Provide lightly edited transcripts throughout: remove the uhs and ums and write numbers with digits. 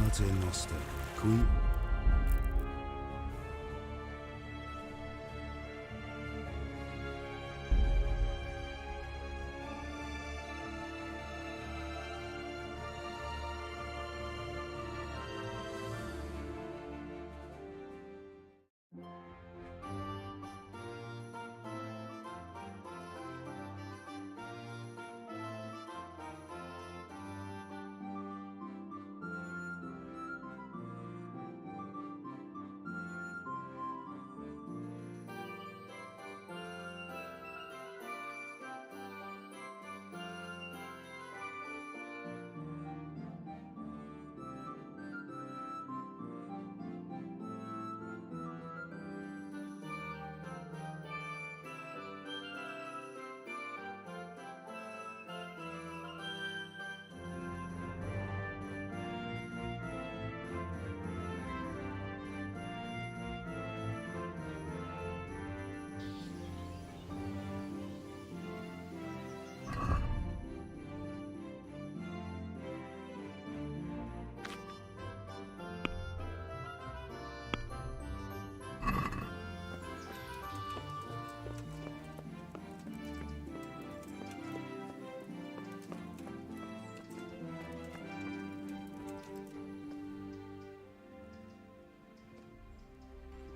Pater Noster, qui...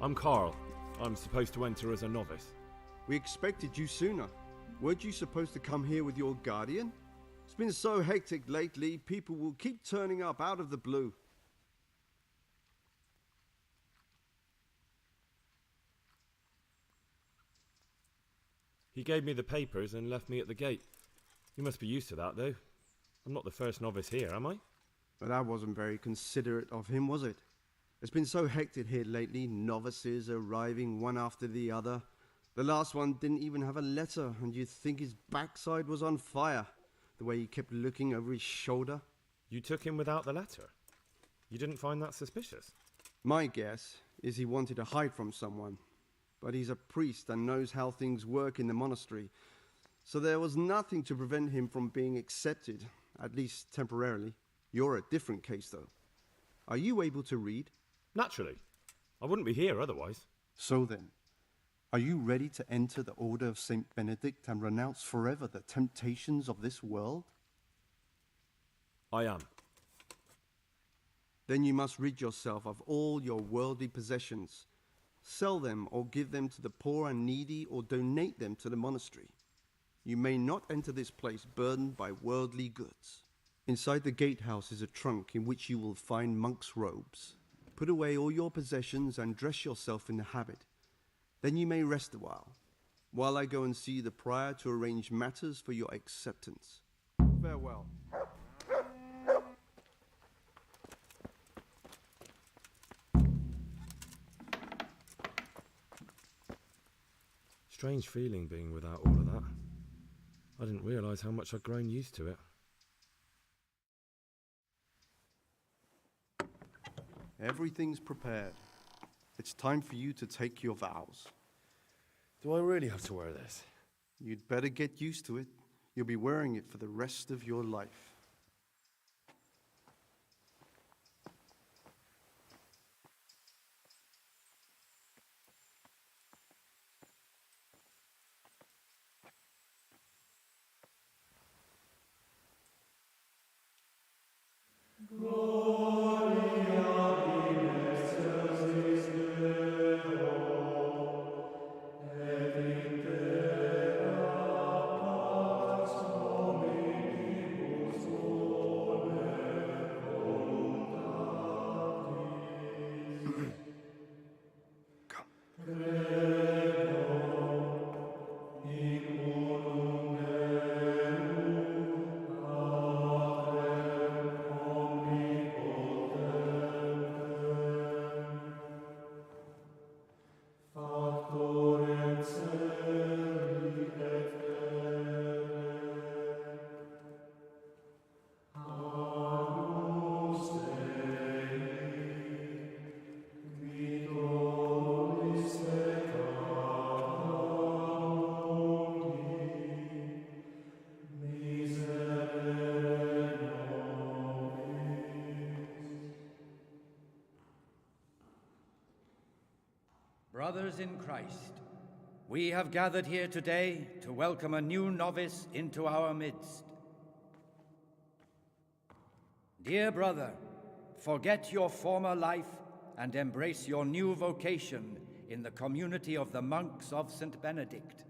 I'm Carl. I'm supposed to enter as a novice. We expected you sooner. Weren't you supposed to come here with your guardian? It's been so hectic lately, people will keep turning up out of the blue. He gave me the papers and left me at the gate. You must be used to that, though. I'm not the first novice here, am I? But that wasn't very considerate of him, was it? It's been so hectic here lately, novices arriving one after the other. The last one didn't even have a letter, and you'd think his backside was on fire, the way he kept looking over his shoulder. You took him without the letter? You didn't find that suspicious? My guess is he wanted to hide from someone, but he's a priest and knows how things work in the monastery, so there was nothing to prevent him from being accepted, at least temporarily. You're a different case, though. Are you able to read? Naturally. I wouldn't be here otherwise. So then, are you ready to enter the Order of Saint Benedict and renounce forever the temptations of this world? I am. Then you must rid yourself of all your worldly possessions. Sell them or give them to the poor and needy or donate them to the monastery. You may not enter this place burdened by worldly goods. Inside the gatehouse is a trunk in which you will find monk's robes. Put away all your possessions and dress yourself in the habit. Then you may rest a while I go and see the prior to arrange matters for your acceptance. Farewell. Strange feeling being without all of that. I didn't realise how much I'd grown used to it. Everything's prepared. It's time for you to take your vows. Do I really have to wear this? You'd better get used to it. You'll be wearing it for the rest of your life. Brothers in Christ, we have gathered here today to welcome a new novice into our midst. Dear brother, forget your former life and embrace your new vocation in the community of the monks of St. Benedict.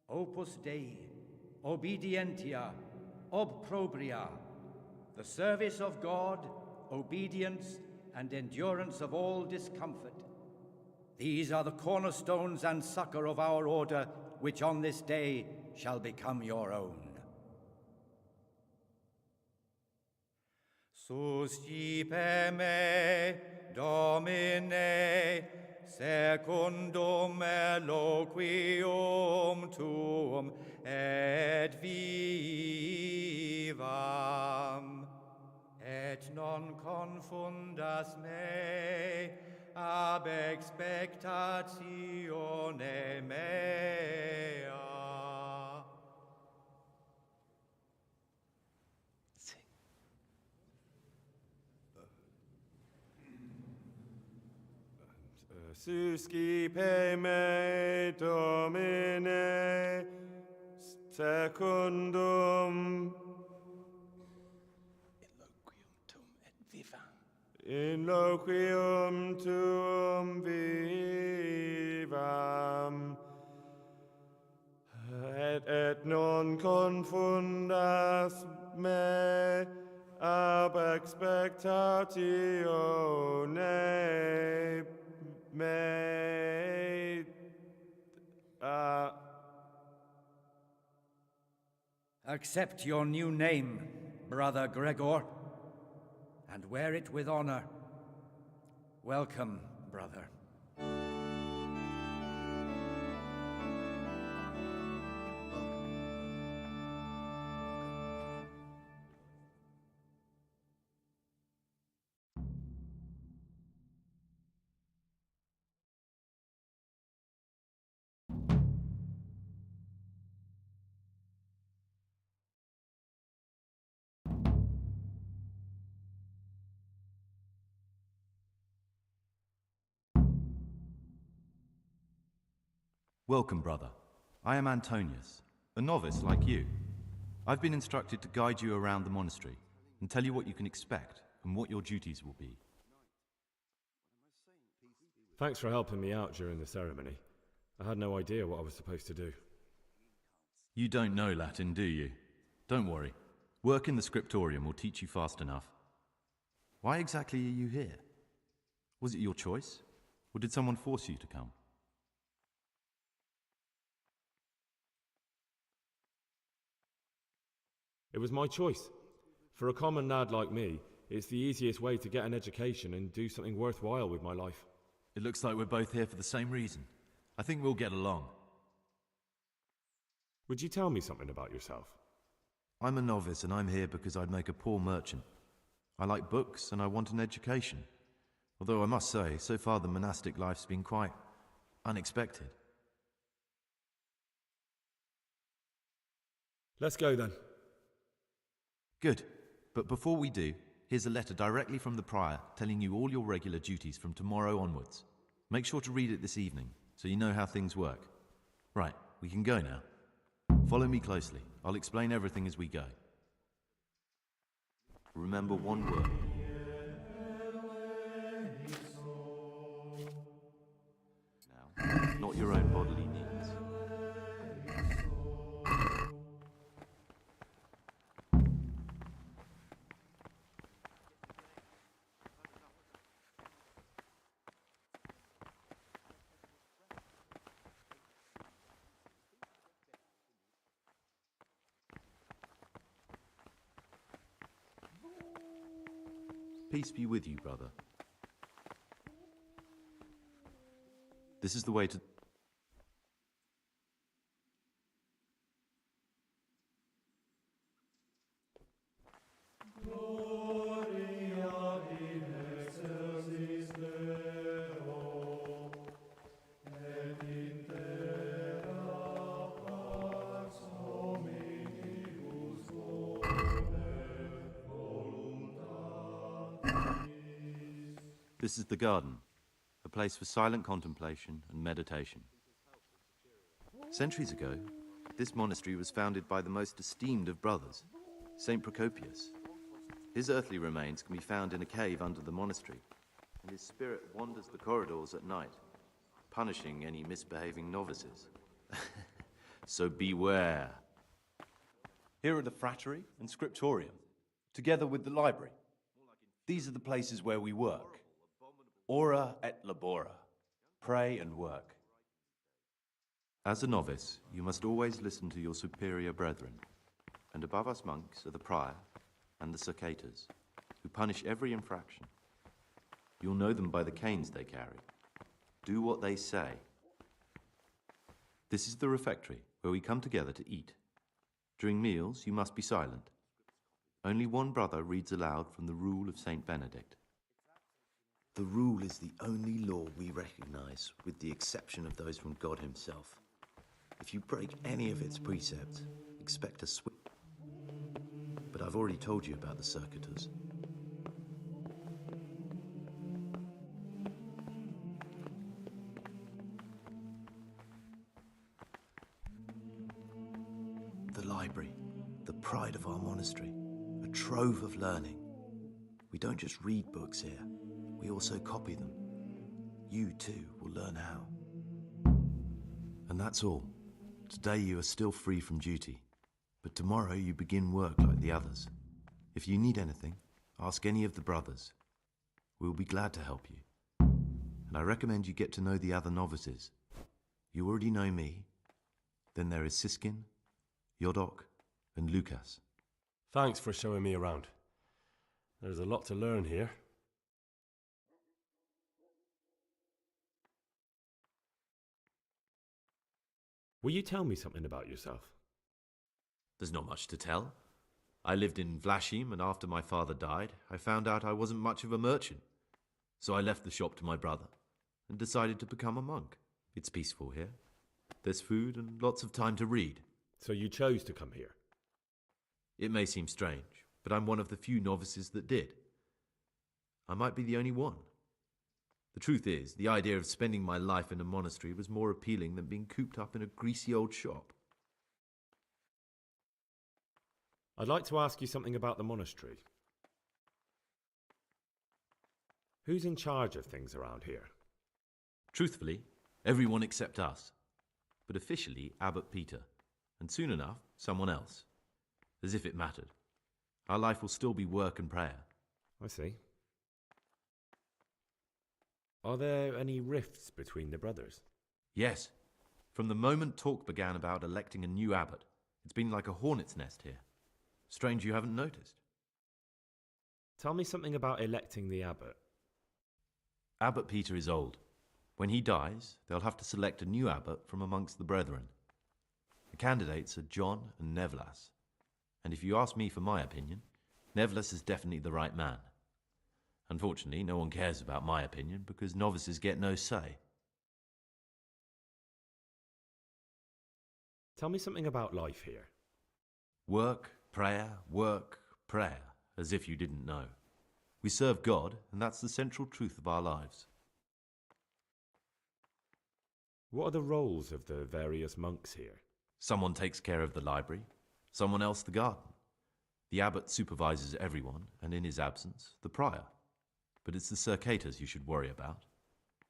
Opus Dei, obedientia, obprobria, the service of God, obedience, and endurance of all discomfort. These are the cornerstones and succor of our order, which on this day shall become your own. Suscipe me, Domine, secundum eloquium tuum et vivam, et non confundas me ab expectatione mea. Suscipe me, Domine, secundum in loquium tuum vivam, et non confundas me ab expectatione mea. Accept your new name, Brother Gregor, and wear it with honor. Welcome, brother. Welcome, brother. I am Antonius, a novice like you. I've been instructed to guide you around the monastery and tell you what you can expect and what your duties will be. Thanks for helping me out during the ceremony. I had no idea what I was supposed to do. You don't know Latin, do you? Don't worry. Work in the scriptorium will teach you fast enough. Why exactly are you here? Was it your choice? Or did someone force you to come? It was my choice. For a common lad like me, it's the easiest way to get an education and do something worthwhile with my life. It looks like we're both here for the same reason. I think we'll get along. Would you tell me something about yourself? I'm a novice and I'm here because I'd make a poor merchant. I like books and I want an education. Although I must say, so far the monastic life's been quite unexpected. Let's go then. Good. But before we do, here's a letter directly from the prior telling you all your regular duties from tomorrow onwards. Make sure to read it this evening so you know how things work. Right, we can go now. Follow me closely. I'll explain everything as we go. Remember one word. Now, not your own bodily needs. Peace be with you, brother. This is the way to... This is the garden, a place for silent contemplation and meditation. Centuries ago, this monastery was founded by the most esteemed of brothers, Saint Procopius. His earthly remains can be found in a cave under the monastery, and his spirit wanders the corridors at night, punishing any misbehaving novices. So beware. Here are the frattery and scriptorium, together with the library. These are the places where we work. Ora et labora. Pray and work. As a novice, you must always listen to your superior brethren, and above us monks are the prior and the circators, who punish every infraction. You'll know them by the canes they carry. Do what they say. This is the refectory, where we come together to eat. During meals, you must be silent. Only one brother reads aloud from the Rule of Saint Benedict. The rule is the only law we recognize, with the exception of those from God himself. If you break any of its precepts, expect a swift... But I've already told you about the circuitous. The library, the pride of our monastery, a trove of learning. We don't just read books here, we also copy them. You too will learn how. And that's all. Today you are still free from duty, but tomorrow you begin work like the others. If you need anything, ask any of the brothers. We'll be glad to help you. And I recommend you get to know the other novices. You already know me. Then there is Siskin, Yodok, and Lucas. Thanks for showing me around. There's a lot to learn here. Will you tell me something about yourself? There's not much to tell. I lived in Vlashim, and after my father died, I found out I wasn't much of a merchant. So I left the shop to my brother and decided to become a monk. It's peaceful here. There's food and lots of time to read. So you chose to come here? It may seem strange, but I'm one of the few novices that did. I might be the only one. The truth is, the idea of spending my life in a monastery was more appealing than being cooped up in a greasy old shop. I'd like to ask you something about the monastery. Who's in charge of things around here? Truthfully, everyone except us. But officially, Abbot Peter. And soon enough, someone else. As if it mattered. Our life will still be work and prayer. I see. Are there any rifts between the brothers? Yes. From the moment talk began about electing a new abbot, it's been like a hornet's nest here. Strange you haven't noticed. Tell me something about electing the abbot. Abbot Peter is old. When he dies, they'll have to select a new abbot from amongst the brethren. The candidates are John and Nevlas. And if you ask me for my opinion, Nevlas is definitely the right man. Unfortunately, no one cares about my opinion because novices get no say. Tell me something about life here. Work, prayer, as if you didn't know. We serve God, and that's the central truth of our lives. What are the roles of the various monks here? Someone takes care of the library, someone else the garden. The abbot supervises everyone, and in his absence, the prior. But it's the circators you should worry about.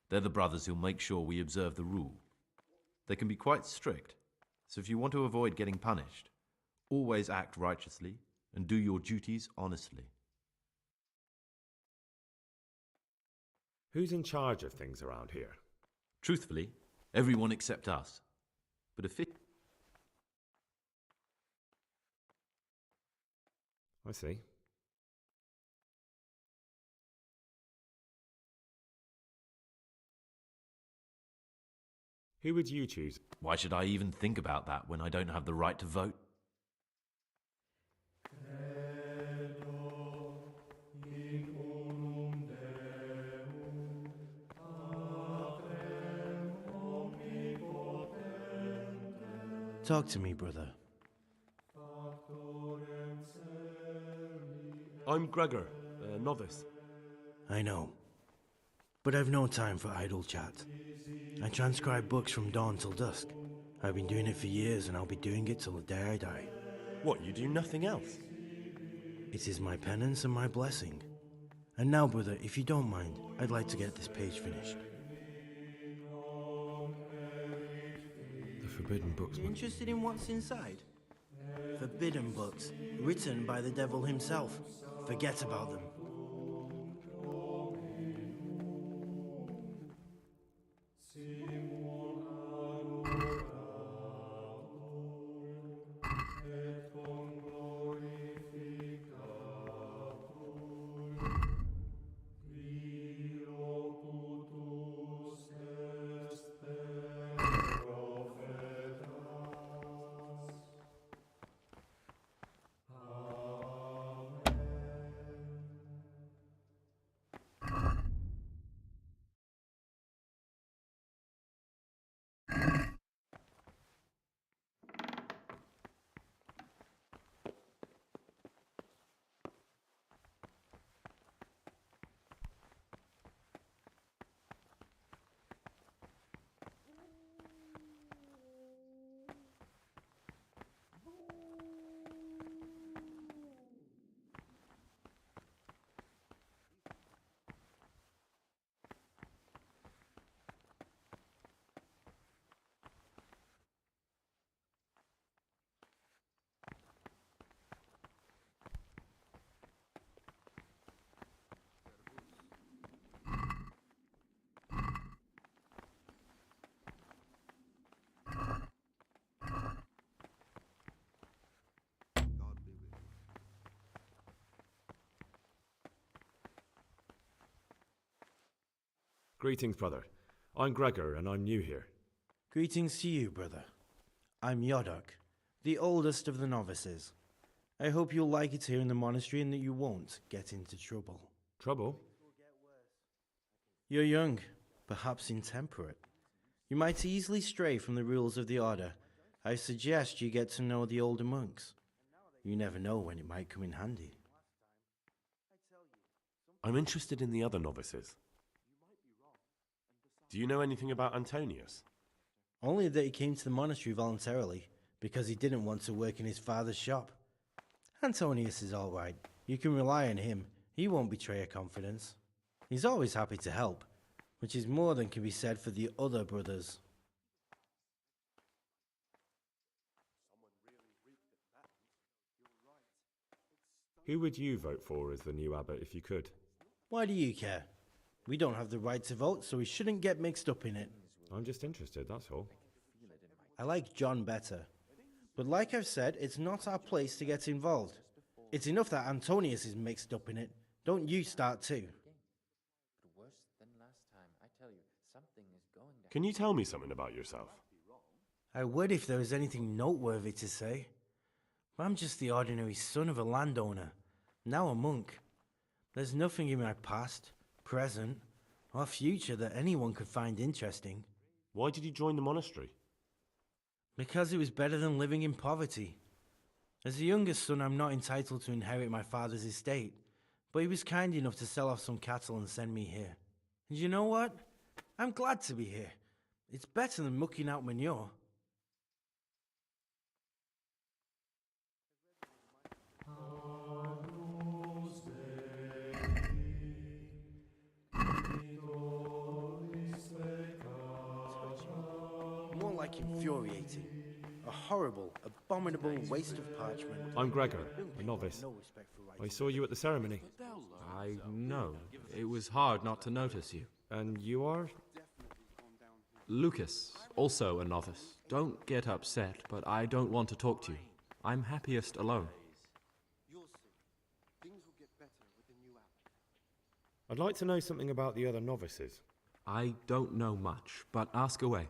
They're the brothers who'll make sure we observe the rule. They can be quite strict, so if you want to avoid getting punished, always act righteously and do your duties honestly. Who's in charge of things around here? Truthfully, everyone except us. But if it... I see. Who would you choose? Why should I even think about that when I don't have the right to vote? Talk to me, brother. I'm Gregor, a novice. I know. But I've no time for idle chat. I transcribe books from dawn till dusk. I've been doing it for years, and I'll be doing it till the day I die. What, you do nothing else? It is my penance and my blessing. And now, brother, if you don't mind, I'd like to get this page finished. The forbidden books. Interested in what's inside? Forbidden books, written by the devil himself. Forget about them. Greetings, brother. I'm Gregor, and I'm new here. Greetings to you, brother. I'm Yodok, the oldest of the novices. I hope you'll like it here in the monastery and that you won't get into trouble. Trouble? You're young, perhaps intemperate. You might easily stray from the rules of the order. I suggest you get to know the older monks. You never know when it might come in handy. I'm interested in the other novices. Do you know anything about Antonius? Only that he came to the monastery voluntarily, because he didn't want to work in his father's shop. Antonius is all right. You can rely on him. He won't betray your confidence. He's always happy to help, which is more than can be said for the other brothers. Who would you vote for as the new abbot if you could? Why do you care? We don't have the right to vote, so we shouldn't get mixed up in it. I'm just interested, that's all. I like John better. But like I've said, it's not our place to get involved. It's enough that Antonius is mixed up in it. Don't you start too. Can you tell me something about yourself? I would if there was anything noteworthy to say. But I'm just the ordinary son of a landowner, now a monk. There's nothing in my past, present, or future that anyone could find interesting. Why did you join the monastery? Because it was better than living in poverty. As the youngest son, I'm not entitled to inherit my father's estate, but he was kind enough to sell off some cattle and send me here. And you know what? I'm glad to be here. It's better than mucking out manure. More like infuriating. A horrible, abominable waste of parchment. I'm Gregor, a novice. No respect for rights. I saw you at the ceremony. I know. It was hard not to notice you. And you are? Lucas, also a novice. Don't get upset, but I don't want to talk to you. I'm happiest alone. I'd like to know something about the other novices. I don't know much, but ask away.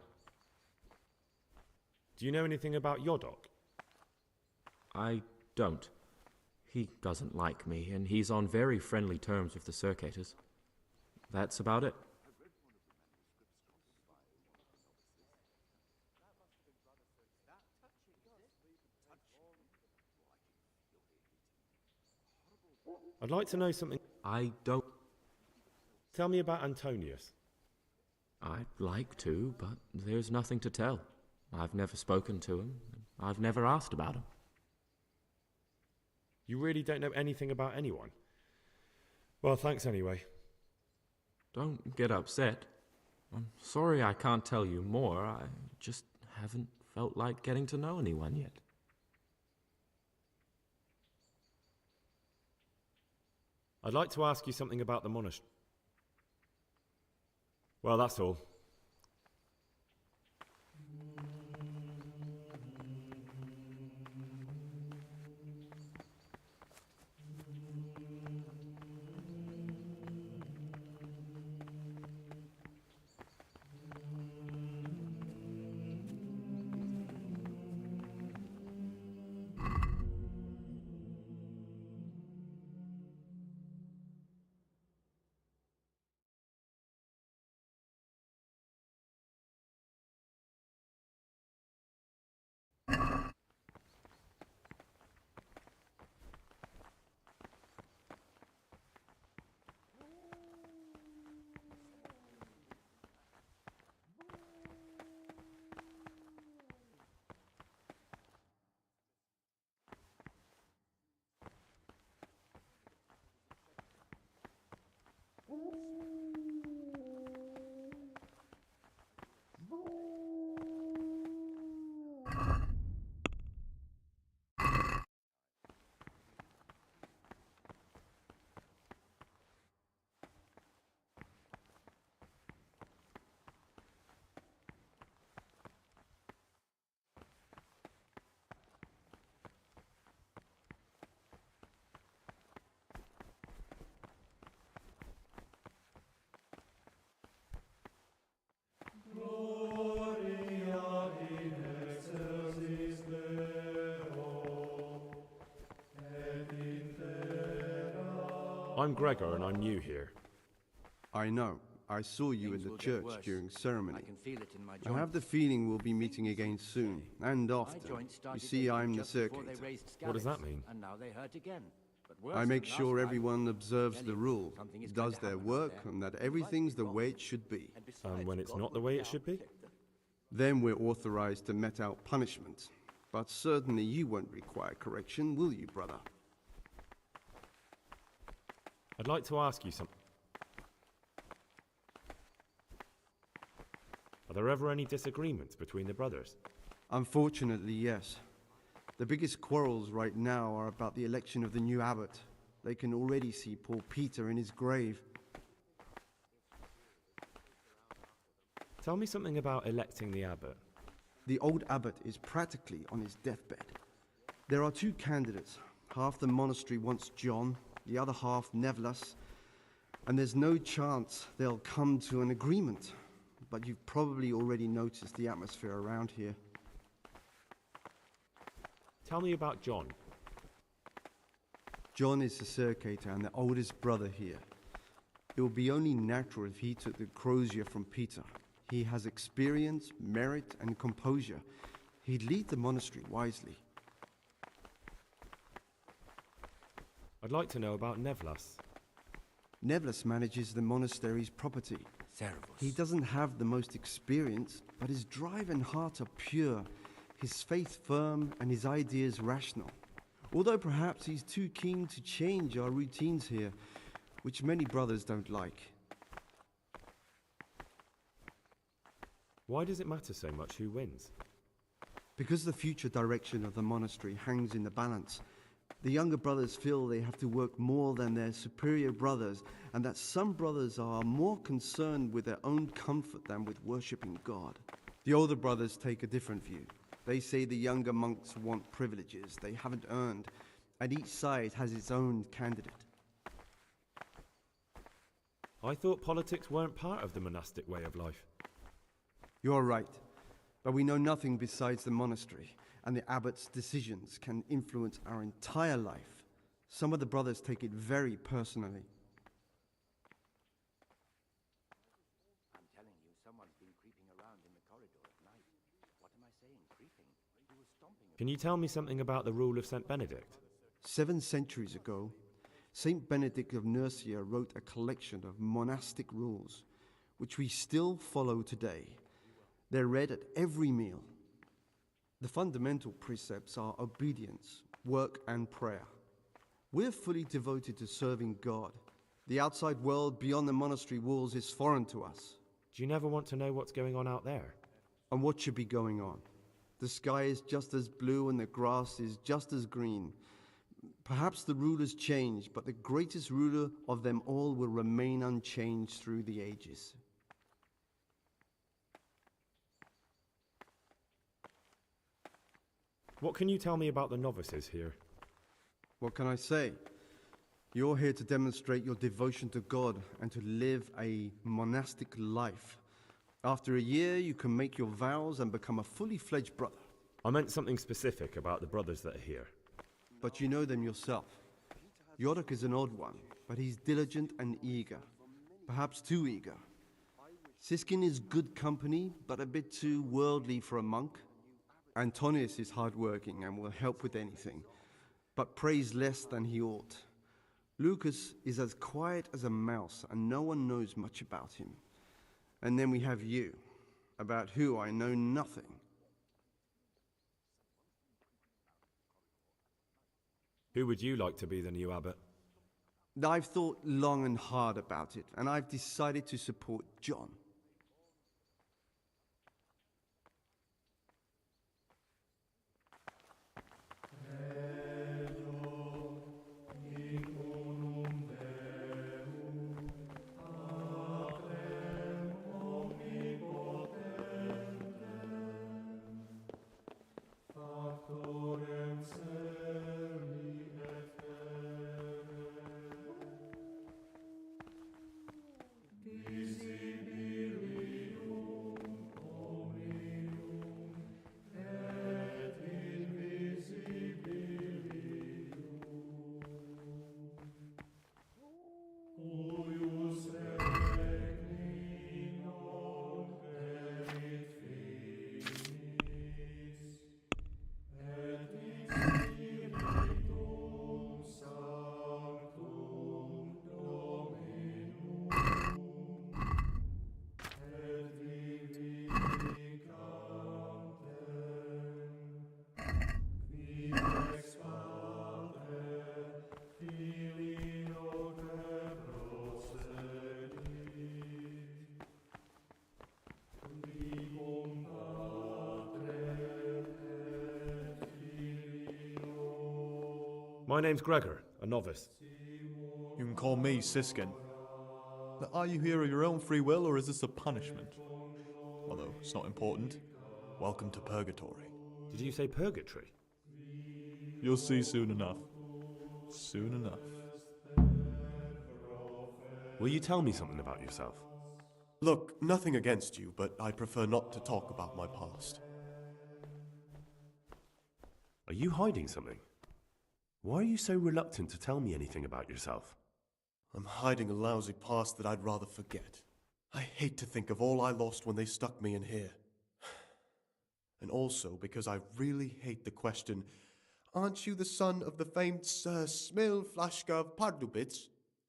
Do you know anything about Yodok? I don't. He doesn't like me, and he's on very friendly terms with the Circators. That's about it. I'd like to know something. I don't. Tell me about Antonius. I'd like to, but there's nothing to tell. I've never spoken to him. I've never asked about him. You really don't know anything about anyone? Well, thanks anyway. Don't get upset. I'm sorry I can't tell you more. I just haven't felt like getting to know anyone yet. I'd like to ask you something about the monastery. Well, that's all. I'm Gregor and I'm new here. I know. I saw you in the church during ceremony. I can feel it in my I have the feeling we'll be meeting again soon, and often. You see, I'm the circuit. What does that mean? And now they hurt again. I make sure everyone observes the rule, does their work, and that everything's the way it should be. And when it's not the way it should be? Then we're authorized to mete out punishment. But certainly you won't require correction, will you, brother? I'd like to ask you something. Are there ever any disagreements between the brothers? Unfortunately, yes. The biggest quarrels right now are about the election of the new abbot. They can already see poor Peter in his grave. Tell me something about electing the abbot. The old abbot is practically on his deathbed. There are two candidates. Half the monastery wants John, the other half Nevlas, and there's no chance they'll come to an agreement. But you've probably already noticed the atmosphere around here. Tell me about John. John is the circator and the oldest brother here. It would be only natural if he took the crozier from Peter. He has experience, merit, and composure. He'd lead the monastery wisely. I'd like to know about Nevlas. Nevlas manages the monastery's property. He doesn't have the most experience, but his drive and heart are pure, his faith firm, and his ideas rational. Although perhaps he's too keen to change our routines here, which many brothers don't like. Why does it matter so much who wins? Because the future direction of the monastery hangs in the balance. The younger brothers feel they have to work more than their superior brothers, and that some brothers are more concerned with their own comfort than with worshipping God. The older brothers take a different view. They say the younger monks want privileges they haven't earned, and each side has its own candidate. I thought politics weren't part of the monastic way of life. You're right, but we know nothing besides the monastery, and the abbot's decisions can influence our entire life. Some of the brothers take it very personally. I'm telling you, someone's been creeping around in the corridor at night. What am I saying, creeping? He was stomping. Can you tell me something about the rule of St. Benedict? 7 centuries ago, Saint Benedict of Nursia wrote a collection of monastic rules, which we still follow today. They're read at every meal. The fundamental precepts are obedience, work, and prayer. We're fully devoted to serving God. The outside world beyond the monastery walls is foreign to us. Do you never want to know what's going on out there? And what should be going on? The sky is just as blue and the grass is just as green. Perhaps the rulers change, but the greatest ruler of them all will remain unchanged through the ages. What can you tell me about the novices here? What can I say? You're here to demonstrate your devotion to God and to live a monastic life. After a year, you can make your vows and become a fully fledged brother. I meant something specific about the brothers that are here. But you know them yourself. Yorick is an odd one, but he's diligent and eager. Perhaps too eager. Siskin is good company, but a bit too worldly for a monk. Antonius is hardworking and will help with anything, but prays less than he ought. Lucas is as quiet as a mouse, and no one knows much about him. And then we have you, about who I know nothing. Who would you like to be the new abbot? I've thought long and hard about it, and I've decided to support John. My name's Gregor, a novice. You can call me Siskin. But are you here of your own free will, or is this a punishment? Although it's not important. Welcome to Purgatory. Did you say purgatory? You'll see soon enough. Soon enough. Will you tell me something about yourself? Look, nothing against you, but I prefer not to talk about my past. Are you hiding something? Why are you so reluctant to tell me anything about yourself? I'm hiding a lousy past that I'd rather forget. I hate to think of all I lost when they stuck me in here. And also because I really hate the question, aren't you the son of the famed Sir Smil Flashka of Pardubitz?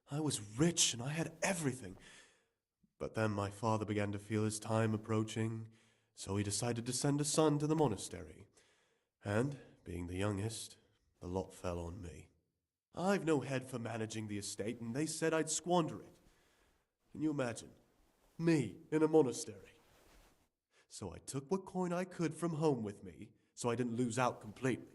I was rich and I had everything. But then my father began to feel his time approaching, so he decided to send a son to the monastery. And, being the youngest, the lot fell on me. I've no head for managing the estate, and they said I'd squander it. Can you imagine? Me in a monastery. So I took what coin I could from home with me, so I didn't lose out completely.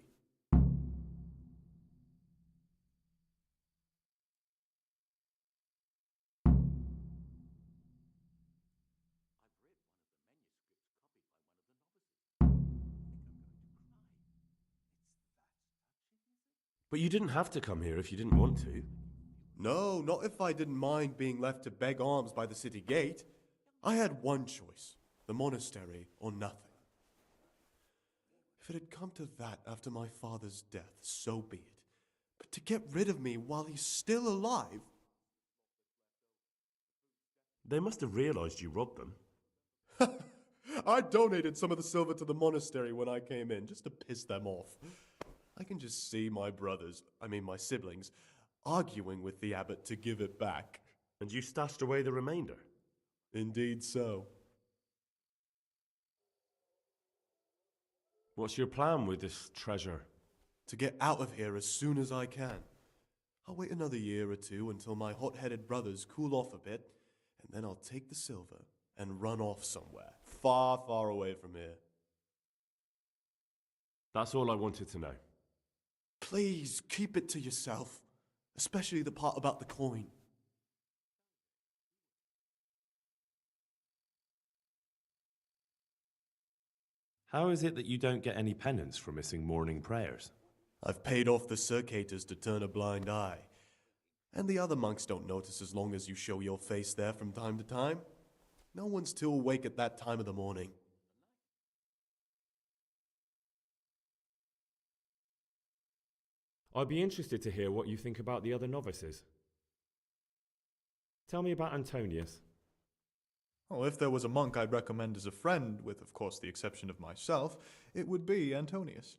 But you didn't have to come here if you didn't want to. No, not if I didn't mind being left to beg alms by the city gate. I had one choice, the monastery or nothing. If it had come to that after my father's death, so be it. But to get rid of me while he's still alive... They must have realized you robbed them. I donated some of the silver to the monastery when I came in, just to piss them off. I can just see my brothers, my siblings, arguing with the abbot to give it back. And you stashed away the remainder? Indeed so. What's your plan with this treasure? To get out of here as soon as I can. I'll wait another year or two until my hot-headed brothers cool off a bit, and then I'll take the silver and run off somewhere, far, far away from here. That's all I wanted to know. Please, keep it to yourself, especially the part about the coin. How is it that you don't get any penance for missing morning prayers? I've paid off the circators to turn a blind eye. And the other monks don't notice as long as you show your face there from time to time. No one's too awake at that time of the morning. I'd be interested to hear what you think about the other novices. Tell me about Antonius. Oh, if there was a monk I'd recommend as a friend, with of course the exception of myself, it would be Antonius.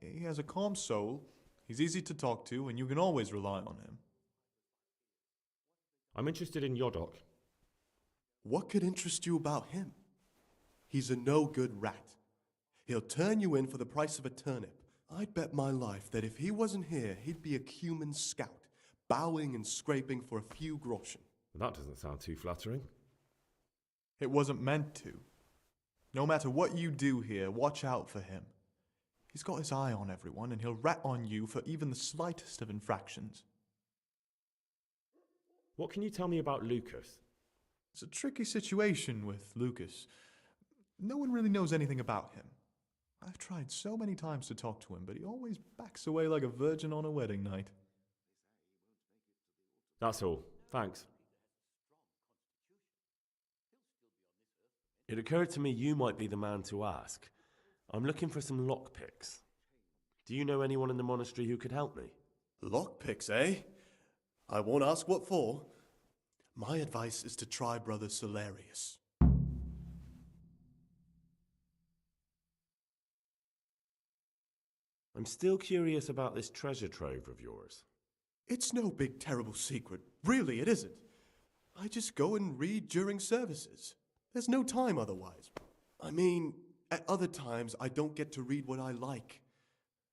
He has a calm soul, he's easy to talk to, and you can always rely on him. I'm interested in Yodok. What could interest you about him? He's a no-good rat. He'll turn you in for the price of a turnip. I'd bet my life that if he wasn't here, he'd be a cumin scout, bowing and scraping for a few groschen. That doesn't sound too flattering. It wasn't meant to. No matter what you do here, watch out for him. He's got his eye on everyone, and he'll rat on you for even the slightest of infractions. What can you tell me about Lucas? It's a tricky situation with Lucas. No one really knows anything about him. I've tried so many times to talk to him, but he always backs away like a virgin on a wedding night. That's all. Thanks. It occurred to me you might be the man to ask. I'm looking for some lockpicks. Do you know anyone in the monastery who could help me? Lockpicks, eh? I won't ask what for. My advice is to try Brother Solarius. I'm still curious about this treasure trove of yours. It's no big terrible secret. Really, it isn't. I just go and read during services. There's no time otherwise. I mean, at other times I don't get to read what I like.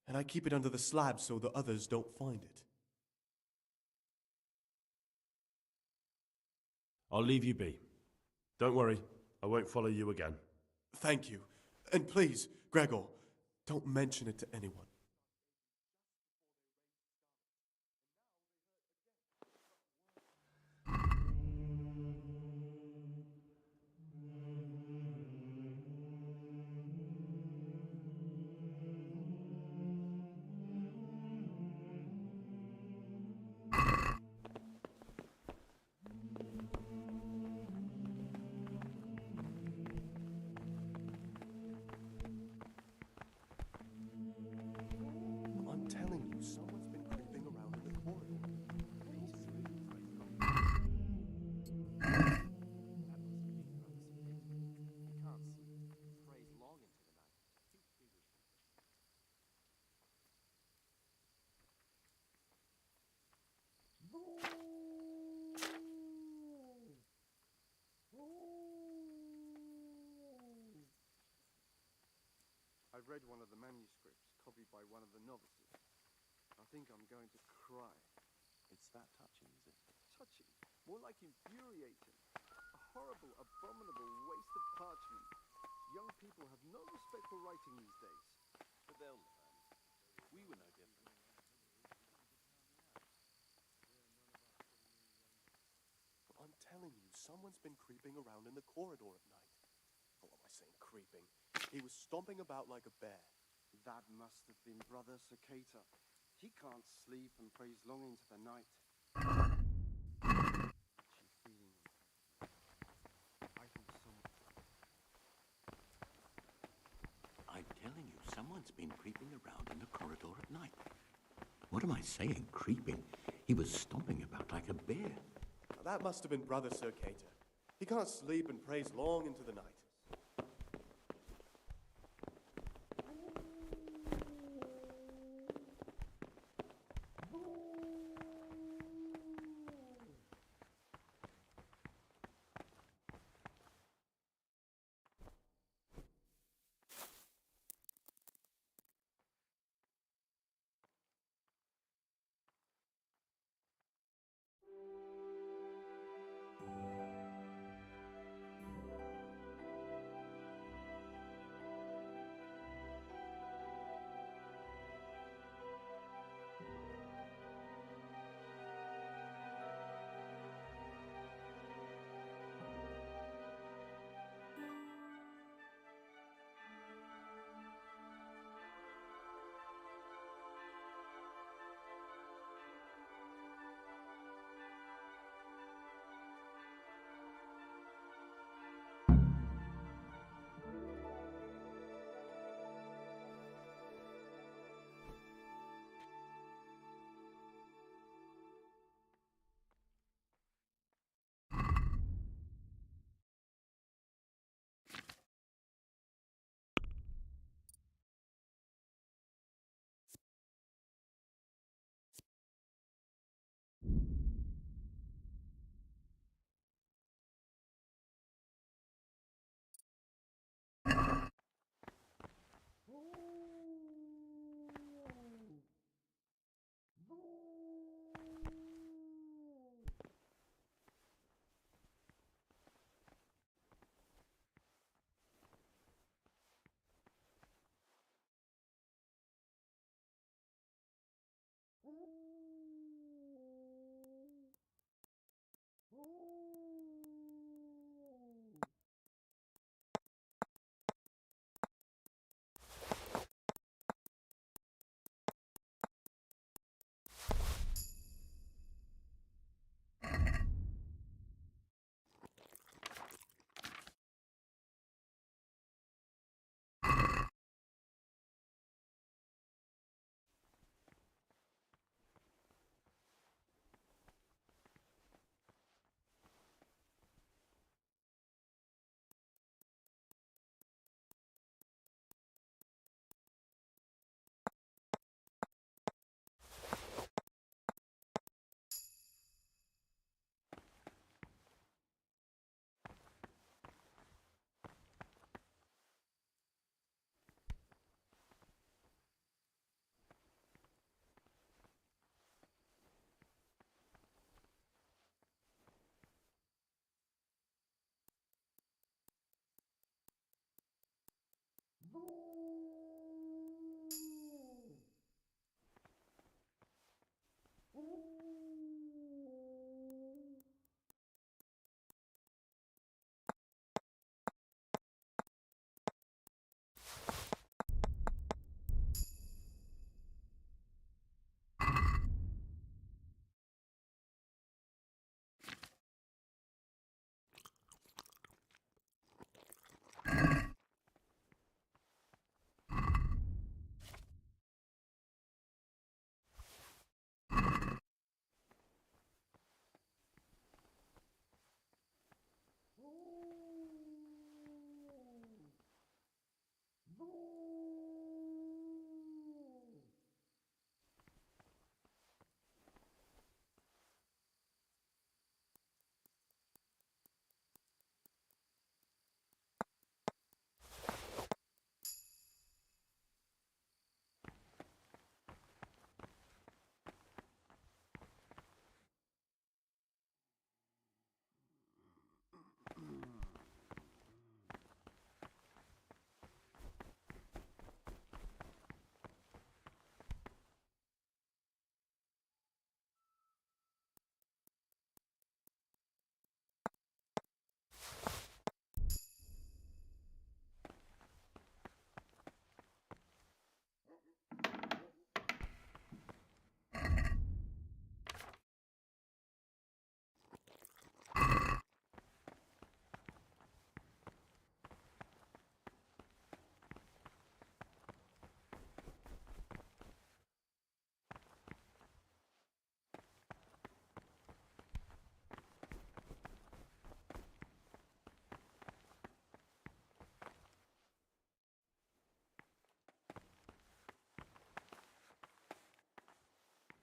And I keep it under the slab so the others don't find it. I'll leave you be. Don't worry, I won't follow you again. Thank you. And please, Gregor, don't mention it to anyone. I'm telling you, someone's been creeping around in the corridor. I've read one of the manuscripts copied by one of the novices. I think I'm going to cry. It's that touching, is it? Touching? More like infuriating. A horrible, abominable waste of parchment. Young people have no respect for writing these days. But they'll learn. We were no different. I'm telling you, someone's been creeping around in the corridor at night. Oh, what am I saying, creeping? He was stomping about like a bear. That must have been Brother Cicata. He can't sleep and prays long into the night. I'm telling you, someone's been creeping around in the corridor at night. What am I saying, creeping? He was stomping about like a bear. Now, that must have been Brother Cicata. He can't sleep and prays long into the night.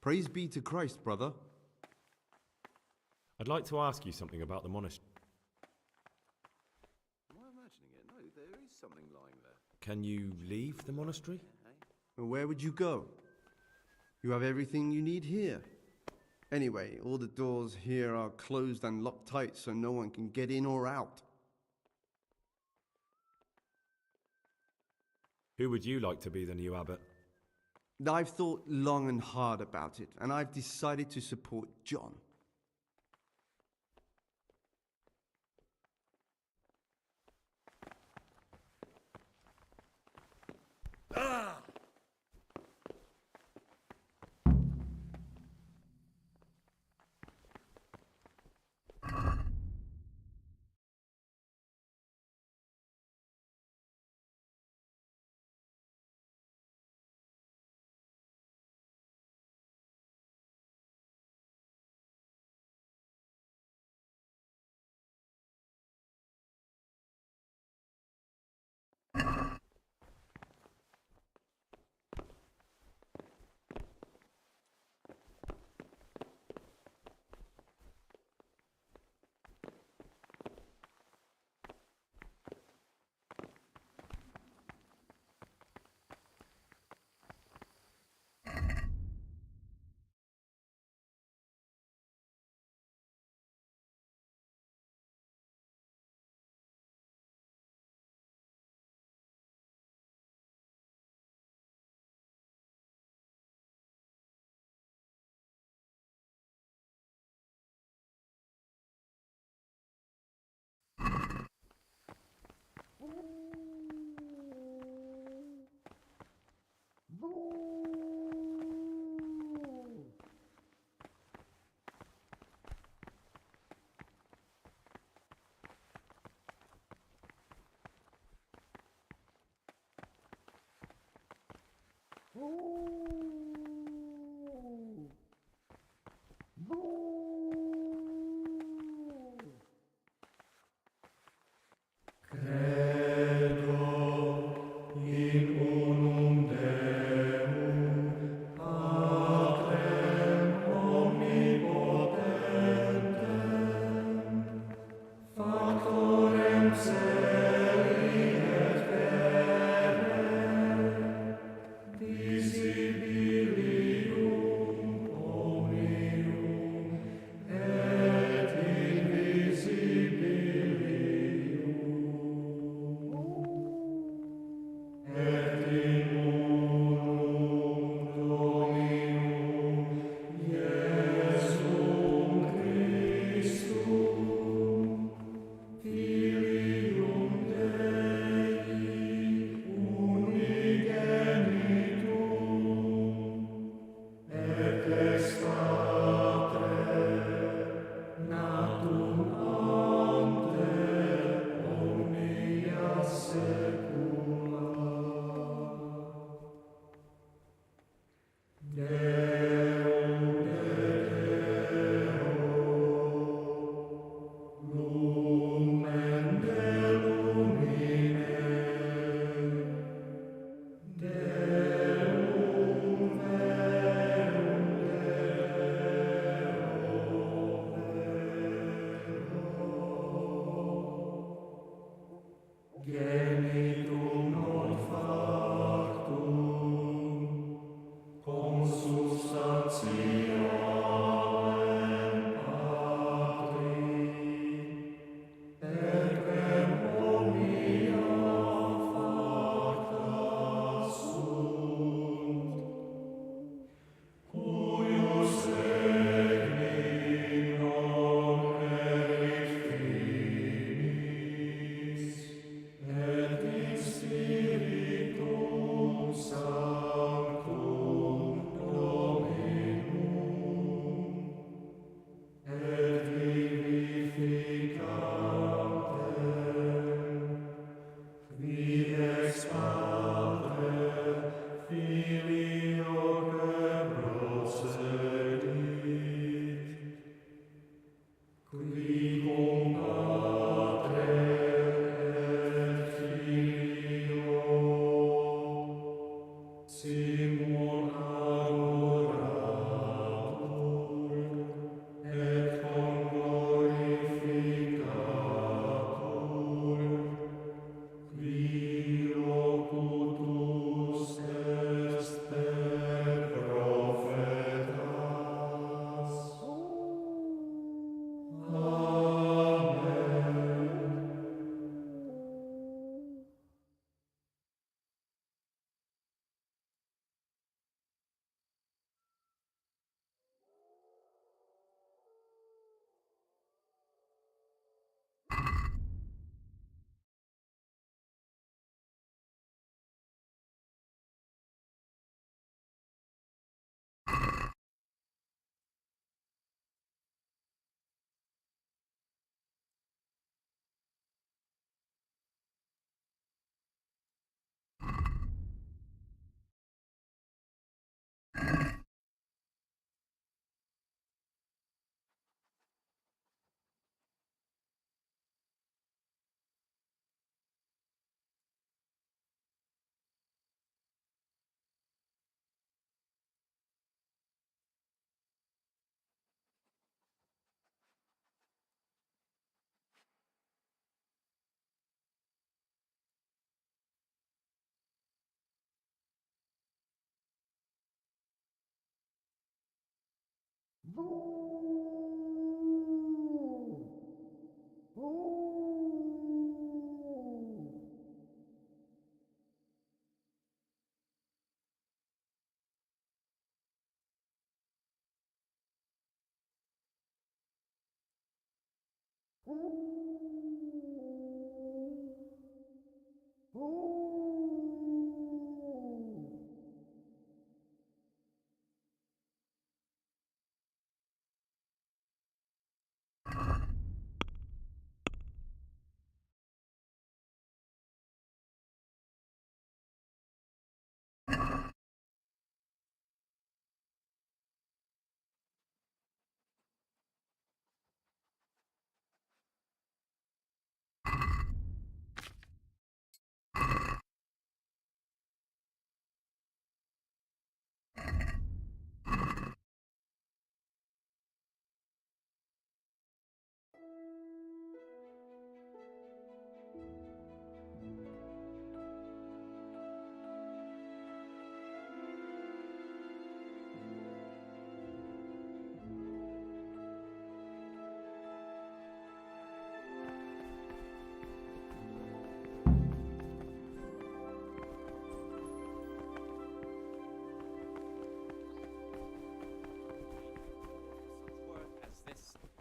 Praise be to Christ, brother. I'd like to ask you something about the monastery. Am I imagining it? No, there is something lying there. Can you leave the monastery? And where would you go? You have everything you need here. Anyway, all the doors here are closed and locked tight so no one can get in or out. Who would you like to be the new abbot? I've thought long and hard about it, and I've decided to support John.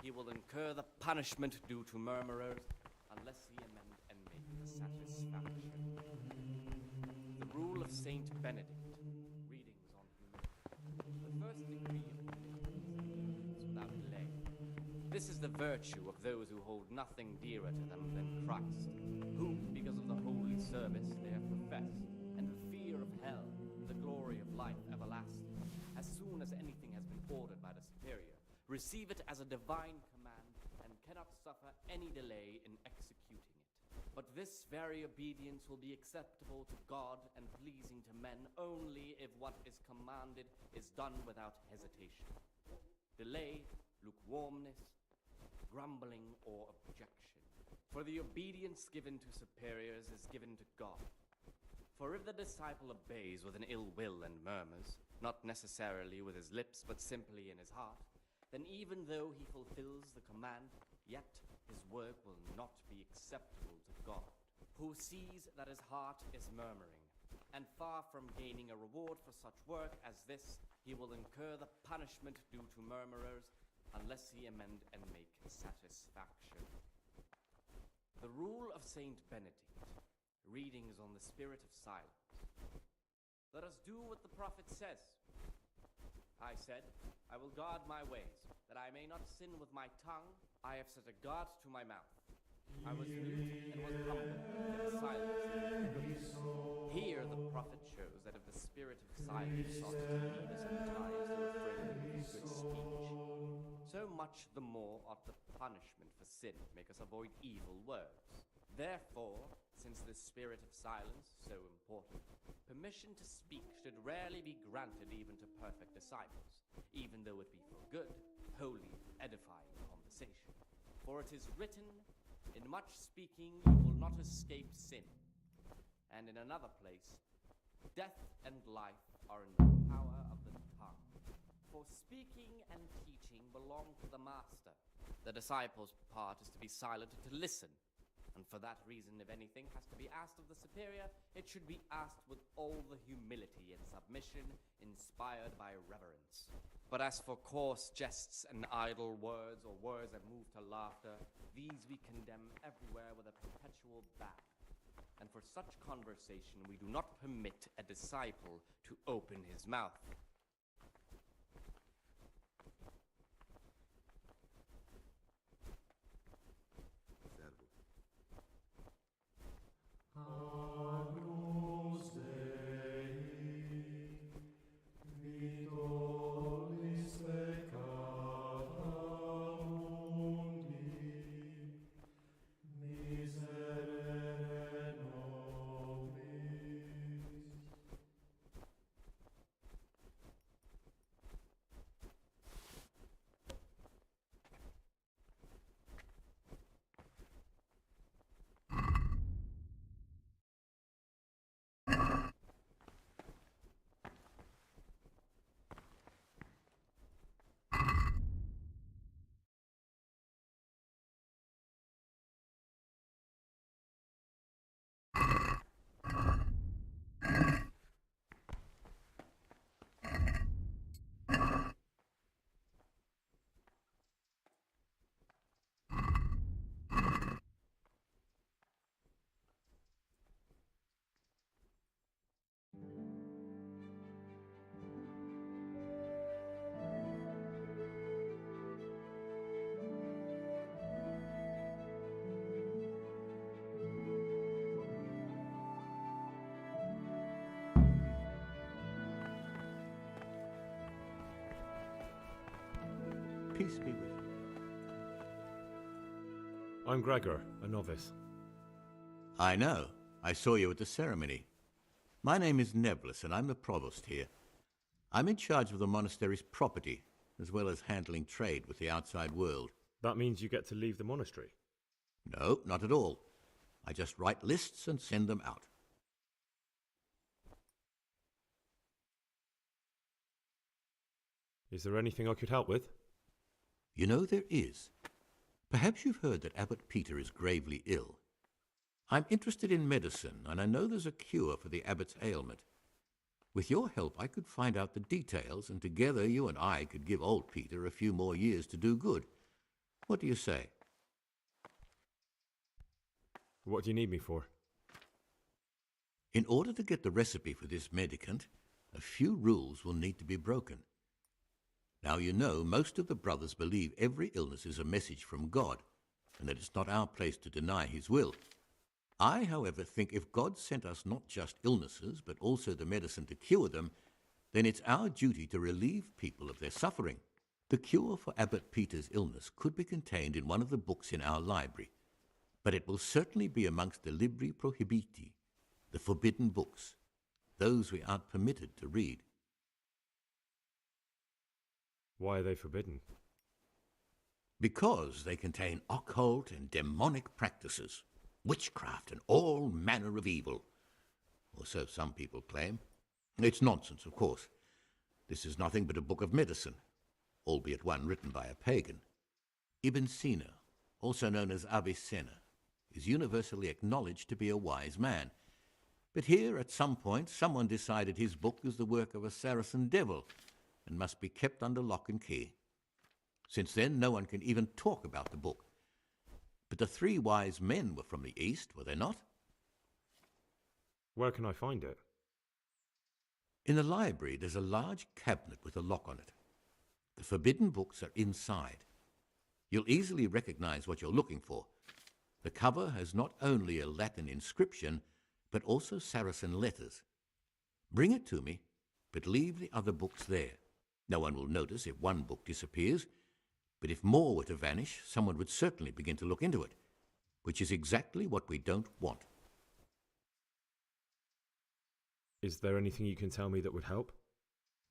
he will incur the punishment due to murmurers, unless he amend and make the satisfaction. The rule of Saint Benedict. Readings on humility. The first decree of penitence is without delay. This is the virtue of those who hold nothing dearer to them than Christ, whom, because of the holy service they have professed, and the fear of hell, the glory of life everlasting, as soon as anything has been ordered by the superior, receive it as a divine command, and cannot suffer any delay in executing it. But this very obedience will be acceptable to God and pleasing to men only if what is commanded is done without hesitation. Delay, lukewarmness, grumbling, or objection. For the obedience given to superiors is given to God. For if the disciple obeys with an ill will and murmurs, not necessarily with his lips, but simply in his heart, then even though he fulfills the command, yet his work will not be acceptable to God, who sees that his heart is murmuring. And far from gaining a reward for such work as this, he will incur the punishment due to murmurers, unless he amend and make satisfaction. The rule of Saint Benedict. Readings on the spirit of silence. Let us do what the prophet says. I said, I will guard my ways, that I may not sin with my tongue. I have set a guard to my mouth. I was mute and was humble, yet silence. Here the prophet shows that if the spirit of silence sought to lead us at times to refrain from good speech, so much the more ought the punishment for sin make us avoid evil words. Therefore, since the spirit of silence is so important, permission to speak should rarely be granted even to perfect disciples, even though it be for good, holy, edifying conversation. For it is written, in much speaking you will not escape sin. And in another place, death and life are in the power of the tongue. For speaking and teaching belong to the master. The disciple's part is to be silent and to listen. And for that reason, if anything has to be asked of the superior, it should be asked with all the humility and submission inspired by reverence. But as for coarse jests and idle words, or words that move to laughter, these we condemn everywhere with a perpetual ban. And for such conversation we do not permit a disciple to open his mouth. Peace be with you. I'm Gregor, a novice. I know. I saw you at the ceremony. My name is Nebulus, and I'm the provost here. I'm in charge of the monastery's property, as well as handling trade with the outside world. That means you get to leave the monastery? No, not at all. I just write lists and send them out. Is there anything I could help with? You know, there is. Perhaps you've heard that Abbot Peter is gravely ill. I'm interested in medicine, and I know there's a cure for the abbot's ailment. With your help, I could find out the details, and together you and I could give old Peter a few more years to do good. What do you say? What do you need me for? In order to get the recipe for this medicament, a few rules will need to be broken. Now you know most of the brothers believe every illness is a message from God, and that it's not our place to deny his will. I, however, think if God sent us not just illnesses, but also the medicine to cure them, then it's our duty to relieve people of their suffering. The cure for Abbot Peter's illness could be contained in one of the books in our library, but it will certainly be amongst the libri prohibiti, the forbidden books, those we aren't permitted to read. Why are they forbidden? Because they contain occult and demonic practices, witchcraft and all manner of evil. Or so some people claim. It's nonsense, of course. This is nothing but a book of medicine, albeit one written by a pagan. Ibn Sina, also known as Avicenna, is universally acknowledged to be a wise man. But here, at some point, someone decided his book is the work of a Saracen devil and must be kept under lock and key. Since then, no one can even talk about the book. But the three wise men were from the East, were they not? Where can I find it? In the library, there's a large cabinet with a lock on it. The forbidden books are inside. You'll easily recognize what you're looking for. The cover has not only a Latin inscription, but also Saracen letters. Bring it to me, but leave the other books there. No one will notice if one book disappears, but if more were to vanish, someone would certainly begin to look into it, which is exactly what we don't want. Is there anything you can tell me that would help?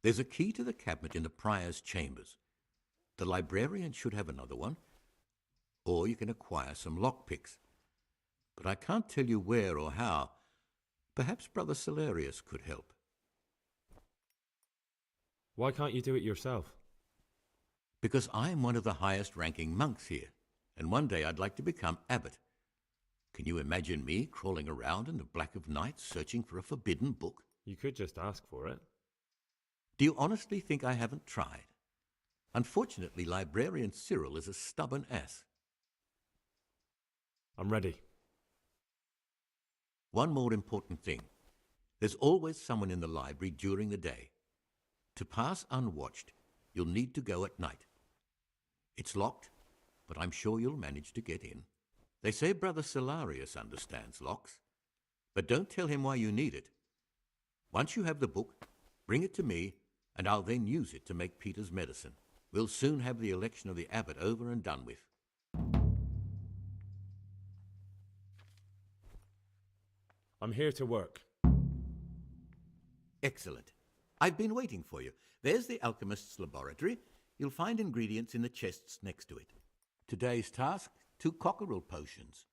There's a key to the cabinet in the prior's chambers. The librarian should have another one, or you can acquire some lockpicks. But I can't tell you where or how. Perhaps Brother Celerius could help. Why can't you do it yourself? Because I'm one of the highest-ranking monks here, and one day I'd like to become abbot. Can you imagine me crawling around in the black of night searching for a forbidden book? You could just ask for it. Do you honestly think I haven't tried? Unfortunately, Librarian Cyril is a stubborn ass. I'm ready. One more important thing. There's always someone in the library during the day. To pass unwatched, you'll need to go at night. It's locked, but I'm sure you'll manage to get in. They say Brother Celerius understands locks, but don't tell him why you need it. Once you have the book, bring it to me, and I'll then use it to make Peter's medicine. We'll soon have the election of the abbot over and done with. I'm here to work. Excellent. I've been waiting for you. There's the alchemist's laboratory. You'll find ingredients in the chests next to it. Today's task, 2 cockerel potions.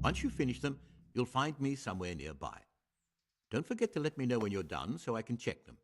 Once you finish them, you'll find me somewhere nearby. Don't forget to let me know when you're done so I can check them.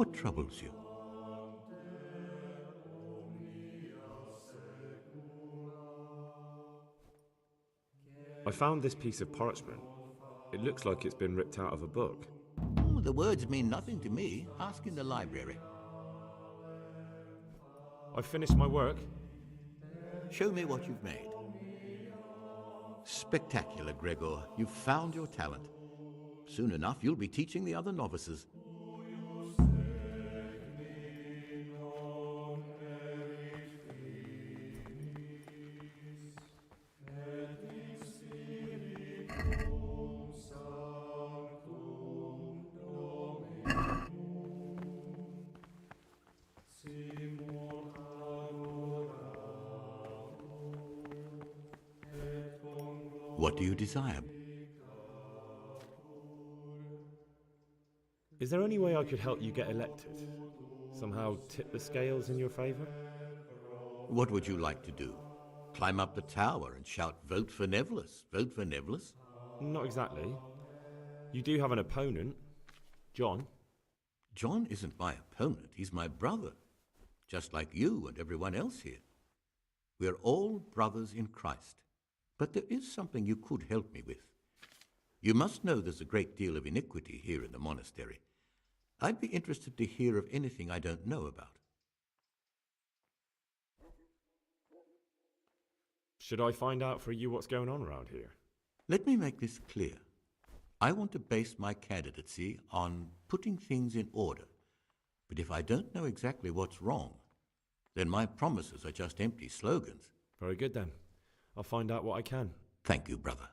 What troubles you? I found this piece of parchment. It looks like it's been ripped out of a book. Oh, the words mean nothing to me. Ask in the library. I finished my work. Show me what you've made. Spectacular, Gregor. You've found your talent. Soon enough, you'll be teaching the other novices. What do you desire? Is there any way I could help you get elected? Somehow tip the scales in your favour? What would you like to do? Climb up the tower and shout, "Vote for Nevlis, vote for Nevlis"? Not exactly. You do have an opponent, John. John isn't my opponent, he's my brother. Just like you and everyone else here. We're all brothers in Christ. But there is something you could help me with. You must know there's a great deal of iniquity here in the monastery. I'd be interested to hear of anything I don't know about. Should I find out for you what's going on around here? Let me make this clear. I want to base my candidacy on putting things in order. But if I don't know exactly what's wrong, then my promises are just empty slogans. Very good then. I'll find out what I can. Thank you, brother.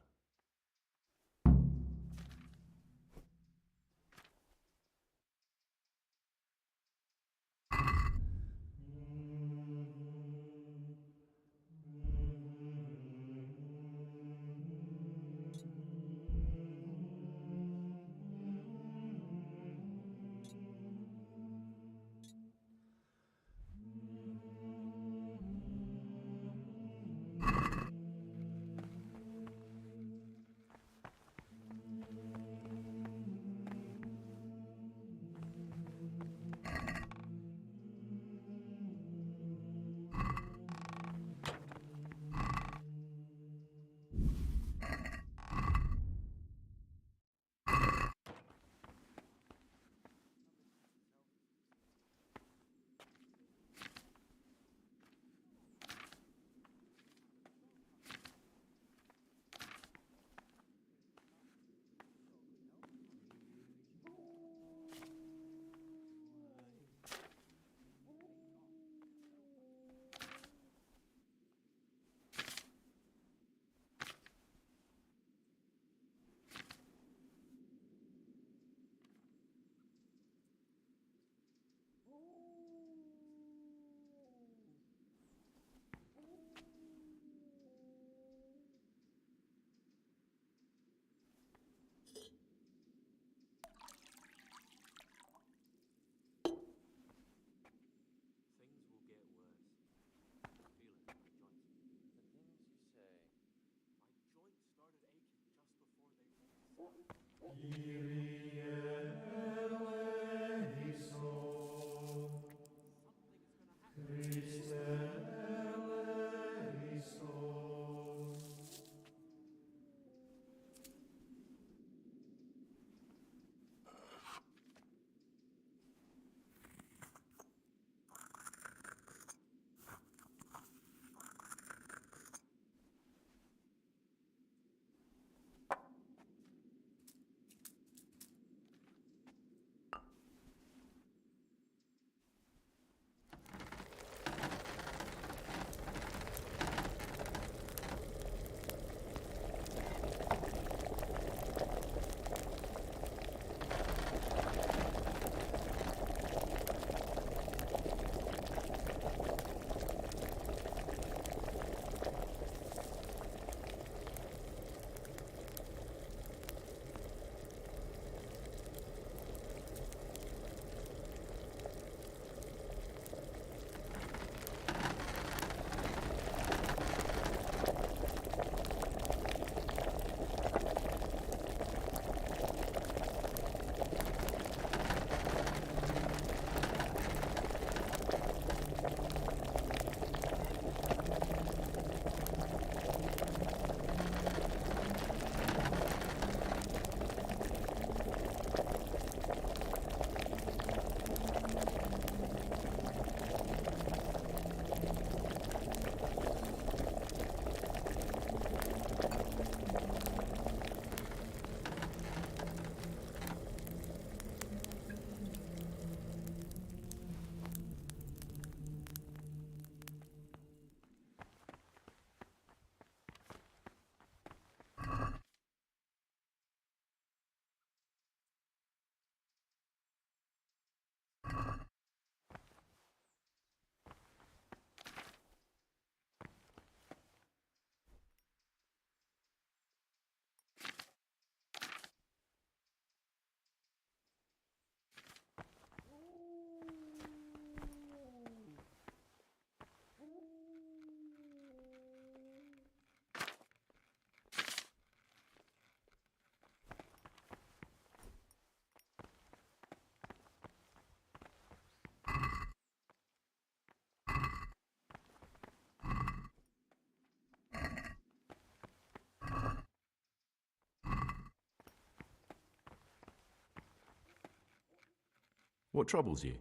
What troubles you?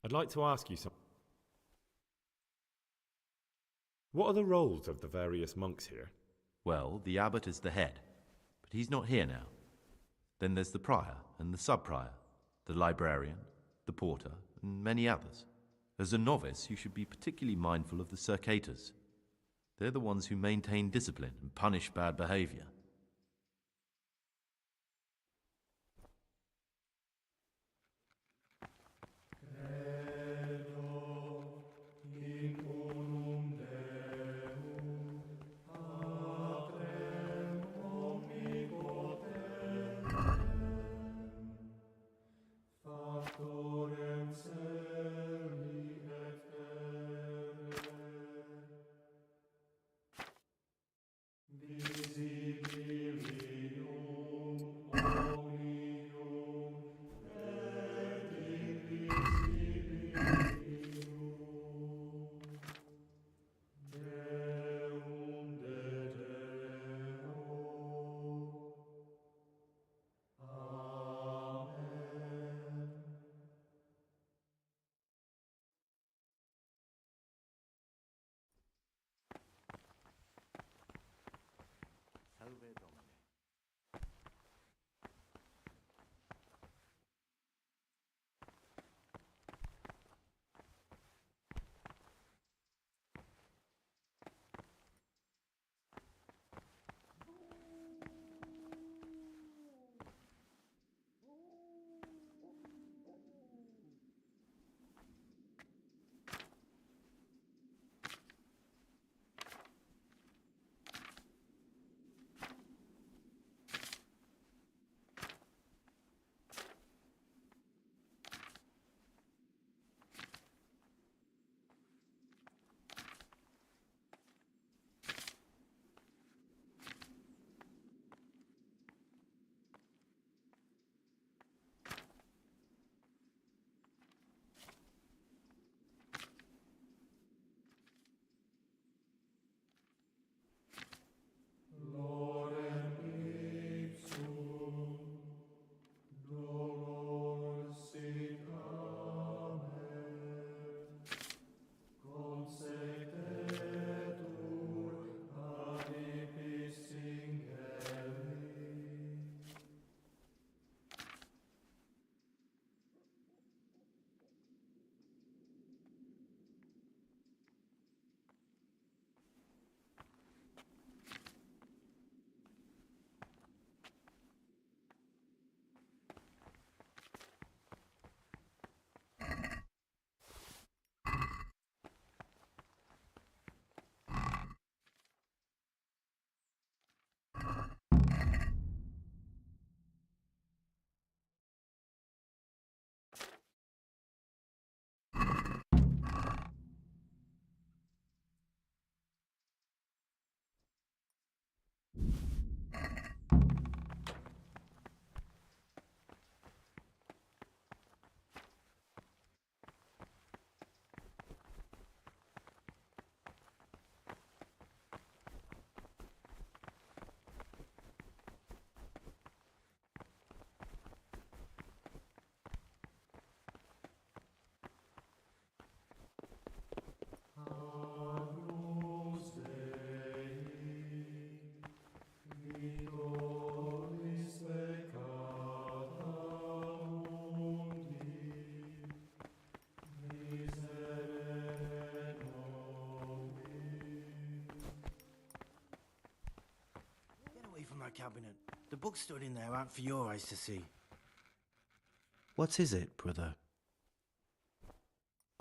I'd like to ask you something. What are the roles of the various monks here? Well, the abbot is the head, but he's not here now. Then there's the prior and the sub-prior, the librarian, the porter, and many others. As a novice, you should be particularly mindful of the circators. They're the ones who maintain discipline and punish bad behavior. Cabinet. The books stood in there aren't for your eyes to see. What is it, brother?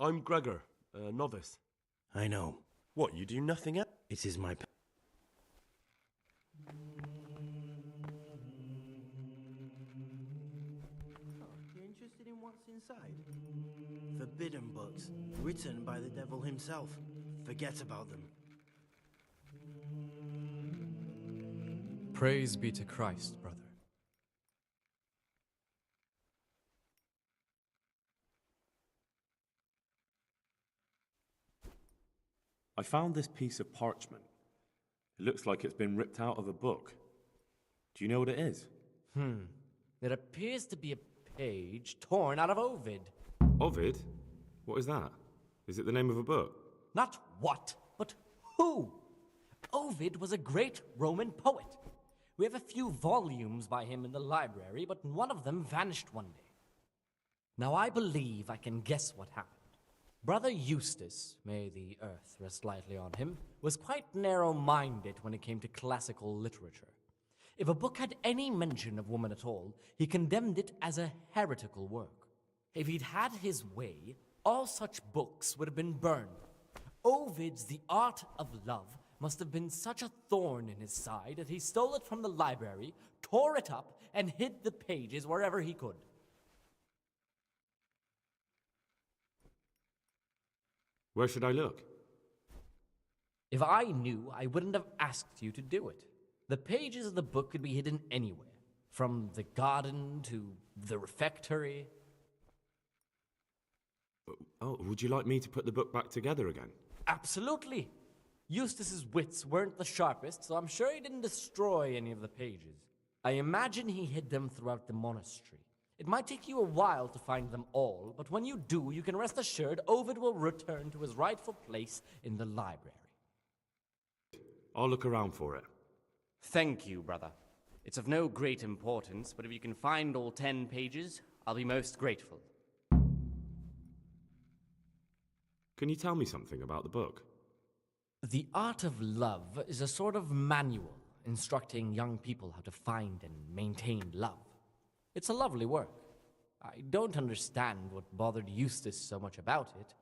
I'm Gregor, a novice. I know. What, you do nothing else? It is my... You're interested in what's inside? Forbidden books, written by the devil himself. Forget about them. Praise be to Christ, brother. I found this piece of parchment. It looks like it's been ripped out of a book. Do you know what it is? There appears to be a page torn out of Ovid. Ovid? What is that? Is it the name of a book? Not what, but who. Ovid was a great Roman poet. We have a few volumes by him in the library, but one of them vanished one day. Now I believe I can guess what happened. Brother Eustace, may the earth rest lightly on him, was quite narrow-minded when it came to classical literature. If a book had any mention of woman at all, he condemned it as a heretical work. If he'd had his way, all such books would have been burned. Ovid's The Art of Love must have been such a thorn in his side that he stole it from the library, tore it up, and hid the pages wherever he could. Where should I look? If I knew, I wouldn't have asked you to do it. The pages of the book could be hidden anywhere, from the garden to the refectory. Oh, would you like me to put the book back together again? Absolutely. Eustace's wits weren't the sharpest, so I'm sure he didn't destroy any of the pages. I imagine he hid them throughout the monastery. It might take you a while to find them all, but when you do, you can rest assured Ovid will return to his rightful place in the library. I'll look around for it. Thank you, brother. It's of no great importance, but if you can find all 10 pages, I'll be most grateful. Can you tell me something about the book? The Art of Love is a sort of manual instructing young people how to find and maintain love. It's a lovely work. I don't understand what bothered Eustace so much about it,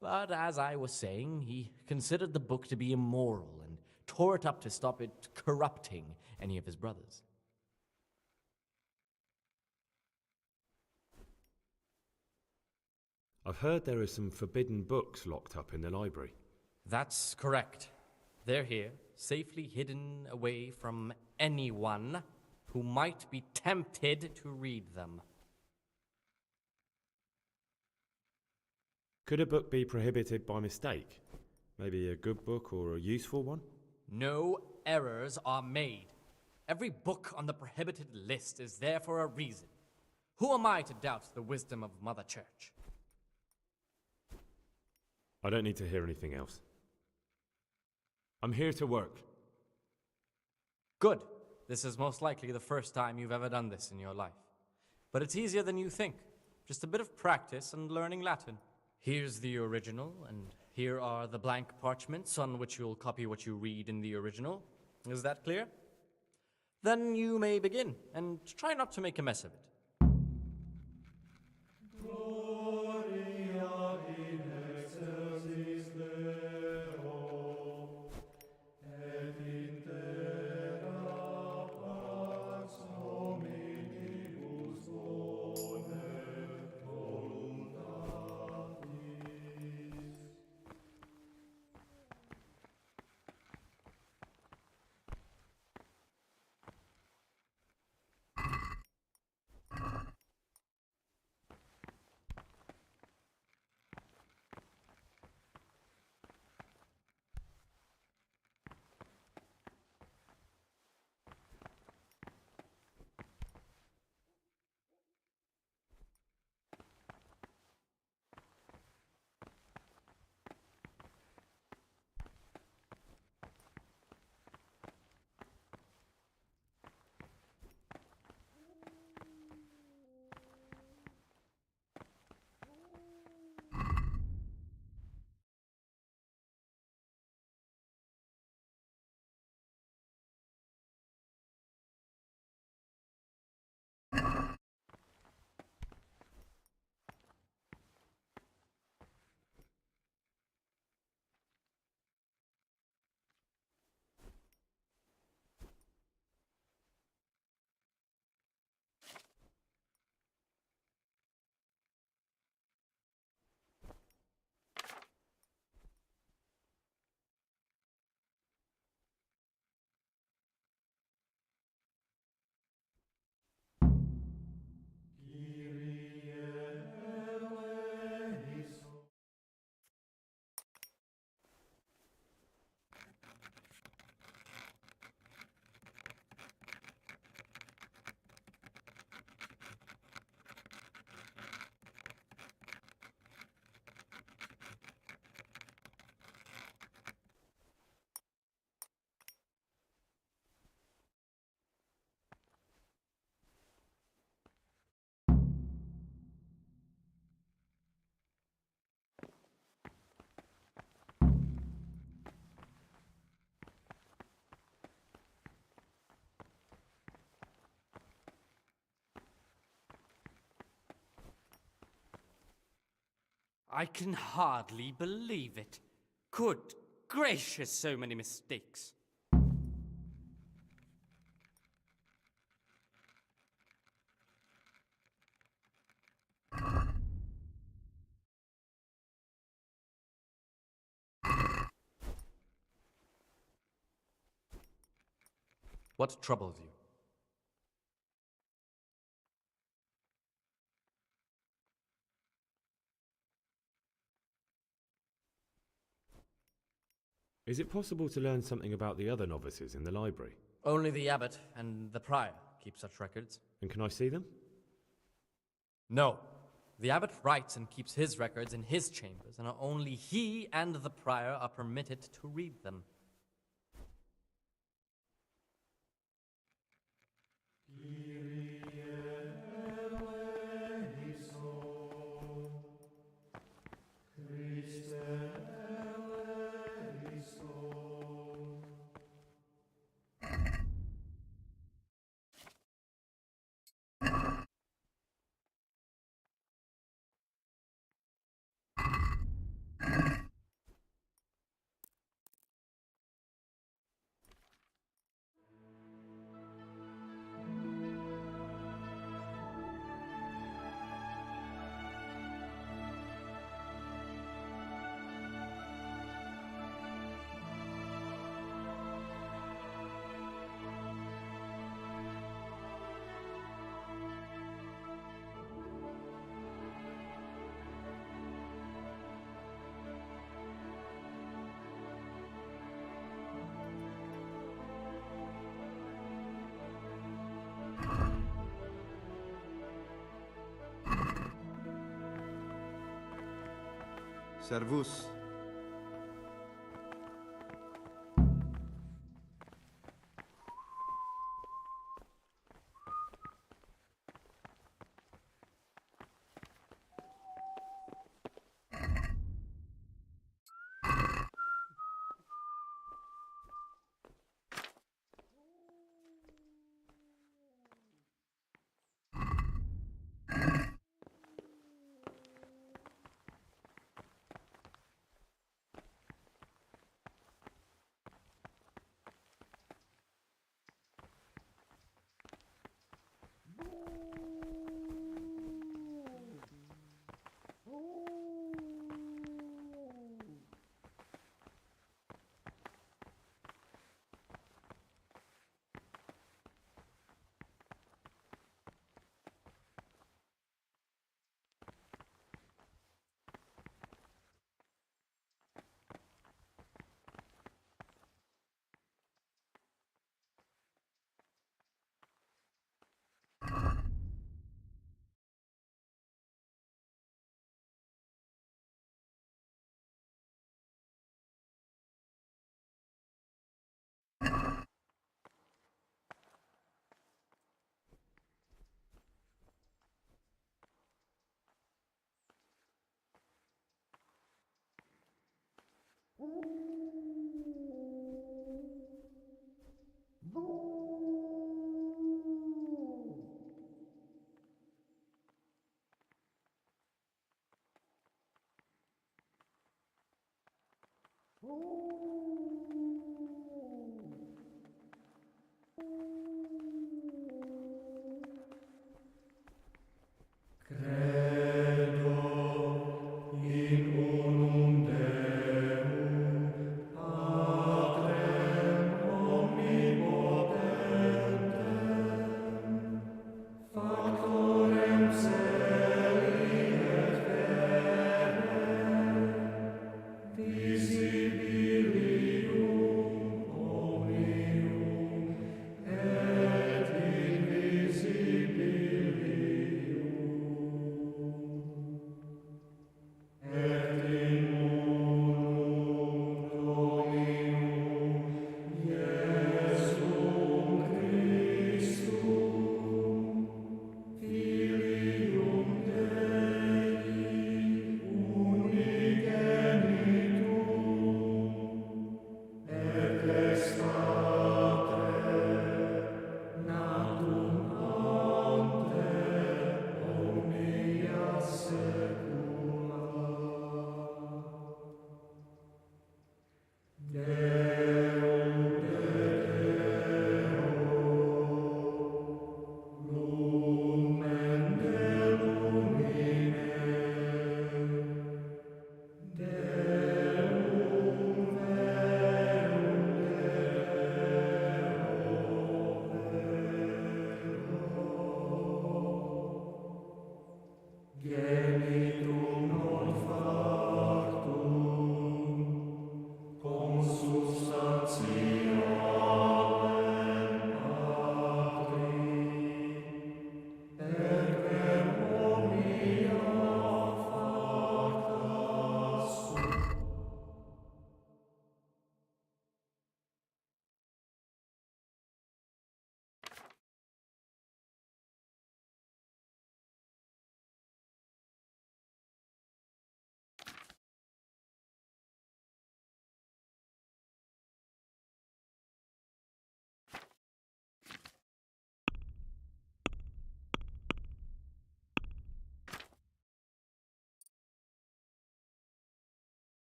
but as I was saying, he considered the book to be immoral and tore it up to stop it corrupting any of his brothers. I've heard there are some forbidden books locked up in the library. That's correct. They're here, safely hidden away from anyone who might be tempted to read them. Could a book be prohibited by mistake? Maybe a good book or a useful one? No errors are made. Every book on the prohibited list is there for a reason. Who am I to doubt the wisdom of Mother Church? I don't need to hear anything else. I'm here to work. Good. This is most likely the first time you've ever done this in your life. But it's easier than you think. Just a bit of practice and learning Latin. Here's the original, and here are the blank parchments on which you'll copy what you read in the original. Is that clear? Then you may begin, and try not to make a mess of it. I can hardly believe it. Good gracious, so many mistakes. What troubles you? Is it possible to learn something about the other novices in the library? Only the abbot and the prior keep such records. And can I see them? No. The abbot writes and keeps his records in his chambers, and only he and the prior are permitted to read them. Servus. Credo in unum Deum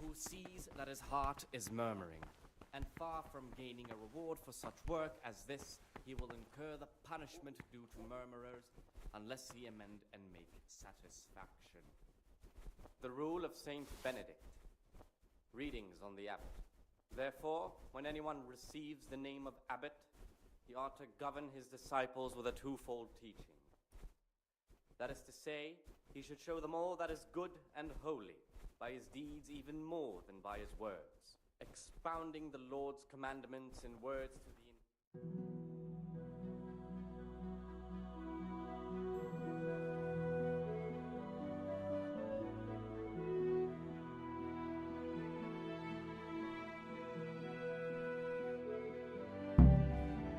Who sees that his heart is murmuring, and far from gaining a reward for such work as this, he will incur the punishment due to murmurers, unless he amend and make satisfaction. The rule of Saint Benedict. Readings on the abbot. Therefore, when anyone receives the name of abbot, he ought to govern his disciples with a twofold teaching. That is to say, he should show them all that is good and holy, by his deeds even more than by his words, expounding the Lord's commandments in words to the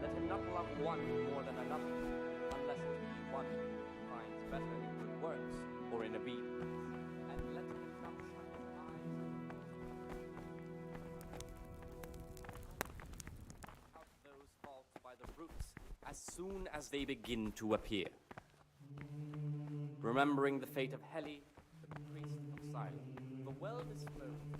Let him not love one more than another, unless it be one who finds better in good works or in obedience. And let him not out those faults by the roots as soon as they begin to appear. Remembering the fate of Heli, the priest of Silence, the well-disposed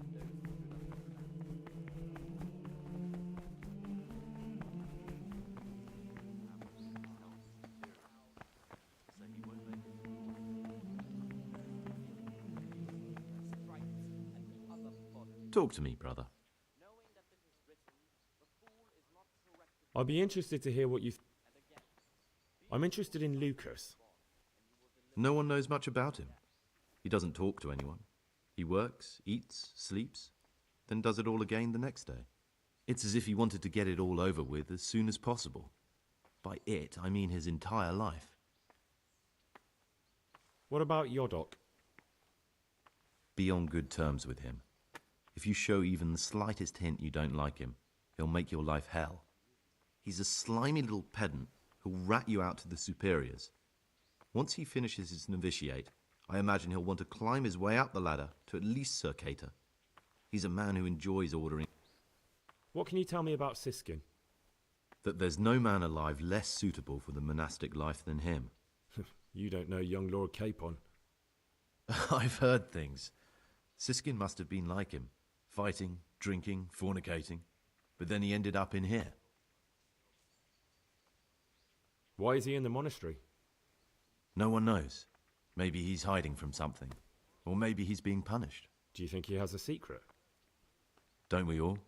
Talk to me, brother. I'd be interested to hear what you... I'm interested in Lucas. No one knows much about him. He doesn't talk to anyone. He works, eats, sleeps, then does it all again the next day. It's as if he wanted to get it all over with as soon as possible. By it, I mean his entire life. What about Yodok? Be on good terms with him. If you show even the slightest hint you don't like him, he'll make your life hell. He's a slimy little pedant who'll rat you out to the superiors. Once he finishes his novitiate, I imagine he'll want to climb his way up the ladder to at least Sir Cater. He's a man who enjoys ordering. What can you tell me about Siskin? That there's no man alive less suitable for the monastic life than him. You don't know young Lord Capon. I've heard things. Siskin must have been like him, fighting, drinking, fornicating, but then he ended up in here. Why is he in the monastery? No one knows. Maybe he's hiding from something, or maybe he's being punished. Do you think he has a secret? Don't we all?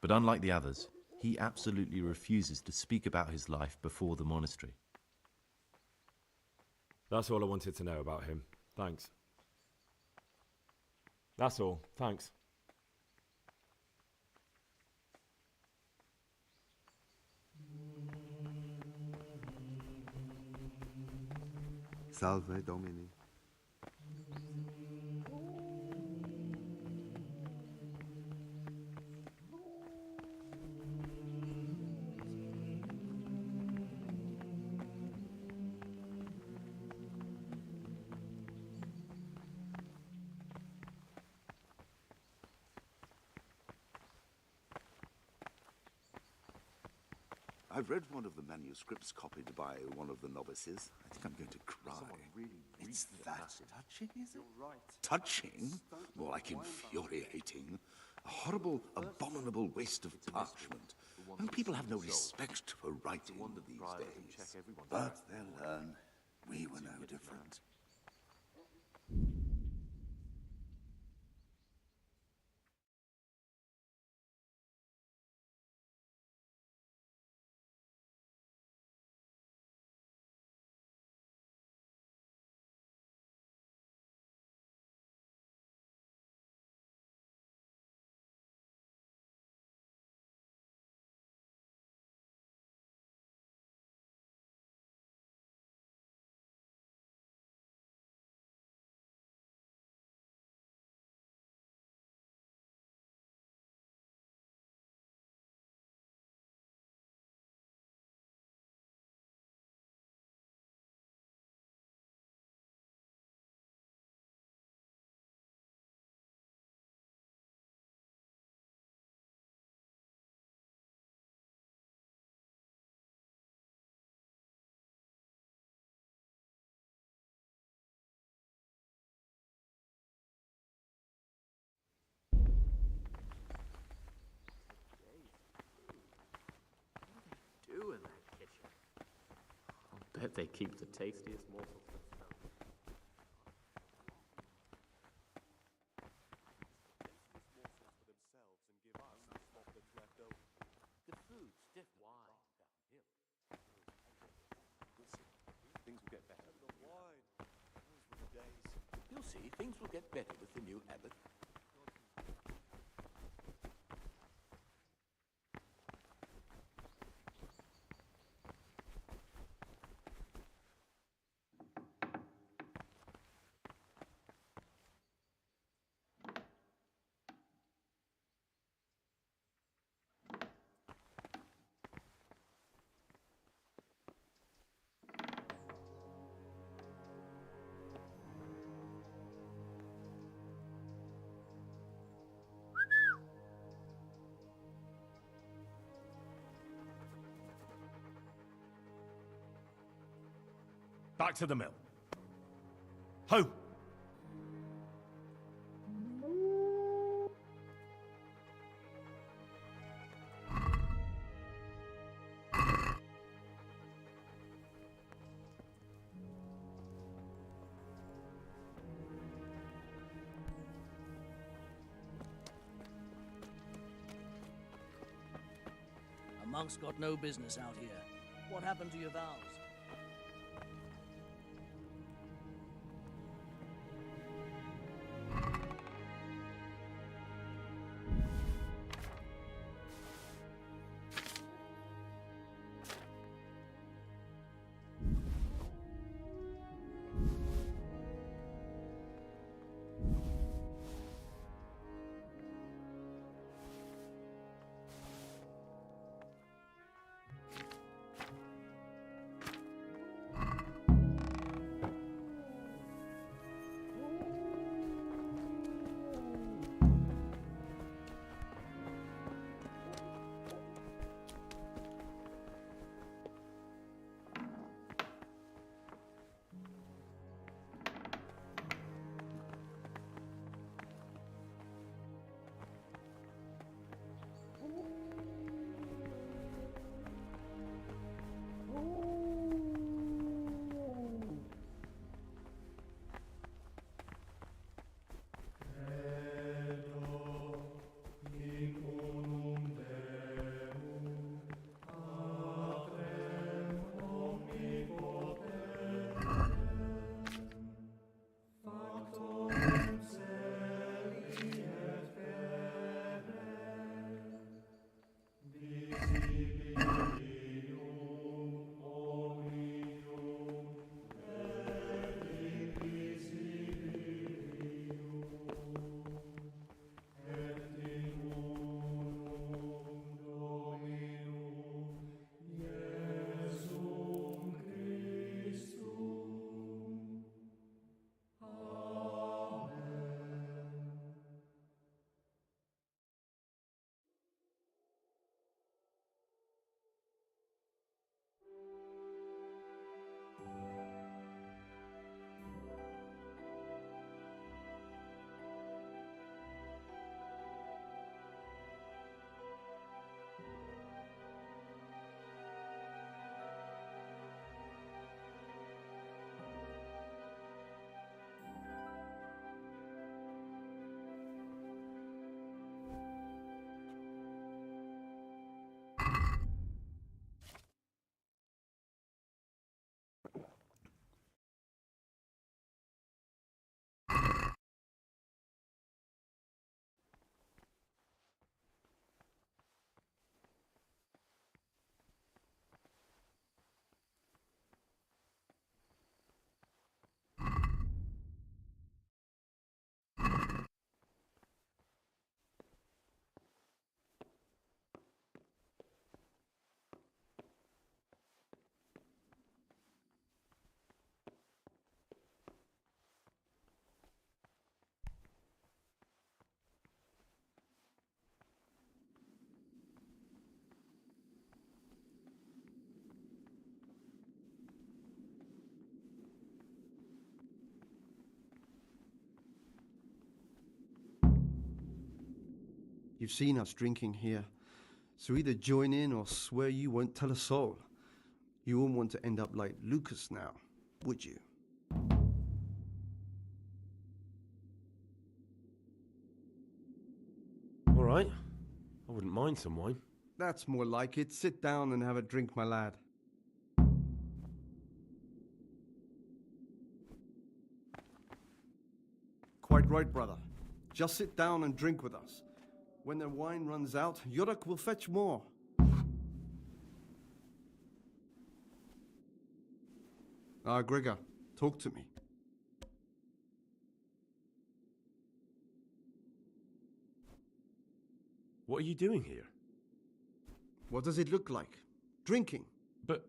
But unlike the others, he absolutely refuses to speak about his life before the monastery. That's all I wanted to know about him. Thanks. That's all. Thanks. Salve Domini. I've read one of the manuscripts copied by one of the novices. I think I'm going to cry. It's that touching, is it? You're right. Touching? More like infuriating. A horrible, abominable waste of parchment. And people have no respect for writing these days. But they'll learn. We were no different. In that kitchen. I'll bet they keep the tastiest morsels themselves. The food's stiff. Why? Things will get better. The wine. Those were the days. You'll see, things will get better with the new abbot. Back to the mill. Ho! A monk's got no business out here. What happened to your vows? You've seen us drinking here, so either join in or swear you won't tell a soul. You won't want to end up like Lucas now, would you? All right. I wouldn't mind some wine. That's more like it. Sit down and have a drink, my lad. Quite right, brother. Just sit down and drink with us. When the wine runs out, Yuruk will fetch more. Gregor, talk to me. What are you doing here? What does it look like? Drinking. But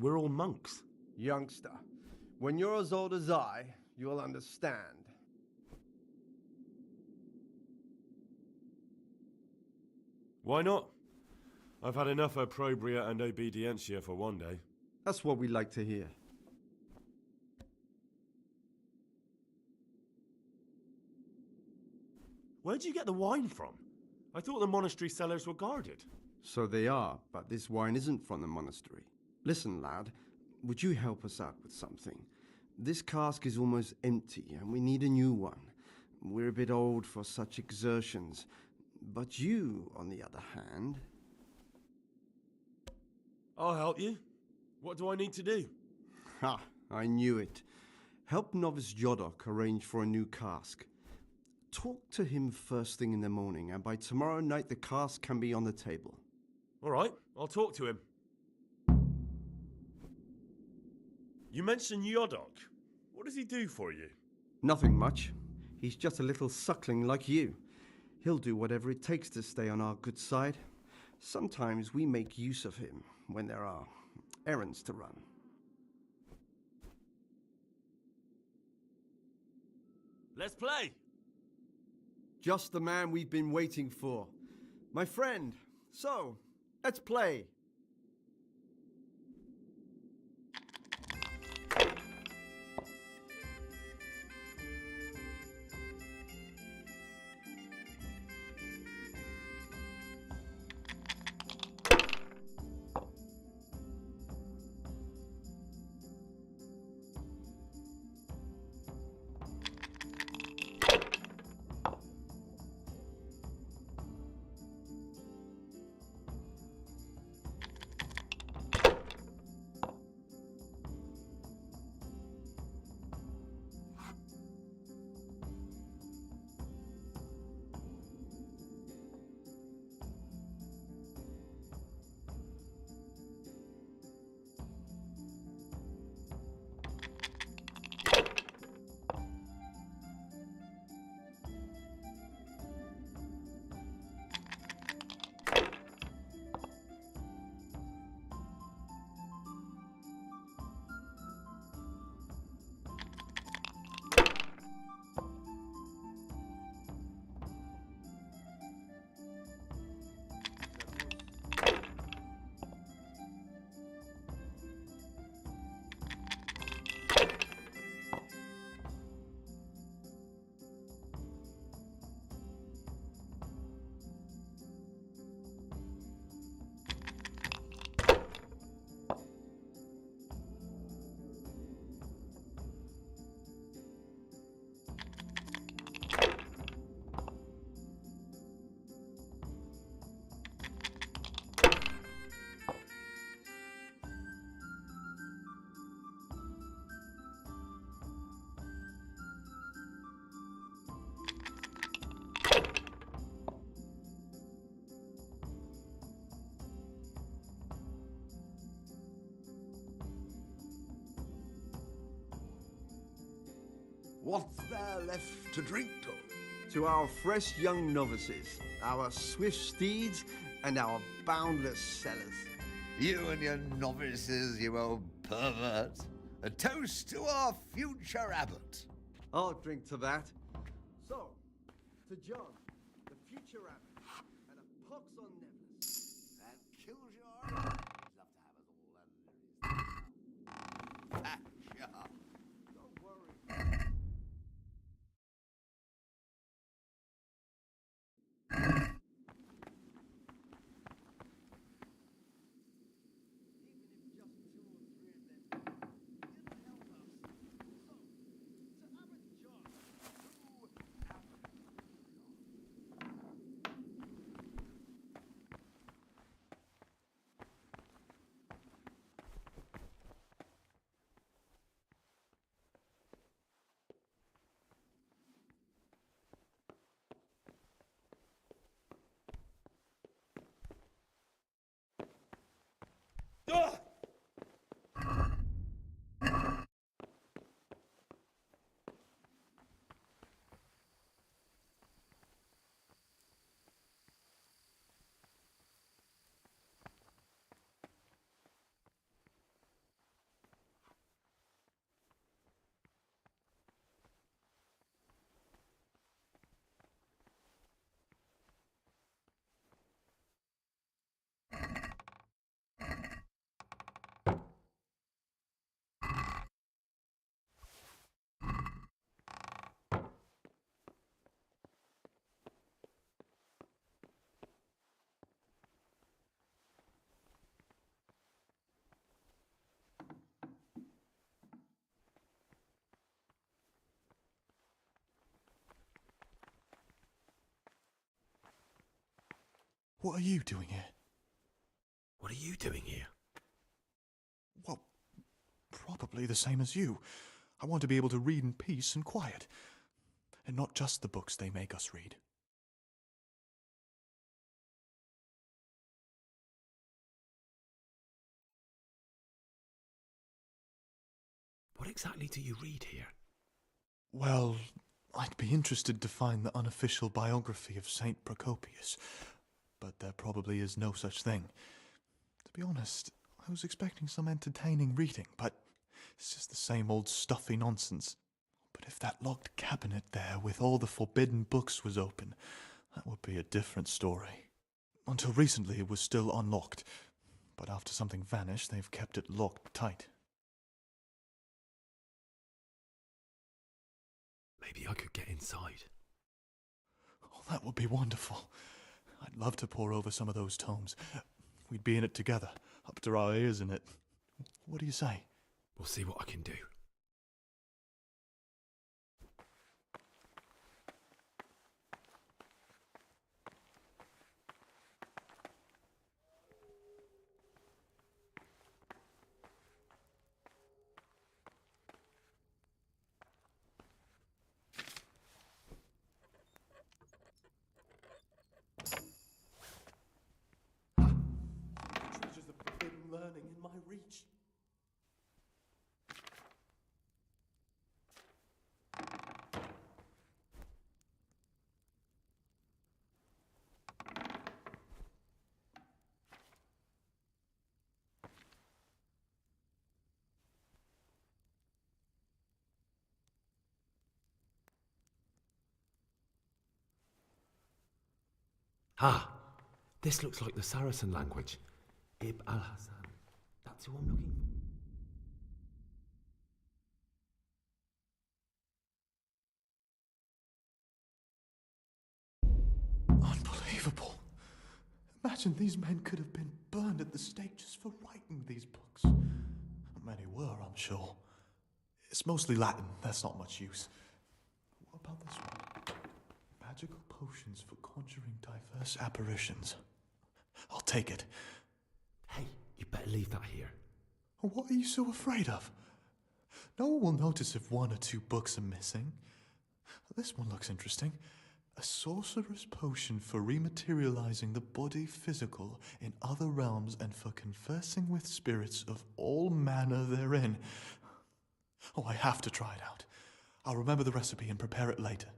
we're all monks. Youngster, when you're as old as I, you'll understand. Why not? I've had enough opprobria and obedientia for one day. That's what we like to hear. Where'd you get the wine from? I thought the monastery cellars were guarded. So they are, but this wine isn't from the monastery. Listen, lad, would you help us out with something? This cask is almost empty, and we need a new one. We're a bit old for such exertions. But you, on the other hand... I'll help you. What do I need to do? Ha! I knew it. Help Novice Jodok arrange for a new cask. Talk to him first thing in the morning, and by tomorrow night the cask can be on the table. All right, I'll talk to him. You mentioned Yodok. What does he do for you? Nothing much. He's just a little suckling like you. He'll do whatever it takes to stay on our good side. Sometimes we make use of him when there are errands to run. Let's play! Just the man we've been waiting for. My friend, so, let's play. What's there left to drink to? To our fresh young novices, our swift steeds, and our boundless cellars. You and your novices, you old pervert. A toast to our future abbot. I'll drink to that. So, to John, the future abbot, and a pox on Nevis. That kills your... He'd love to have us all under his thumb. Don't worry. What are you doing here? What are you doing here? Well, probably the same as you. I want to be able to read in peace and quiet. And not just the books they make us read. What exactly do you read here? Well, I'd be interested to find the unofficial biography of Saint Procopius, but there probably is no such thing. To be honest, I was expecting some entertaining reading, but it's just the same old stuffy nonsense. But if that locked cabinet there with all the forbidden books was open, that would be a different story. Until recently it was still unlocked, but after something vanished, they've kept it locked tight. Maybe I could get inside. Oh, that would be wonderful. I'd love to pore over some of those tomes. We'd be in it together, up to our ears in it. What do you say? We'll see what I can do. Treasures of forbidden learning in my reach. Ah, this looks like the Saracen language. Ibn al-Hassan. That's who I'm looking for. Unbelievable. Imagine these men could have been burned at the stake just for writing these books. Many were, I'm sure. It's mostly Latin, that's not much use. What about this one? Magical potions for conjuring diverse apparitions. I'll take it. Hey, you better leave that here. What are you so afraid of? No one will notice if one or two books are missing. This one looks interesting. A sorcerer's potion for rematerializing the body physical in other realms and for conversing with spirits of all manner therein. Oh, I have to try it out. I'll remember the recipe and prepare it later.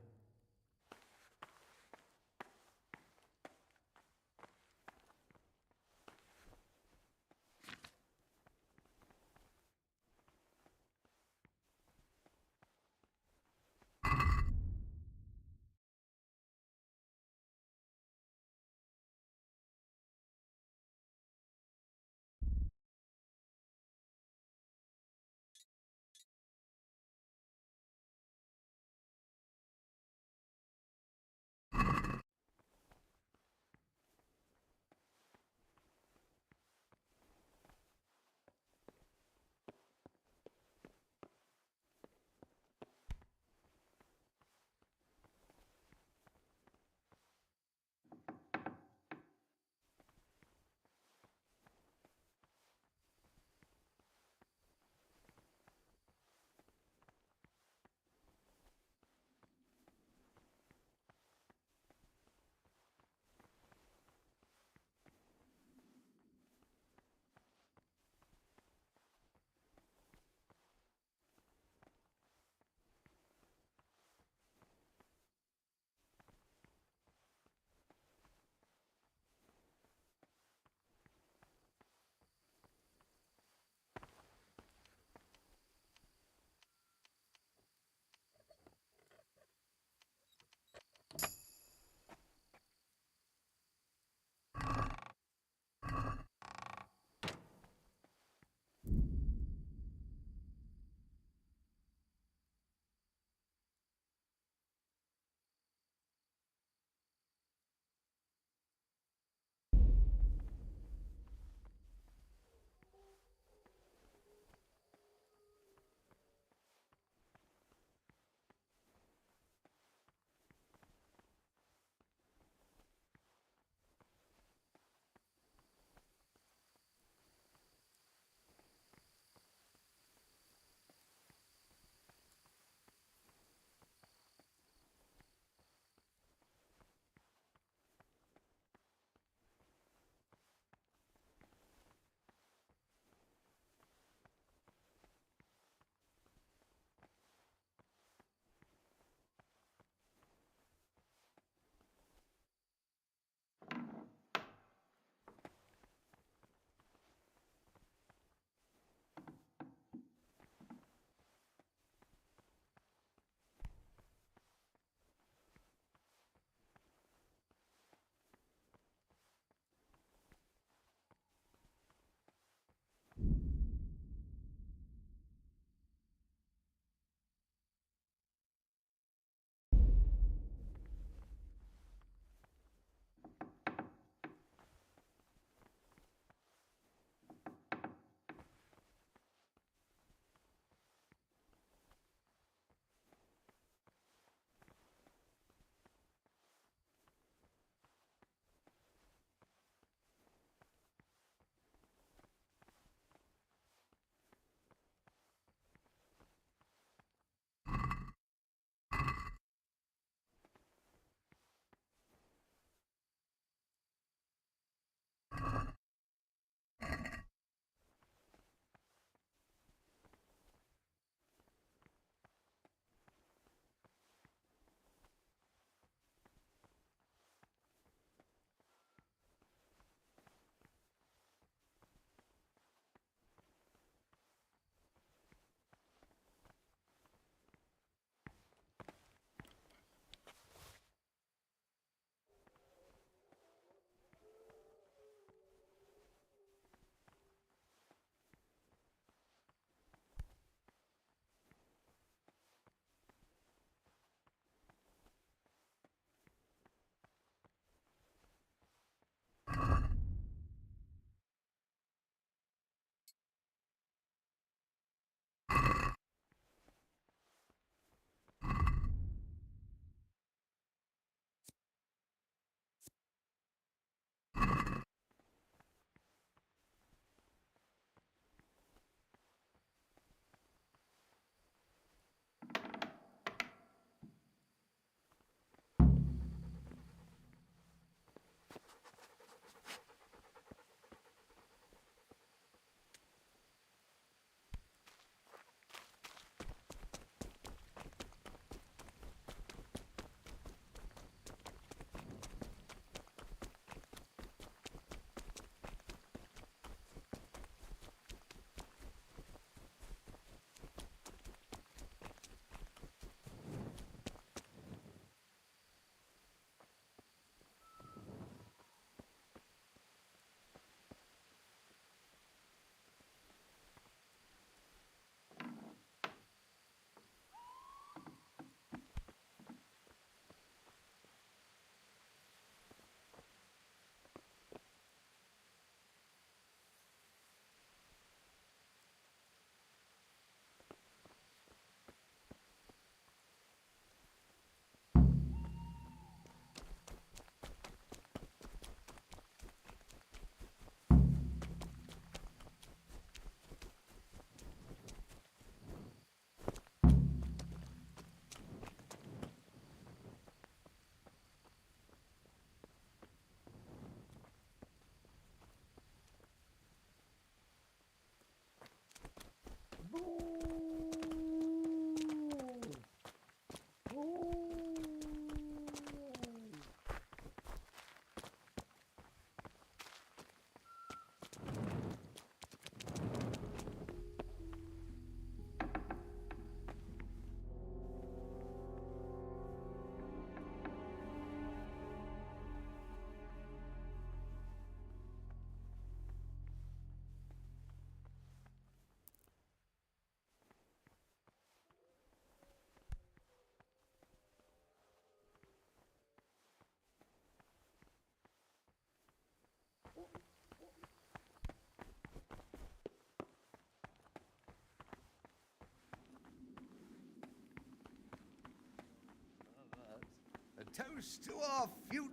A toast to our future.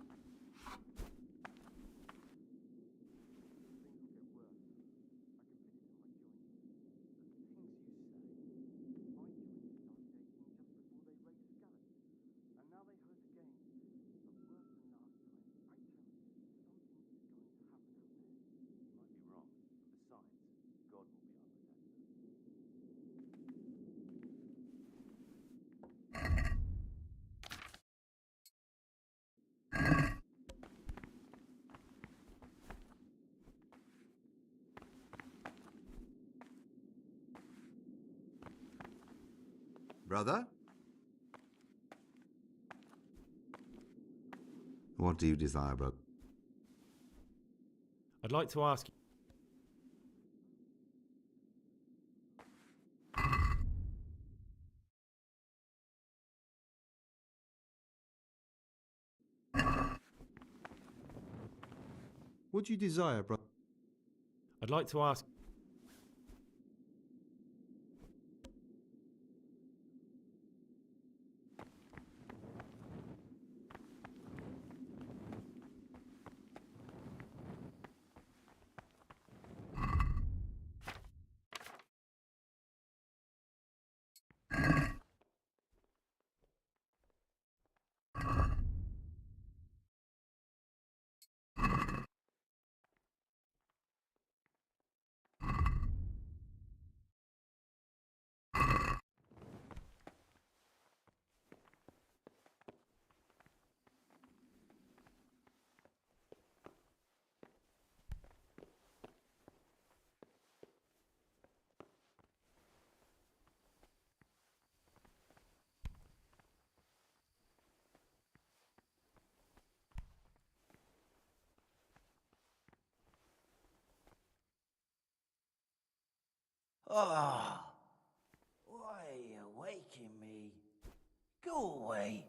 Brother? What do you desire, brother? I'd like to ask you. What do you desire, brother? I'd like to ask. Ah, why are you waking me? Go away.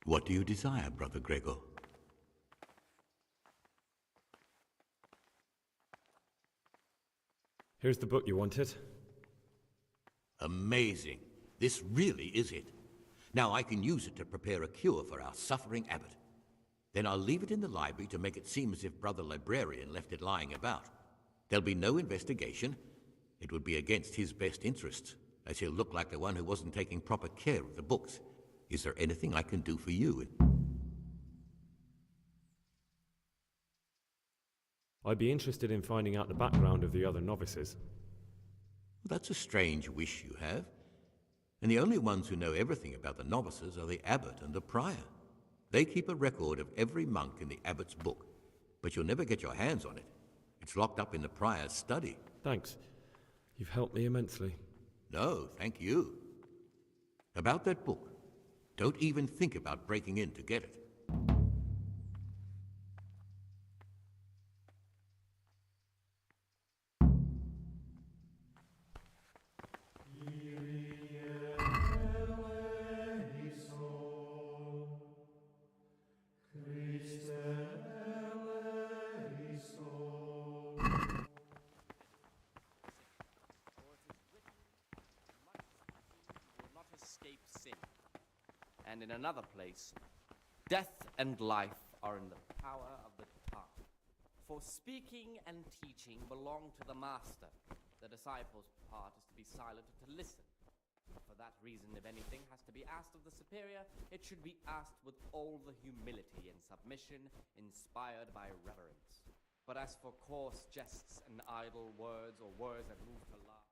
What do you desire, Brother Gregor? Here's the book you wanted. Amazing. This really is it. Now I can use it to prepare a cure for our suffering abbot. Then I'll leave it in the library to make it seem as if Brother Librarian left it lying about. There'll be no investigation. It would be against his best interests, as he'll look like the one who wasn't taking proper care of the books. Is there anything I can do for you? I'd be interested in finding out the background of the other novices. That's a strange wish you have. And the only ones who know everything about the novices are the abbot and the prior. They keep a record of every monk in the abbot's book, but you'll never get your hands on it. It's locked up in the prior's study. Thanks. You've helped me immensely. No, thank you. About that book, don't even think about breaking in to get it. And in another place, death and life are in the power of the tongue. For speaking and teaching belong to the master. The disciple's part is to be silent and to listen. For that reason, if anything has to be asked of the superior, it should be asked with all the humility and submission inspired by reverence. But as for coarse jests and idle words, or words that move to laugh,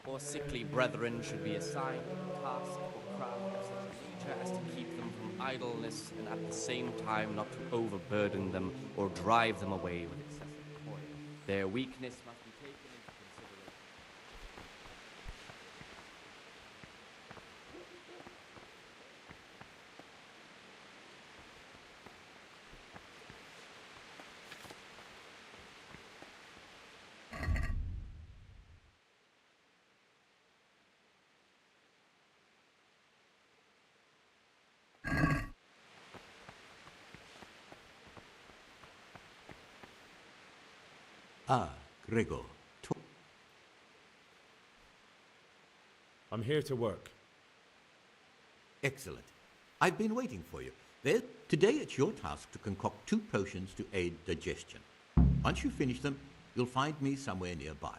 or sickly brethren should be assigned a task or craft of such a nature as to keep them from idleness, and at the same time not to overburden them or drive them away with excessive toil. Their weakness must be taken into consideration. Ah, Gregor. I'm here to work. Excellent. I've been waiting for you. Today it's your task to concoct 2 potions to aid digestion. Once you finish them, you'll find me somewhere nearby.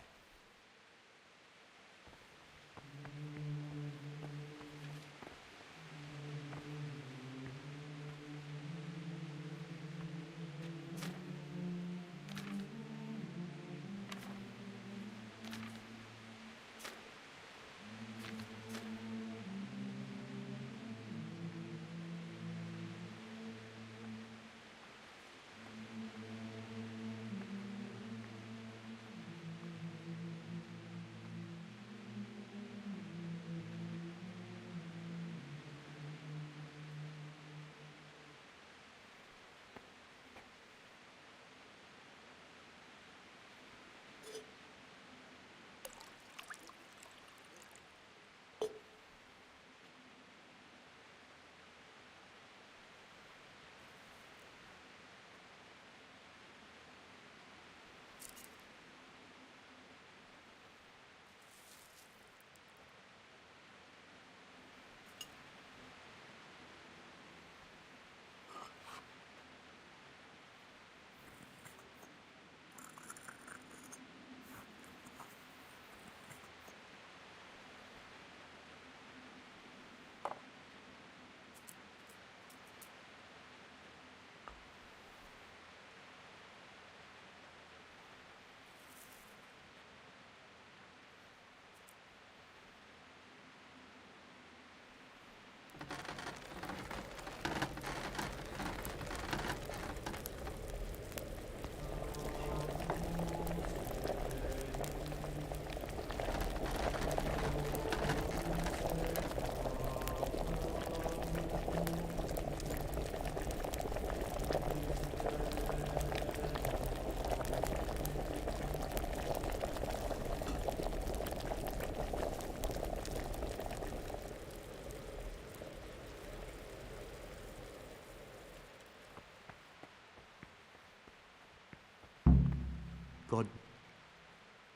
God.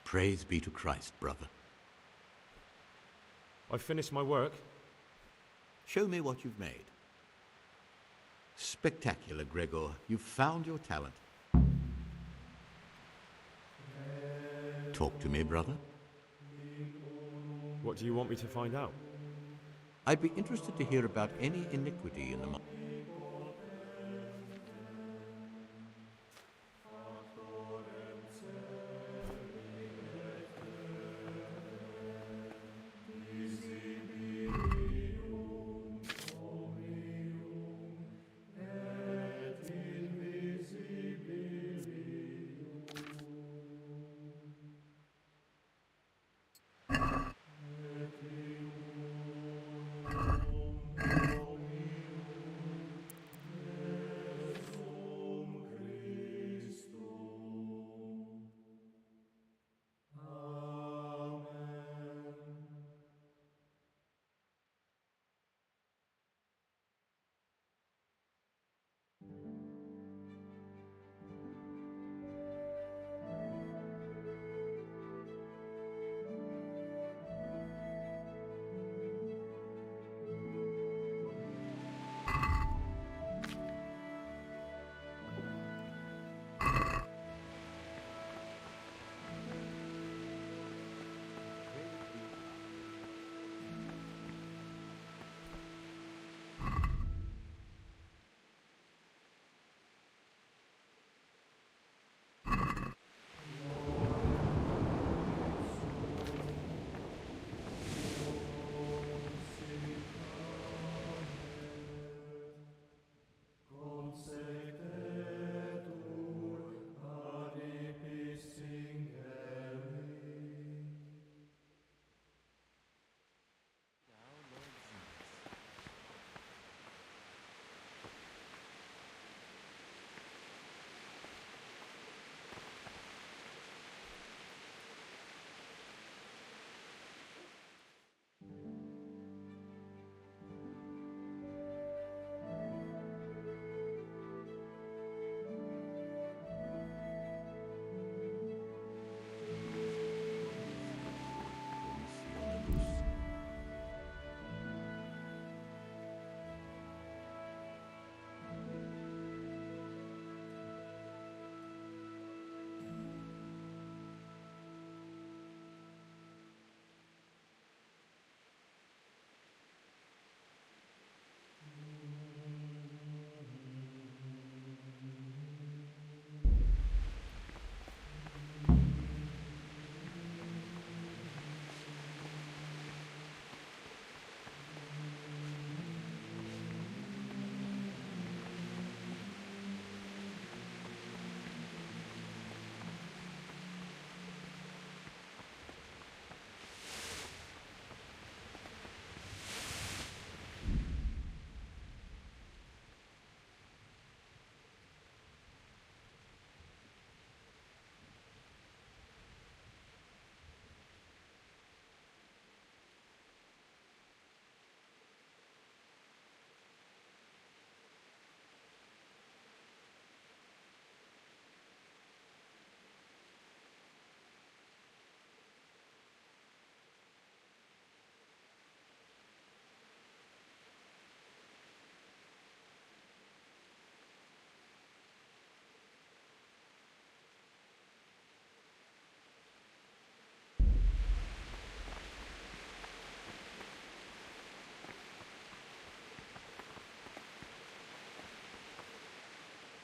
Praise be to Christ, brother. I've finished my work. Show me what you've made. Spectacular, Gregor. You've found your talent. Talk to me, brother. What do you want me to find out? I'd be interested to hear about any iniquity in the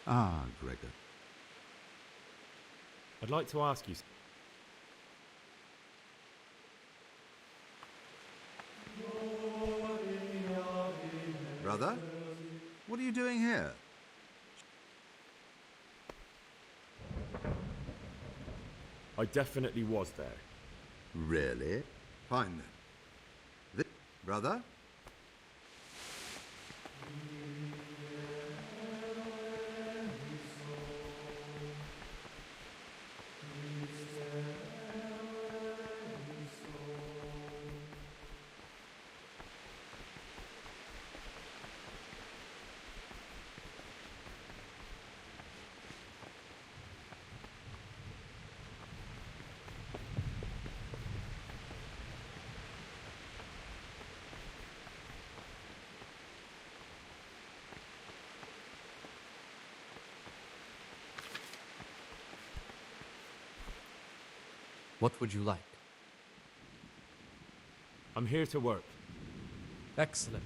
Ah, Gregor. I'd like to ask you... Brother? What are you doing here? I definitely was there. Really? Fine then. Brother? What would you like? I'm here to work. Excellent.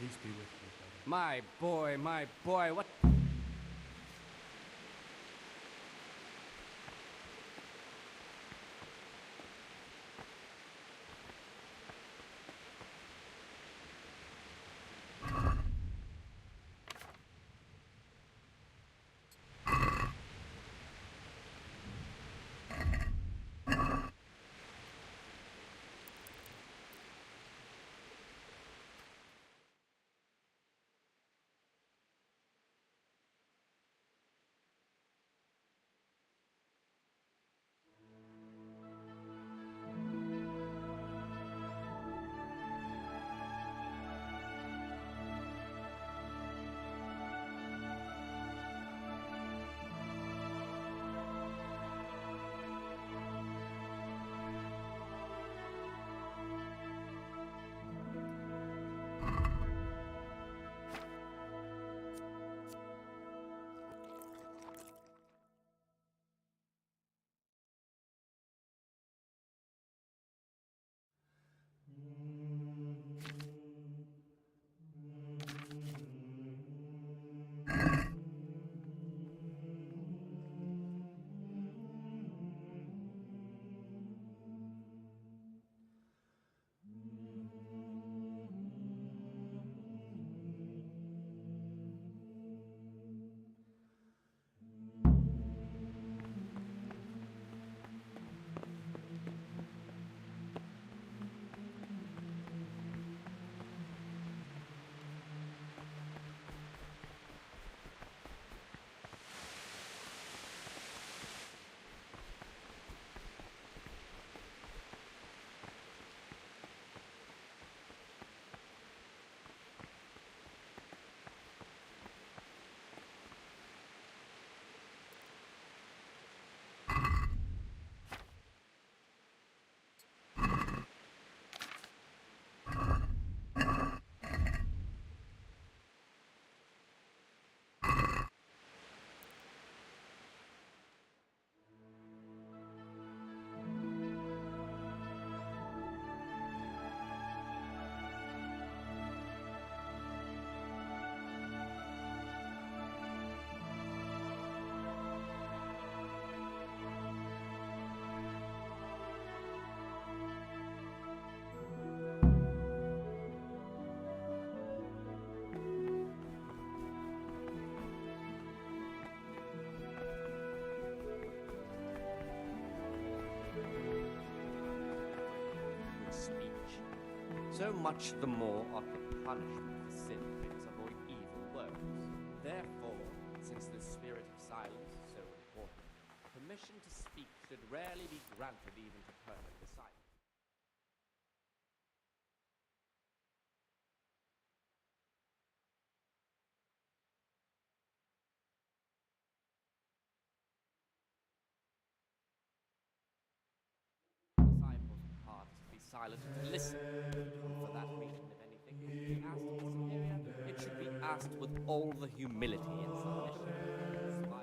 Peace be with you, brother. My boy, what? So much the more ought the punishment for sin makes avoid evil works. Therefore, since the spirit of silence is so important, Permission to speak should rarely be granted even to permanent disciples. Disciples' part is to be silent and to listen. And for that reason, if anything has to be asked of a superior, it should be asked with all the humility and submission inspired by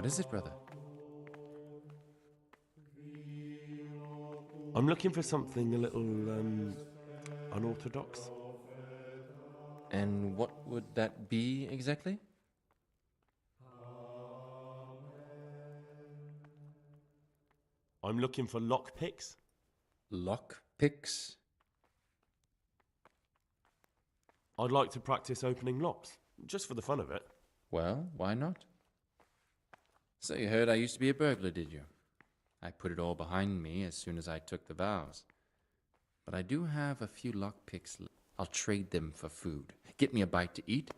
What is it, brother? I'm looking for something a little, unorthodox. And what would that be exactly? I'm looking for lockpicks. Lockpicks? I'd like to practice opening locks, just for the fun of it. Well, why not? So you heard I used to be a burglar, did you? I put it all behind me as soon as I took the vows. But I do have a few lockpicks. I'll trade them for food. Get me a bite to eat.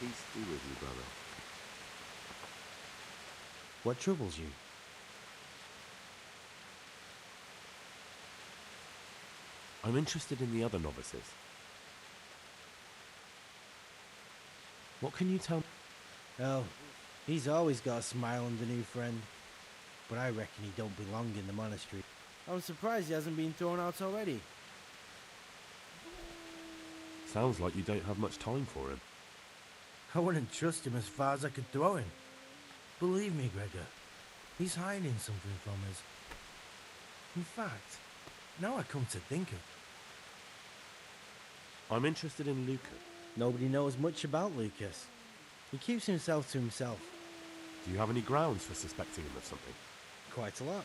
Peace be with you, brother. What troubles you? I'm interested in the other novices. What can you tell me? Oh, he's always got a smile on the new friend. But I reckon he don't belong in the monastery. I'm surprised he hasn't been thrown out already. Sounds like you don't have much time for him. I wouldn't trust him as far as I could throw him. Believe me, Gregor, he's hiding something from us. In fact, now I come to think of it. I'm interested in Lucas. Nobody knows much about Lucas. He keeps himself to himself. Do you have any grounds for suspecting him of something? Quite a lot.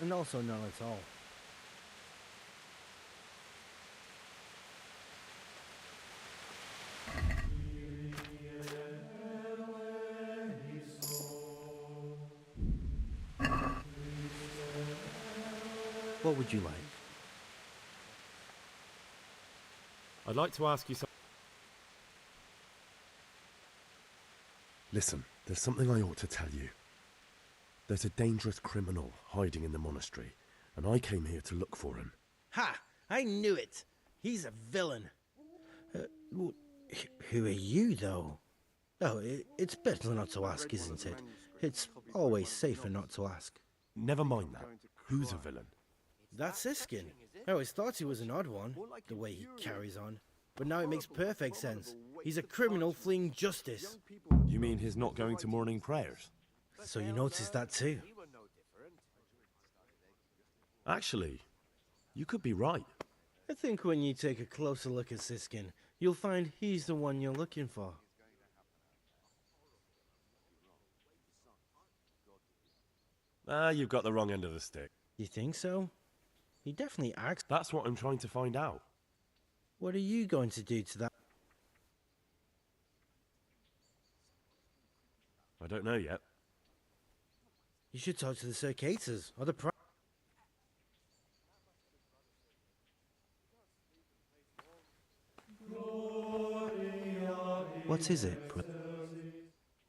And also none at all. What would you like? I'd like to ask you something. Listen, there's something I ought to tell you. There's a dangerous criminal hiding in the monastery, and I came here to look for him. Ha! I knew it! He's a villain. Who are you, though? Oh, it's better not to ask, isn't it? It's always safer not to ask. Never mind that. Who's a villain? That's Siskin. I always thought he was an odd one, the way he carries on. But now it makes perfect sense. He's a criminal fleeing justice. You mean he's not going to morning prayers? So you noticed that too? Actually, you could be right. I think when you take a closer look at Siskin, you'll find he's the one you're looking for. You've got the wrong end of the stick. You think so? He definitely acts. That's what I'm trying to find out. What are you going to do to that? I don't know yet. You should talk to the Circators or the What is it,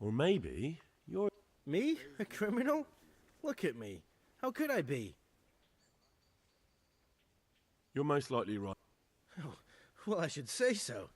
Or maybe you're... Me? A criminal? Look at me. How could I be? You're most likely right. Oh, well, I should say so.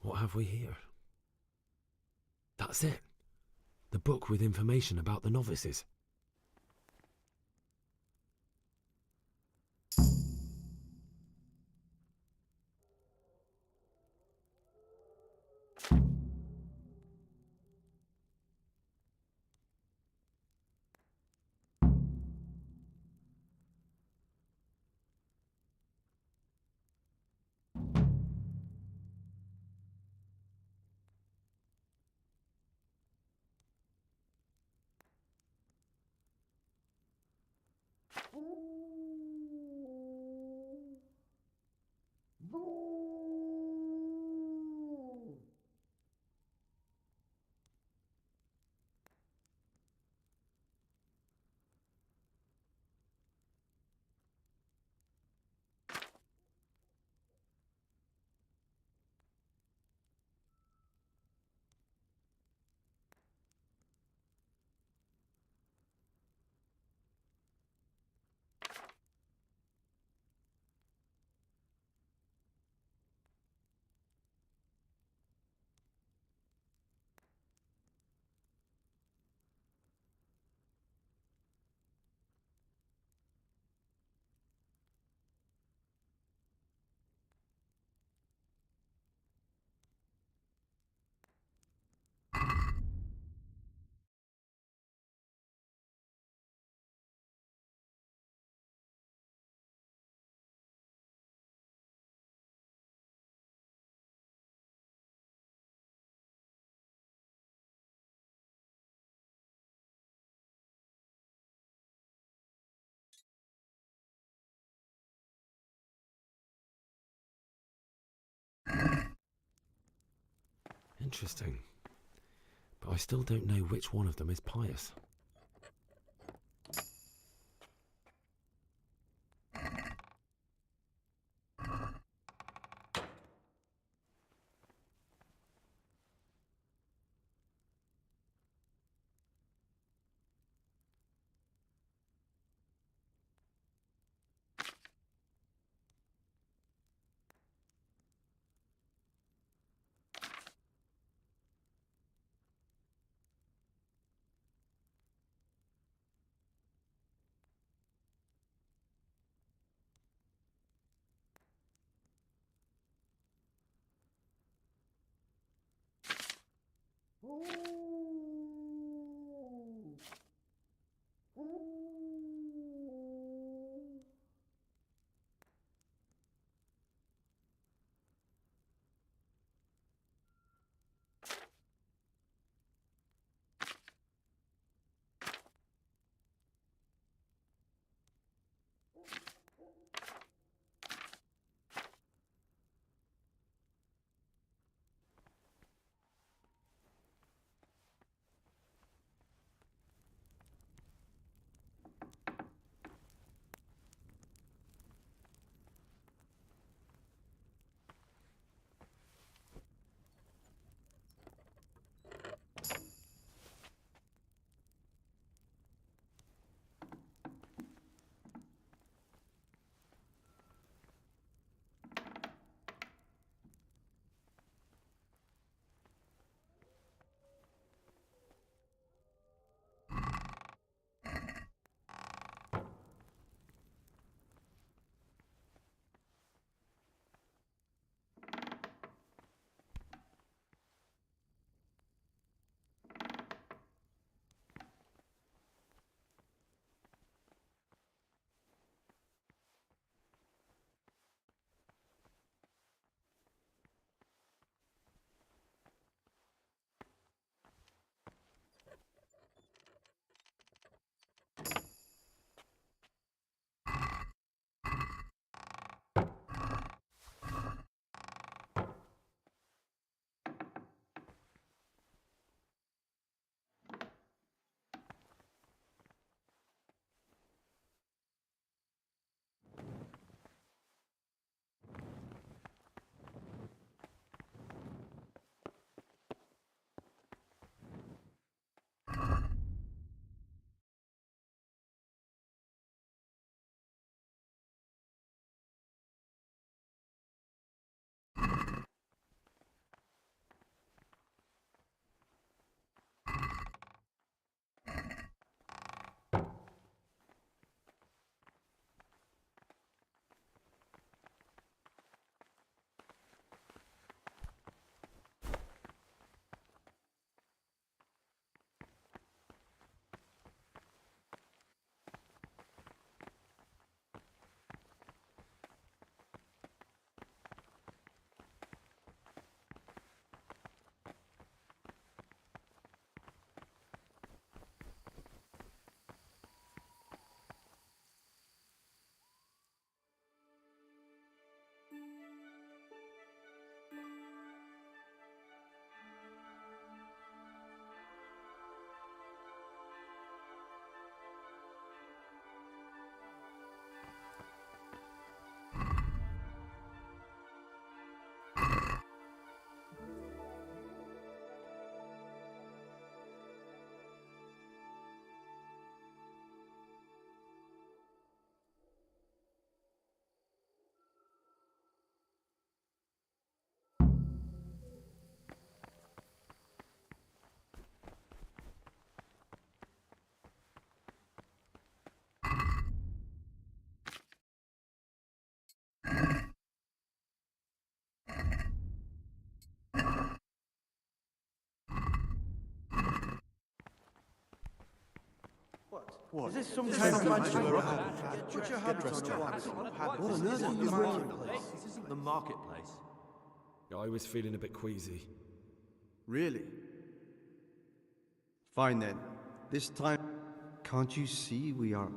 What have we here? That's it. The book with information about the novices. Interesting. But I still don't know which one of them is pious. What? Is this some Is kind this of some magic kind of rubber? rubber? Put your habits on once. What on earth are you marketplace? This isn't the marketplace. I was feeling a bit queasy. Really? Fine then. This time, can't you see we are...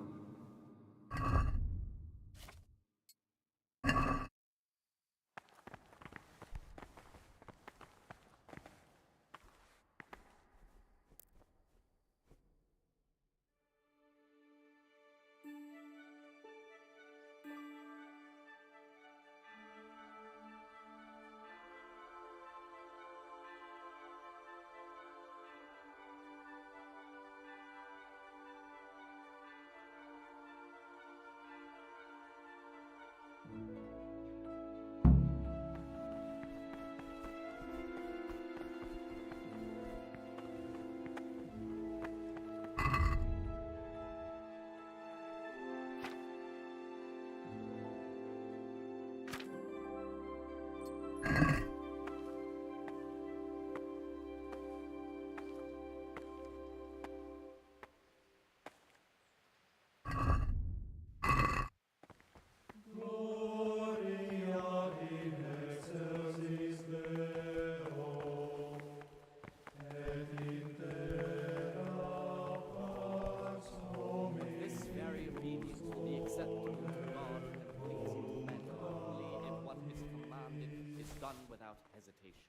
This very obedience will be acceptable to God and pleasing to men only if what is commanded is done without hesitation.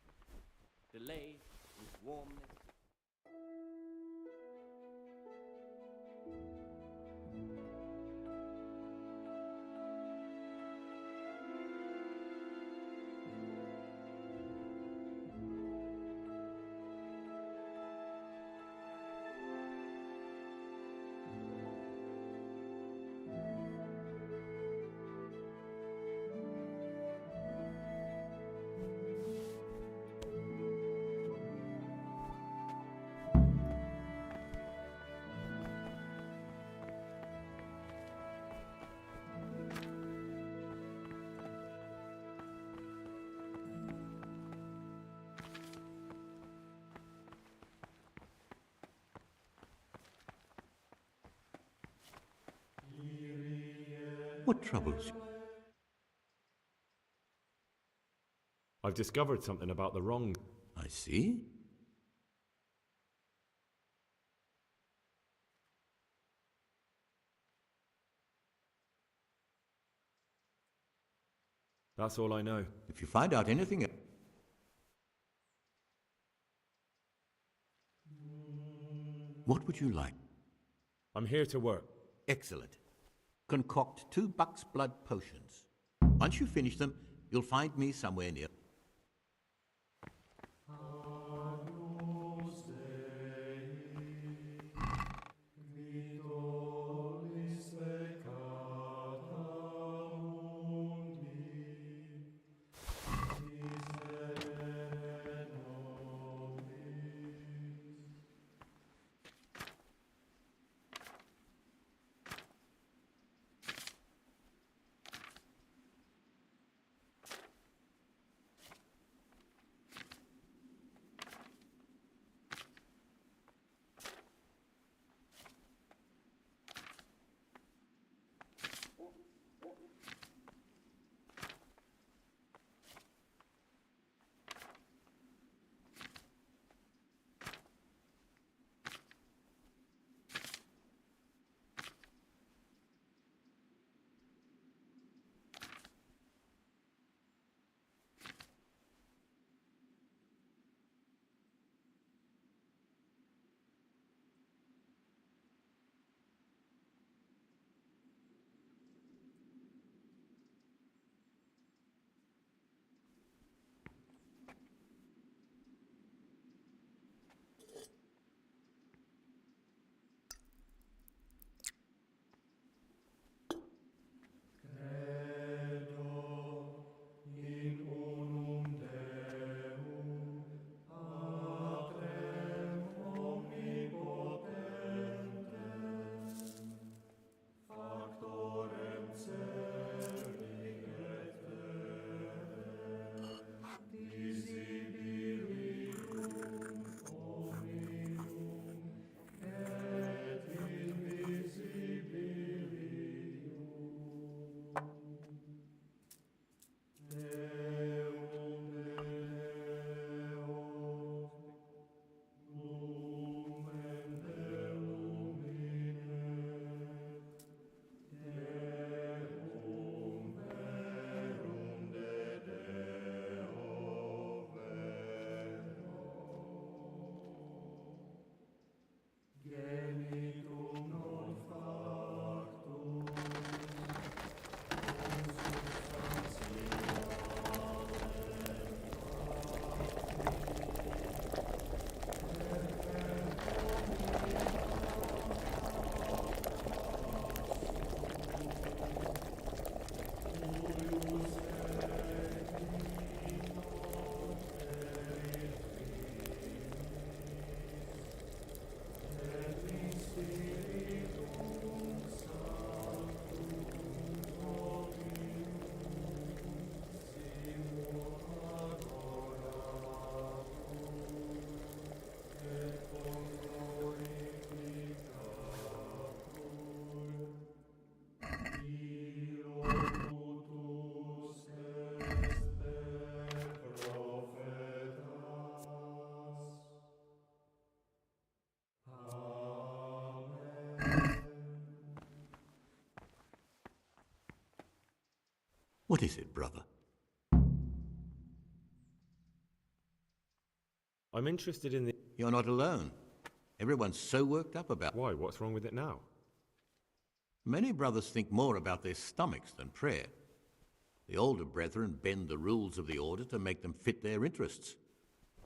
Delay with warmness. What troubles you? I've discovered something about the wrong. I see. That's all I know. If you find out anything else... What would you like? I'm here to work. Excellent. Concoct 2 buck's blood potions. Once you finish them, you'll find me somewhere near. What is it, brother? I'm interested in the... You're not alone. Everyone's so worked up about... Why? What's wrong with it now? Many brothers think more about their stomachs than prayer. The older brethren bend the rules of the order to make them fit their interests.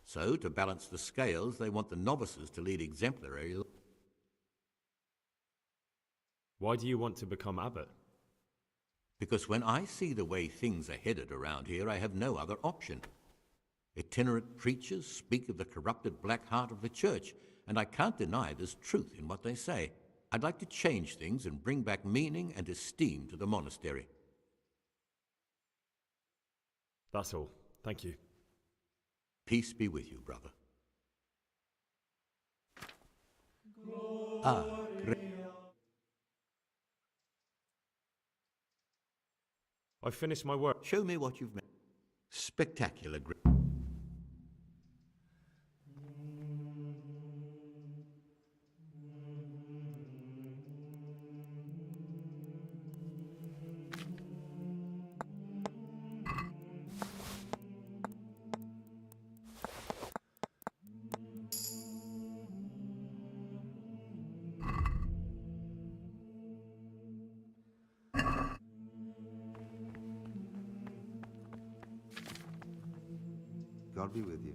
So, to balance the scales, they want the novices to lead exemplary... Why do you want to become abbot? Because when I see the way things are headed around here, I have no other option. Itinerant preachers speak of the corrupted black heart of the church, and I can't deny there's truth in what they say. I'd like to change things and bring back meaning and esteem to the monastery. That's all. Thank you. Peace be with you, brother. Ah, I've finished my work. Show me what you've made. Spectacular. God be with you.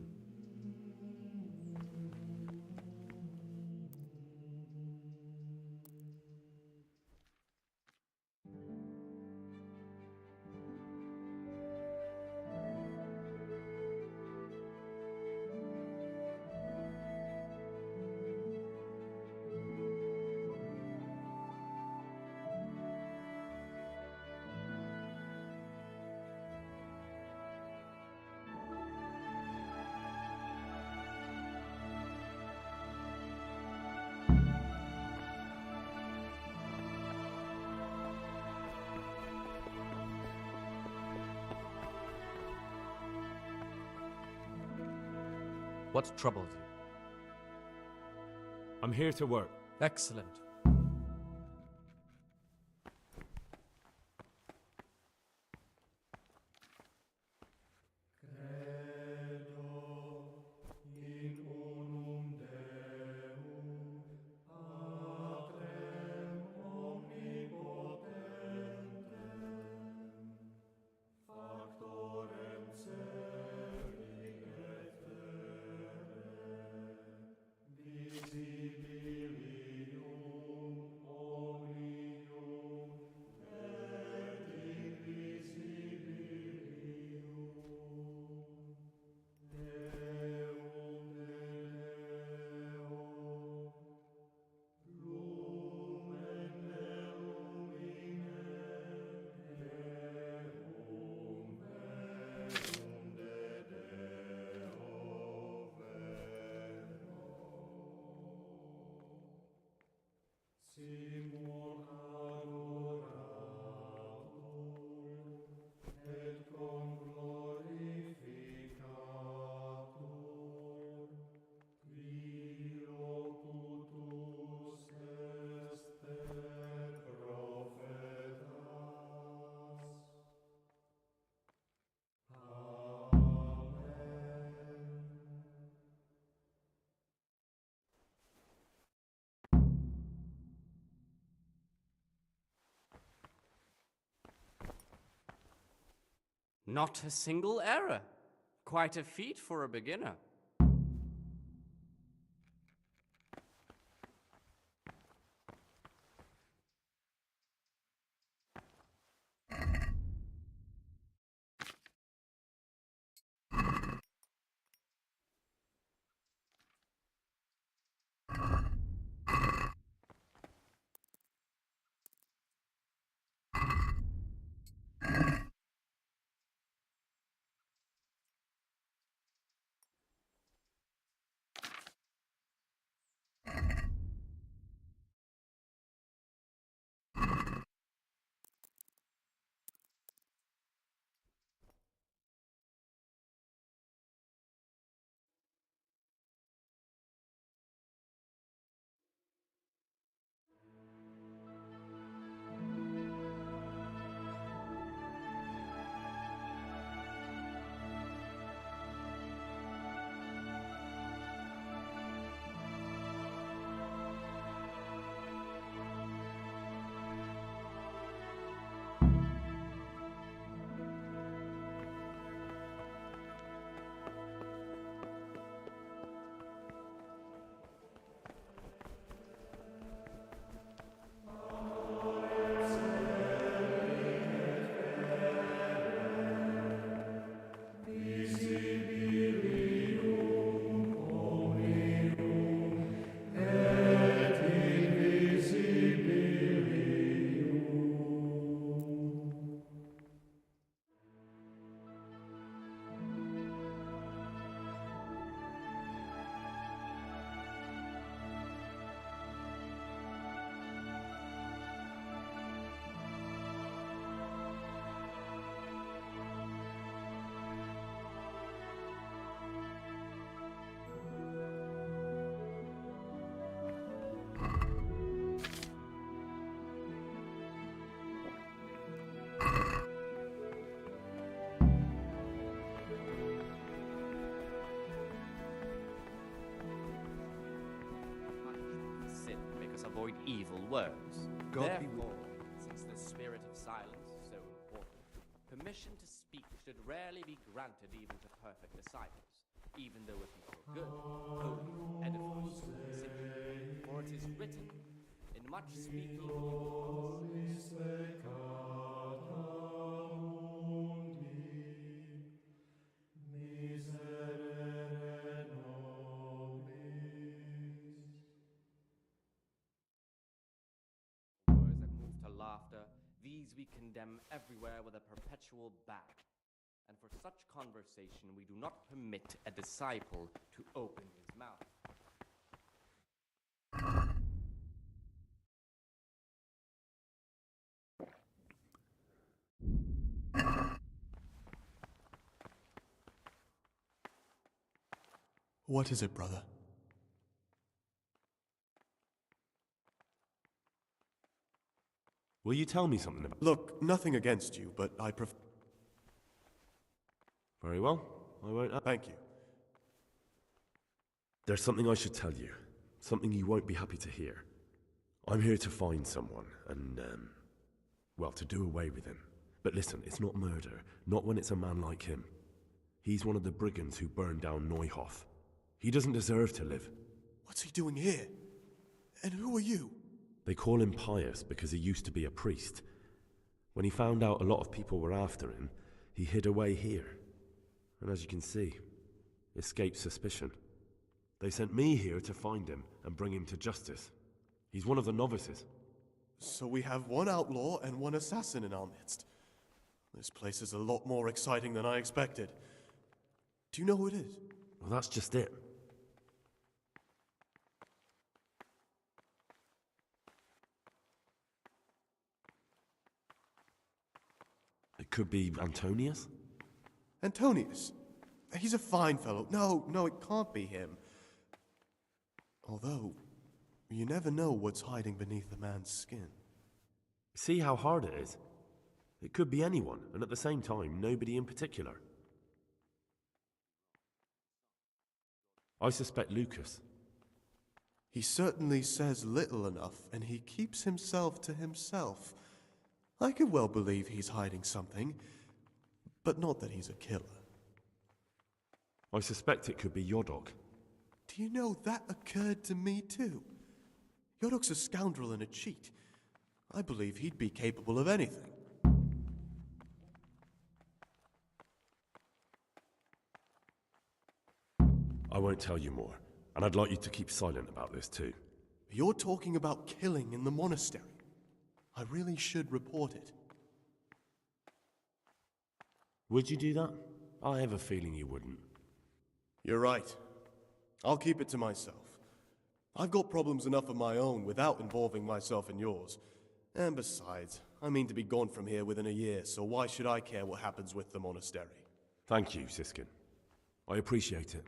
What troubles you? I'm here to work. Excellent. Not a single error. Quite a feat for a beginner. avoid evil words. God be Therefore, since the spirit of silence is so important, permission to speak should rarely be granted even to perfect disciples, even though a people good, holy, edifying, simply. For it is written, in much speaking he will words that move to laughter, these we condemn everywhere with a perpetual ban. And for such conversation we do not permit a disciple to open his mouth. What is it, brother? Will you tell me something about... Look, nothing against you, but I prefer... Very well, I won't... Thank you. There's something I should tell you. Something you won't be happy to hear. I'm here to find someone, and, well, to do away with him. But listen, it's not murder. Not when it's a man like him. He's one of the brigands who burned down Neuhof. He doesn't deserve to live. What's he doing here? And who are you? They call him Pious because he used to be a priest. When he found out a lot of people were after him, he hid away here. And as you can see, escaped suspicion. They sent me here to find him and bring him to justice. He's one of the novices. So we have one outlaw and one assassin in our midst. This place is a lot more exciting than I expected. Do you know who it is? Well, that's just it. It could be Antonius? Antonius? He's a fine fellow. No, it can't be him. Although, you never know what's hiding beneath a man's skin. See how hard it is? It could be anyone, and at the same time, nobody in particular. I suspect Lucas. He certainly says little enough, and he keeps himself to himself. I could well believe he's hiding something, but not that he's a killer. I suspect it could be Yodok. Do you know, that occurred to me too. Yodok's a scoundrel and a cheat. I believe he'd be capable of anything. I won't tell you more, and I'd like you to keep silent about this too. You're talking about killing in the monastery. I really should report it. Would you do that? I have a feeling you wouldn't. You're right. I'll keep it to myself. I've got problems enough of my own without involving myself in yours. And besides, I mean to be gone from here within a year, so why should I care what happens with the monastery? Thank you, Siskin. I appreciate it.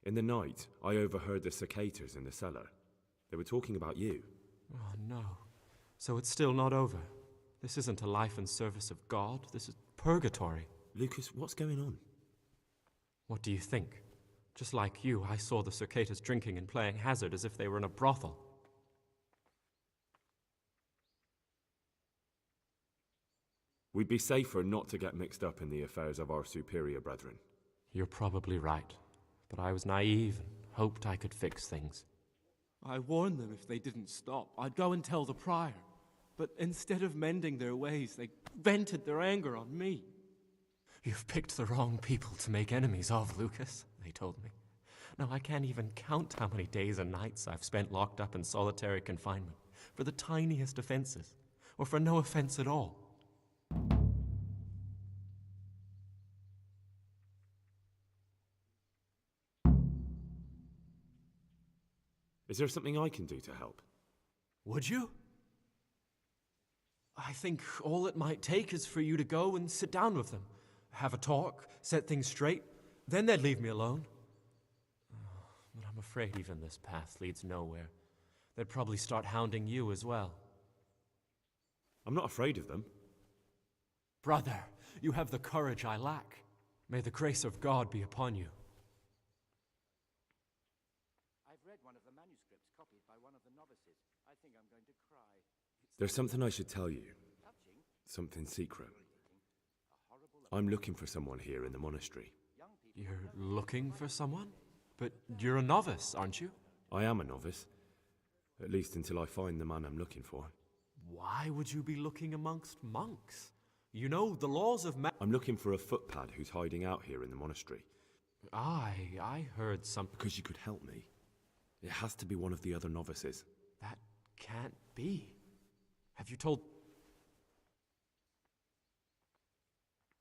In the night, I overheard the cicadas in the cellar. They were talking about you. Oh, no. So it's still not over. This isn't a life in service of God. This is purgatory. Lucas, what's going on? What do you think? Just like you, I saw the cicadas drinking and playing hazard as if they were in a brothel. We'd be safer not to get mixed up in the affairs of our superior brethren. You're probably right. But I was naive and hoped I could fix things. I warned them if they didn't stop, I'd go and tell the prior. But instead of mending their ways, they vented their anger on me. You've picked the wrong people to make enemies of, Lucas, they told me. Now I can't even count how many days and nights I've spent locked up in solitary confinement for the tiniest offenses, or for no offense at all. Is there something I can do to help? Would you? I think all it might take is for you to go and sit down with them, have a talk, set things straight. Then they'd leave me alone. But I'm afraid even this path leads nowhere. They'd probably start hounding you as well. I'm not afraid of them. Brother, you have the courage I lack. May the grace of God be upon you. I've read one of the manuscripts copied by one of the novices. I think I'm going to cry. There's something I should tell you. Something secret. I'm looking for someone here in the monastery. You're looking for someone? But you're a novice, aren't you? I am a novice. At least until I find the man I'm looking for. Why would you be looking amongst monks? You know, the laws of I'm looking for a footpad who's hiding out here in the monastery. I heard something. Because you could help me. It has to be one of the other novices. That can't be. Have you told...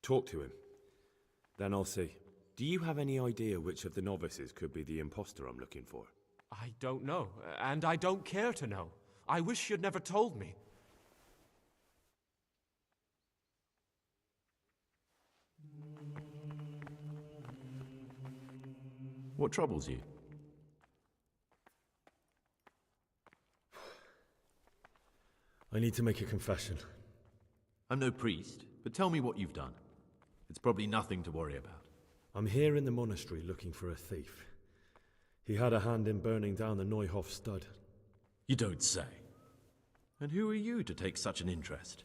Talk to him. Then I'll see. Do you have any idea which of the novices could be the imposter I'm looking for? I don't know, and I don't care to know. I wish you'd never told me. What troubles you? I need to make a confession. I'm no priest, but tell me what you've done. It's probably nothing to worry about. I'm here in the monastery looking for a thief. He had a hand in burning down the Neuhof stud. You don't say. And who are you to take such an interest?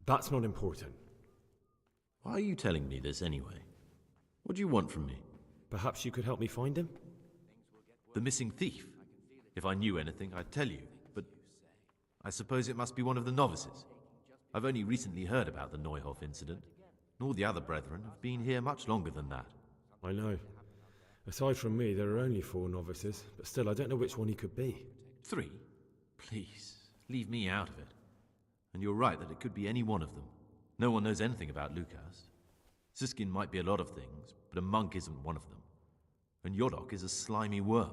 That's not important. Why are you telling me this anyway? What do you want from me? Perhaps you could help me find him? The missing thief. If I knew anything, I'd tell you, but I suppose it must be one of the novices. I've only recently heard about the Neuhof incident. All the other brethren have been here much longer than that. I know. Aside from me, there are only 4 novices, but still, I don't know which one he could be. 3? Please, leave me out of it. And you're right that it could be any one of them. No one knows anything about Lukas. Siskin might be a lot of things, but a monk isn't one of them. And Yodok is a slimy worm.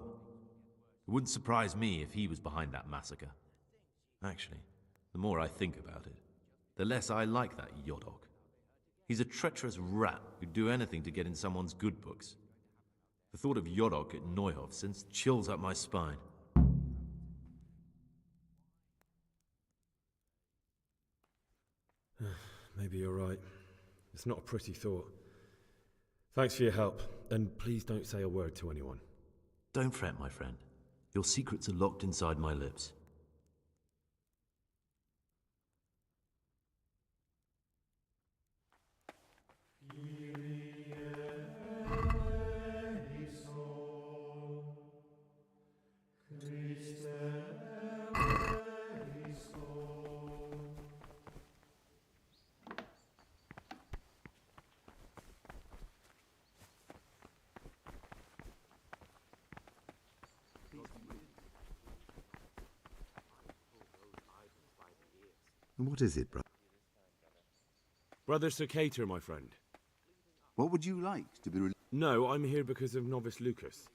It wouldn't surprise me if he was behind that massacre. Actually, the more I think about it, the less I like that Yodok. He's a treacherous rat who'd do anything to get in someone's good books. The thought of Yodok at Neuhof sends chills up my spine. Maybe you're right. It's not a pretty thought. Thanks for your help, and please don't say a word to anyone. Don't fret, my friend. Your secrets are locked inside my lips. What is it, brother? Brother Sir Cater, my friend. What would you like to be No, I'm here because of Novice Lucas.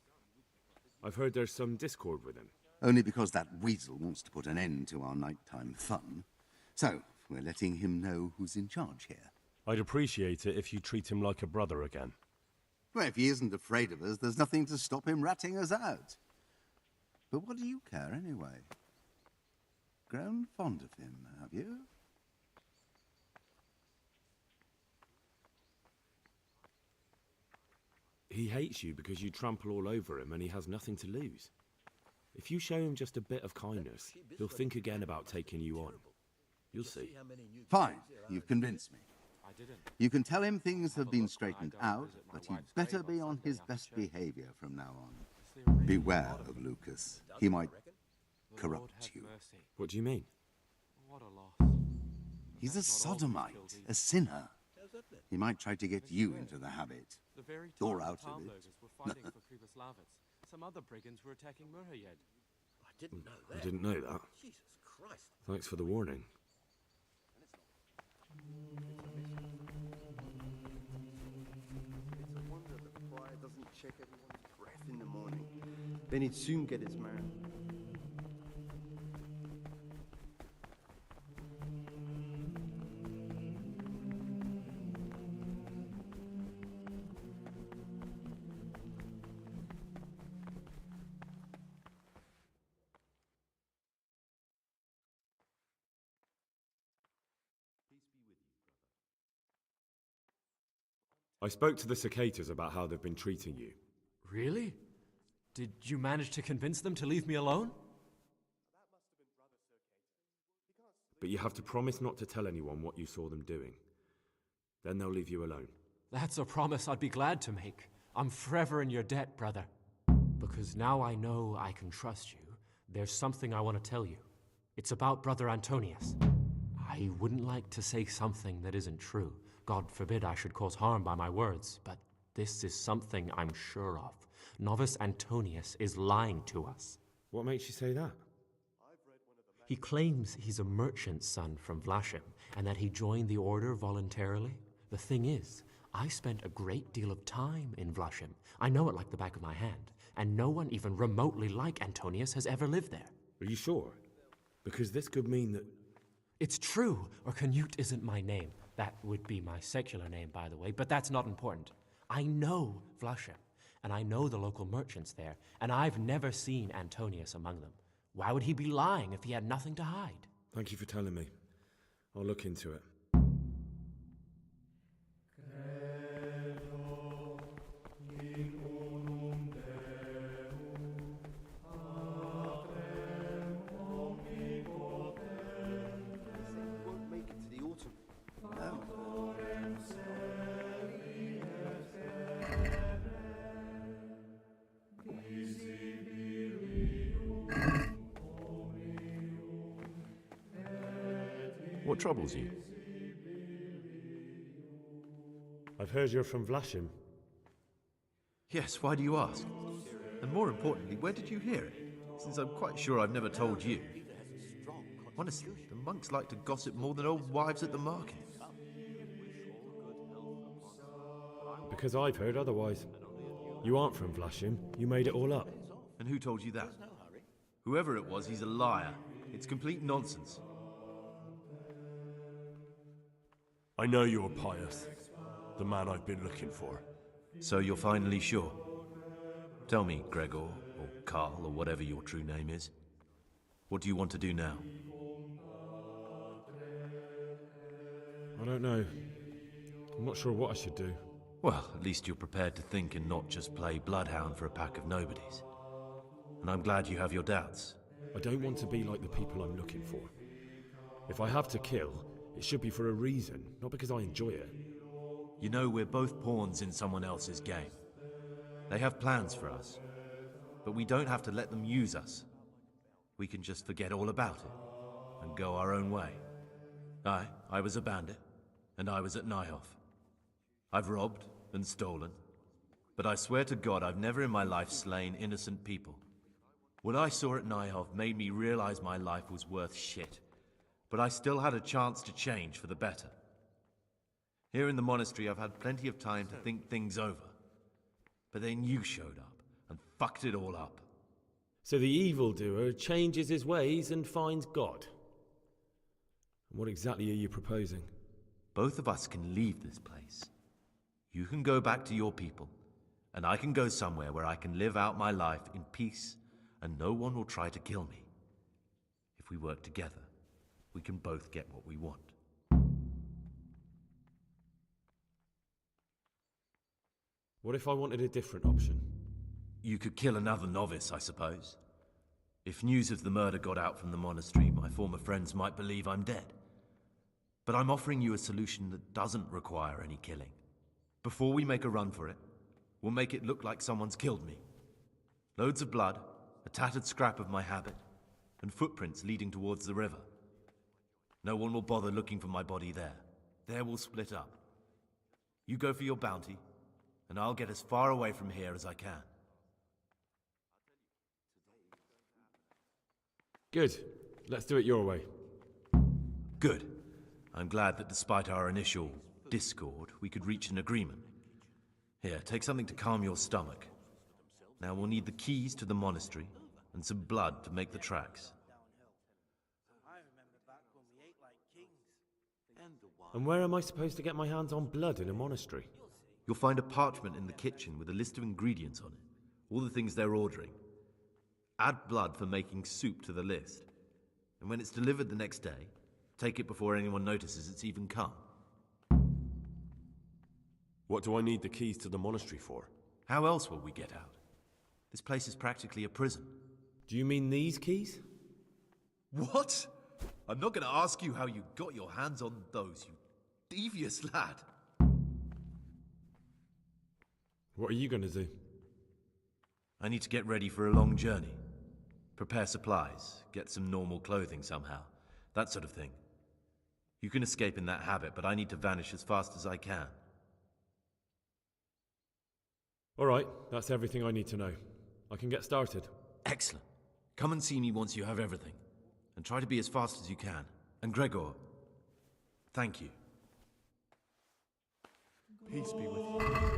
I've heard there's some discord with him. Only because that weasel wants to put an end to our nighttime fun. So, we're letting him know who's in charge here. I'd appreciate it if you treat him like a brother again. Well, if he isn't afraid of us, there's nothing to stop him ratting us out. But what do you care, anyway? Grown fond of him, have you? He hates you because you trample all over him and he has nothing to lose. If you show him just a bit of kindness, he'll think again about taking you on. You'll see. Fine, you've convinced me. You can tell him things have been straightened out, but he'd better be on his best behavior from now on. Beware of Lucas. He might corrupt you. What do you mean? He's a sodomite, a sinner. He might try to get you into the habit. Or out of it. Some other brigands were attacking Murhayed. I didn't know that. Jesus Christ. Thanks for the warning. check everyone's breath in the morning. Then he'd soon get his man. I spoke to the cicadas about how they've been treating you. Really? Did you manage to convince them to leave me alone? But you have to promise not to tell anyone what you saw them doing. Then they'll leave you alone. That's a promise I'd be glad to make. I'm forever in your debt, brother. Because now I know I can trust you, there's something I want to tell you. It's about Brother Antonius. I wouldn't like to say something that isn't true. God forbid I should cause harm by my words, but this is something I'm sure of. Novice Antonius is lying to us. What makes you say that? He claims he's a merchant's son from Vlashim, and that he joined the order voluntarily. The thing is, I spent a great deal of time in Vlashim. I know it like the back of my hand, and no one even remotely like Antonius has ever lived there. Are you sure? Because this could mean that... It's true, or Canute isn't my name. That would be my secular name, by the way, but that's not important. I know Vlashim, and I know the local merchants there, and I've never seen Antonius among them. Why would he be lying if he had nothing to hide? Thank you for telling me. I'll look into it. What troubles you? I've heard you're from Vlashim. Yes, why do you ask? And more importantly, where did you hear it? Since I'm quite sure I've never told you. Honestly, the monks like to gossip more than old wives at the market. Because I've heard otherwise. You aren't from Vlashim. You made it all up. And who told you that? Whoever it was, he's a liar. It's complete nonsense. I know you're Pius, the man I've been looking for. So you're finally sure? Tell me, Gregor, or Carl, or whatever your true name is. What do you want to do now? I don't know. I'm not sure what I should do. Well, at least you're prepared to think and not just play bloodhound for a pack of nobodies. And I'm glad you have your doubts. I don't want to be like the people I'm looking for. If I have to kill, it should be for a reason, not because I enjoy it. You know, we're both pawns in someone else's game. They have plans for us, but we don't have to let them use us. We can just forget all about it and go our own way. I was a bandit, and I was at Nyhoff. I've robbed and stolen, but I swear to God I've never in my life slain innocent people. What I saw at Nyhoff made me realize my life was worth shit, but I still had a chance to change for the better. Here in the monastery I've had plenty of time to think things over, but then you showed up and fucked it all up. So the evildoer changes his ways and finds God. And what exactly are you proposing? Both of us can leave this place. You can go back to your people, and I can go somewhere where I can live out my life in peace, and no one will try to kill me. If we work together, we can both get what we want. What if I wanted a different option? You could kill another novice, I suppose. If news of the murder got out from the monastery, my former friends might believe I'm dead. But I'm offering you a solution that doesn't require any killing. Before we make a run for it, we'll make it look like someone's killed me. Loads of blood, a tattered scrap of my habit, and footprints leading towards the river. No one will bother looking for my body there. There we'll split up. You go for your bounty, and I'll get as far away from here as I can. Good. Let's do it your way. Good. I'm glad that despite our initial discord, we could reach an agreement. Here, take something to calm your stomach. Now we'll need the keys to the monastery and some blood to make the tracks. And where am I supposed to get my hands on blood in a monastery? You'll find a parchment in the kitchen with a list of ingredients on it, all the things they're ordering. Add blood for making soup to the list. And when it's delivered the next day, take it before anyone notices it's even come. What do I need the keys to the monastery for? How else will we get out? This place is practically a prison. Do you mean these keys? What? I'm not going to ask you how you got your hands on those, you devious lad. What are you going to do? I need to get ready for a long journey. Prepare supplies, get some normal clothing somehow, that sort of thing. You can escape in that habit, but I need to vanish as fast as I can. All right, that's everything I need to know. I can get started. Excellent. Come and see me once you have everything. And try to be as fast as you can. And Gregor, thank you. Peace be with you.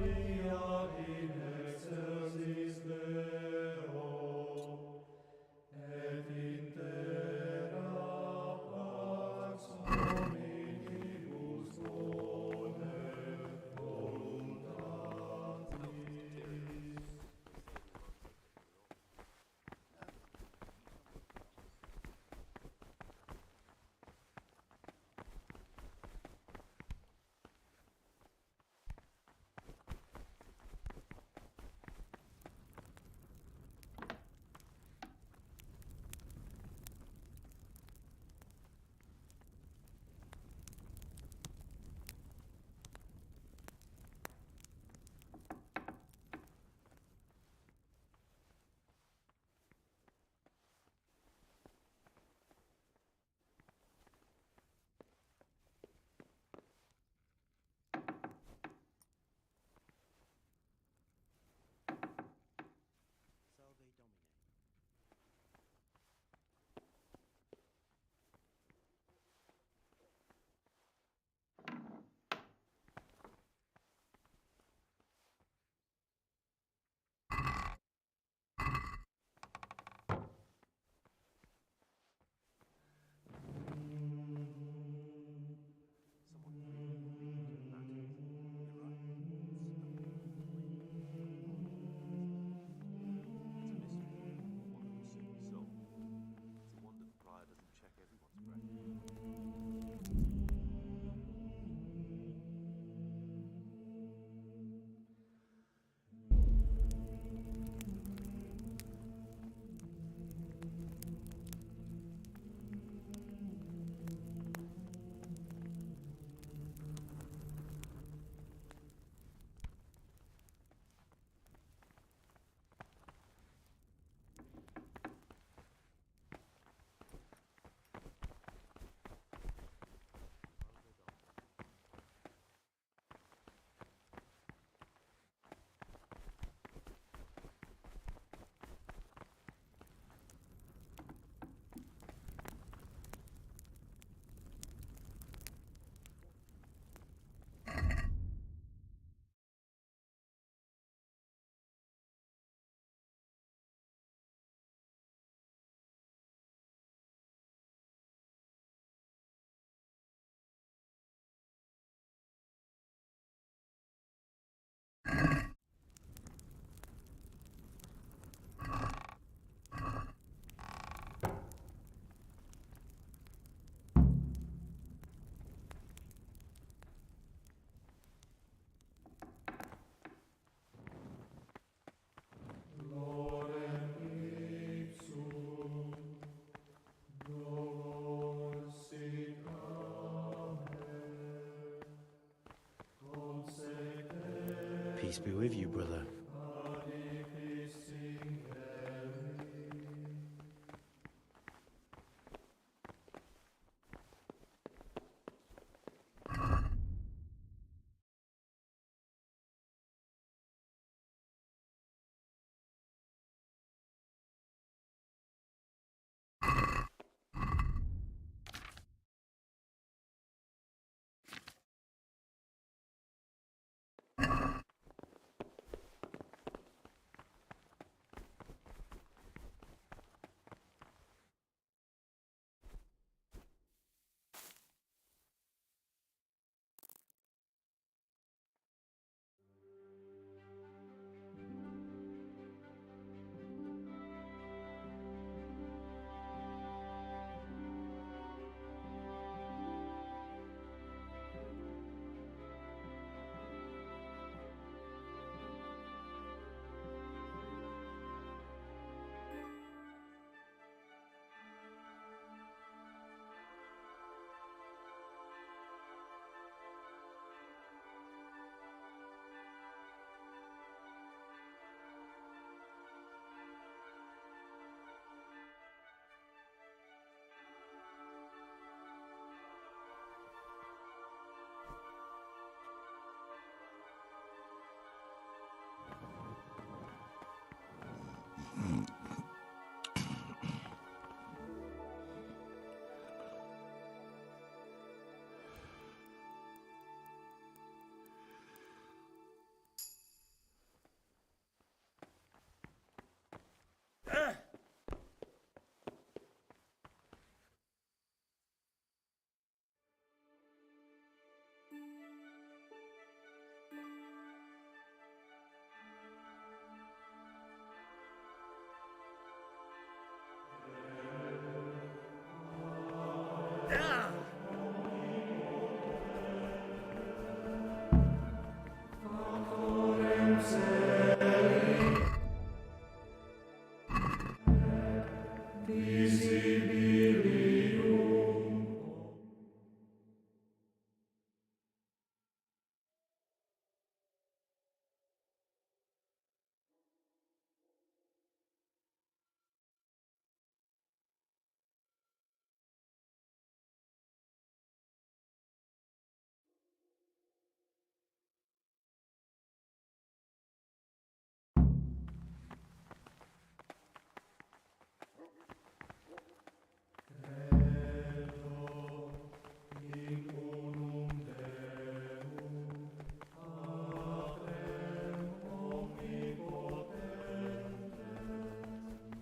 Peace be with you, brother.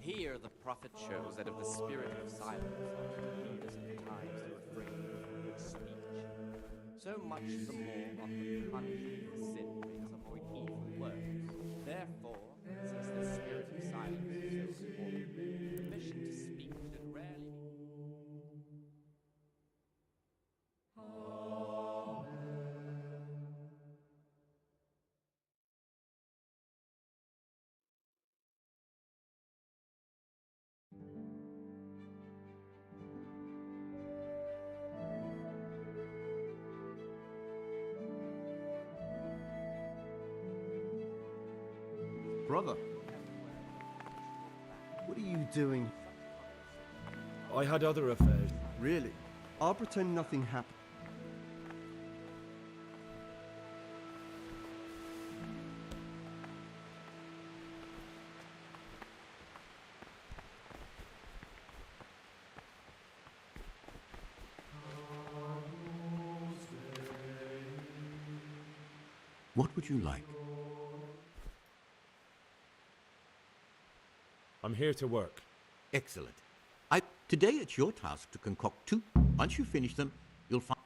Here the prophet shows that if the spirit of silence hinders at times to refrain from good speech, so much the more ought the punishment for sin make us avoid evil words. Therefore, since the spirit of silence is so important, permission to speak should rarely be. Brother, what are you doing? I had other affairs. Really? I'll pretend nothing happened. What would you like? I'm here to work. Excellent. Today it's your task to concoct two. Once you finish them, you'll find...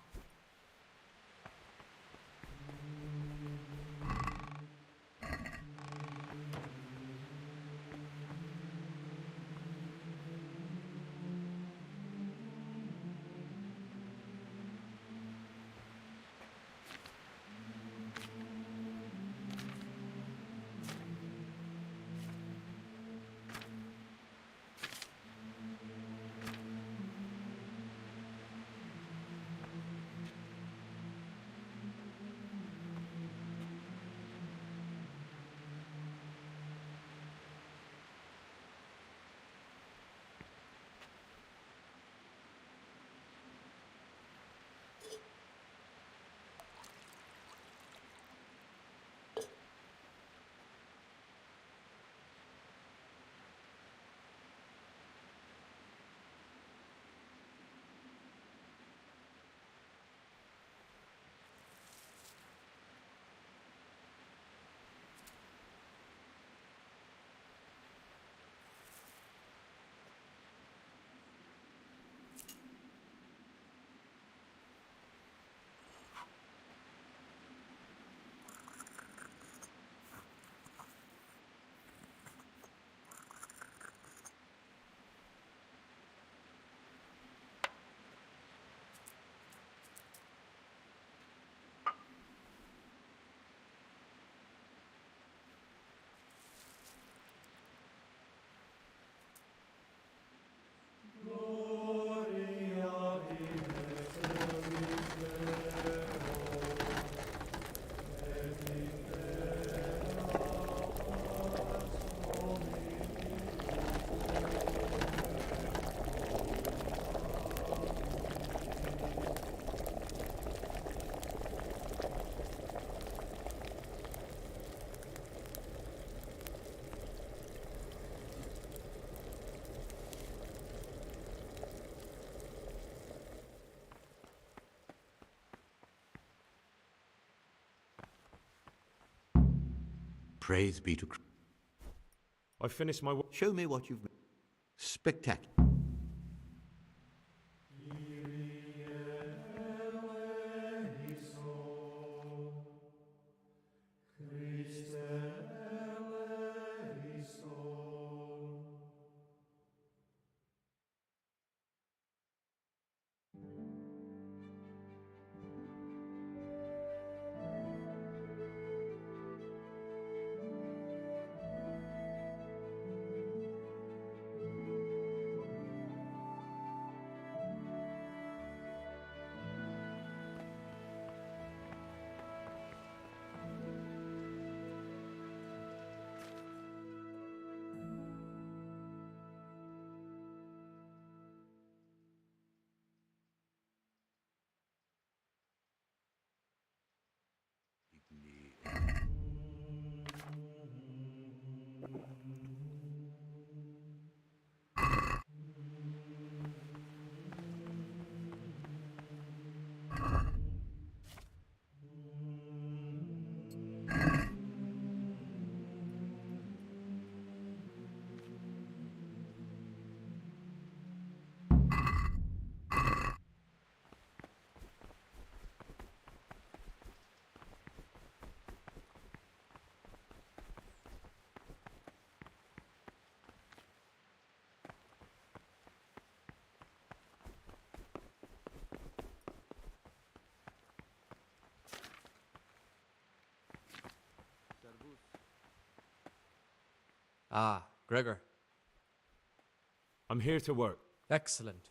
Praise be to Christ. I finished my work. Show me what you've made. Spectacular. Ah, Gregor. I'm here to work. Excellent.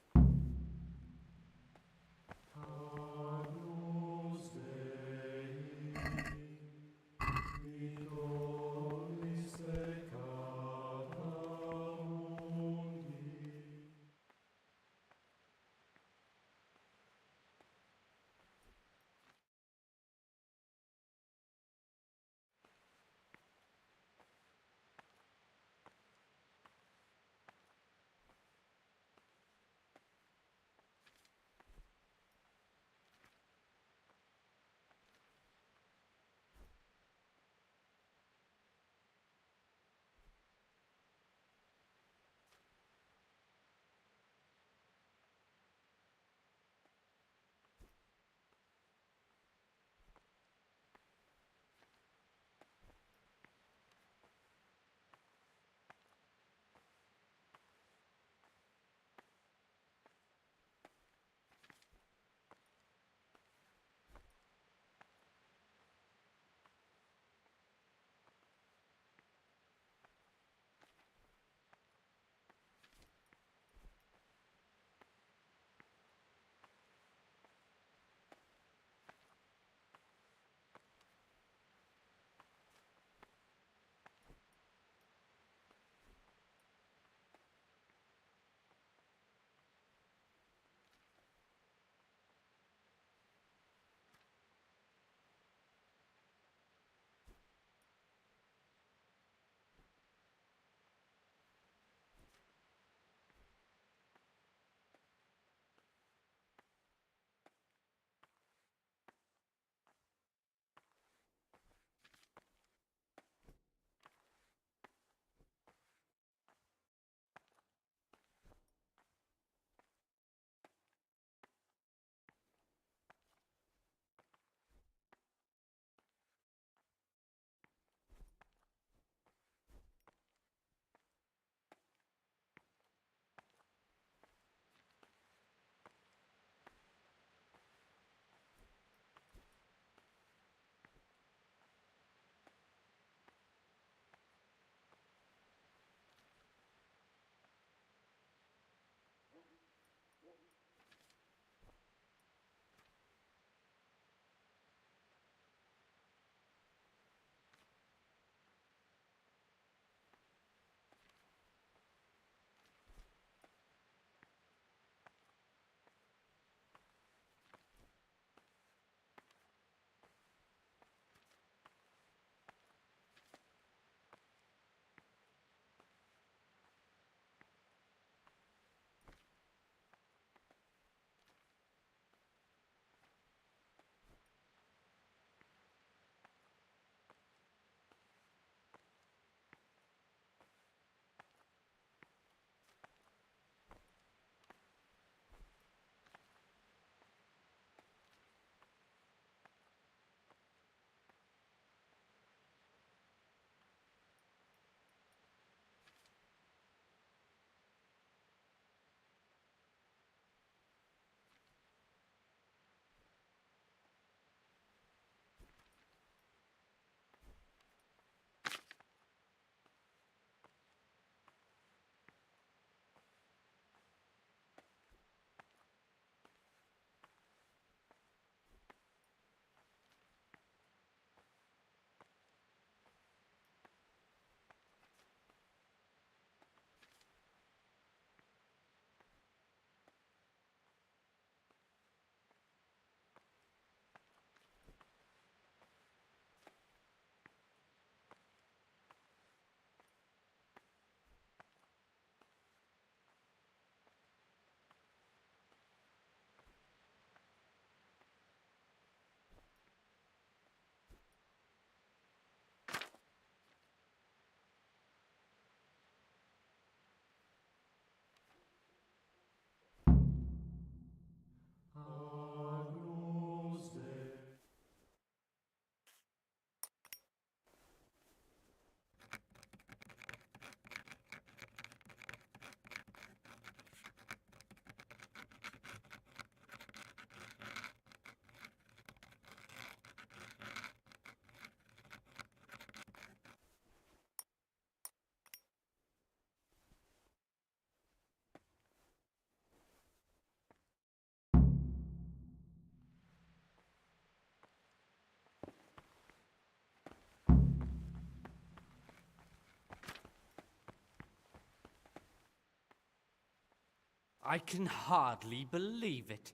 I can hardly believe it.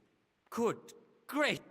Good, great.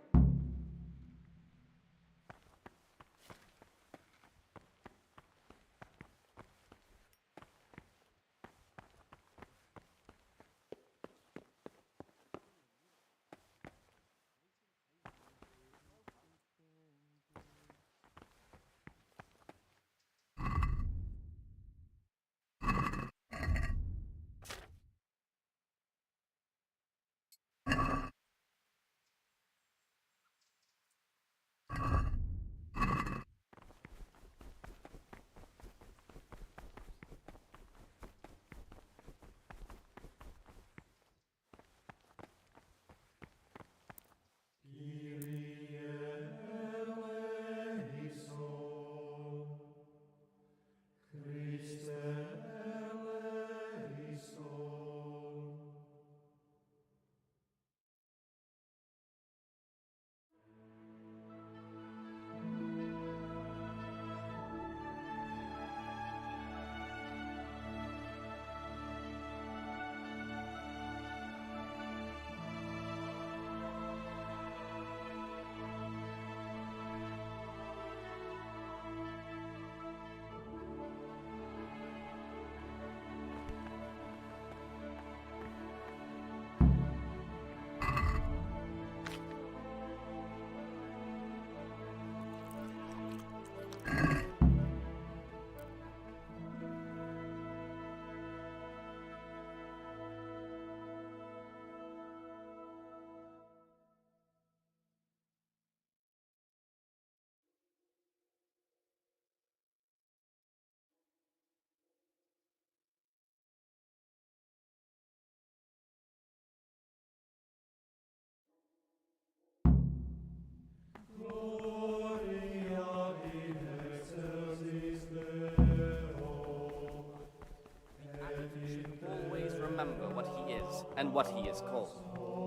Always remember what he is and what he is called,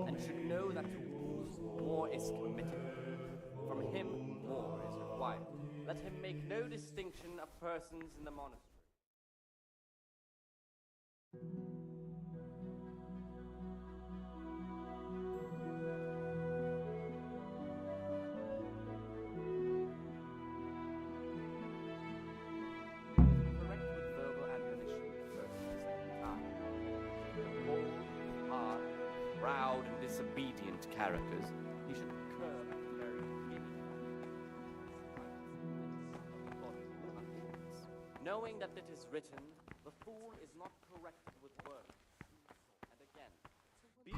and should know that to whom more is committed, from him more is required. Let him make no distinction of persons in the monastery. Correct with verbal admonition the first and second time. The bold, hard, proud, and disobedient characters he should curb at the very beginning. Knowing that it is written, the fool is not corrected with words. And again, be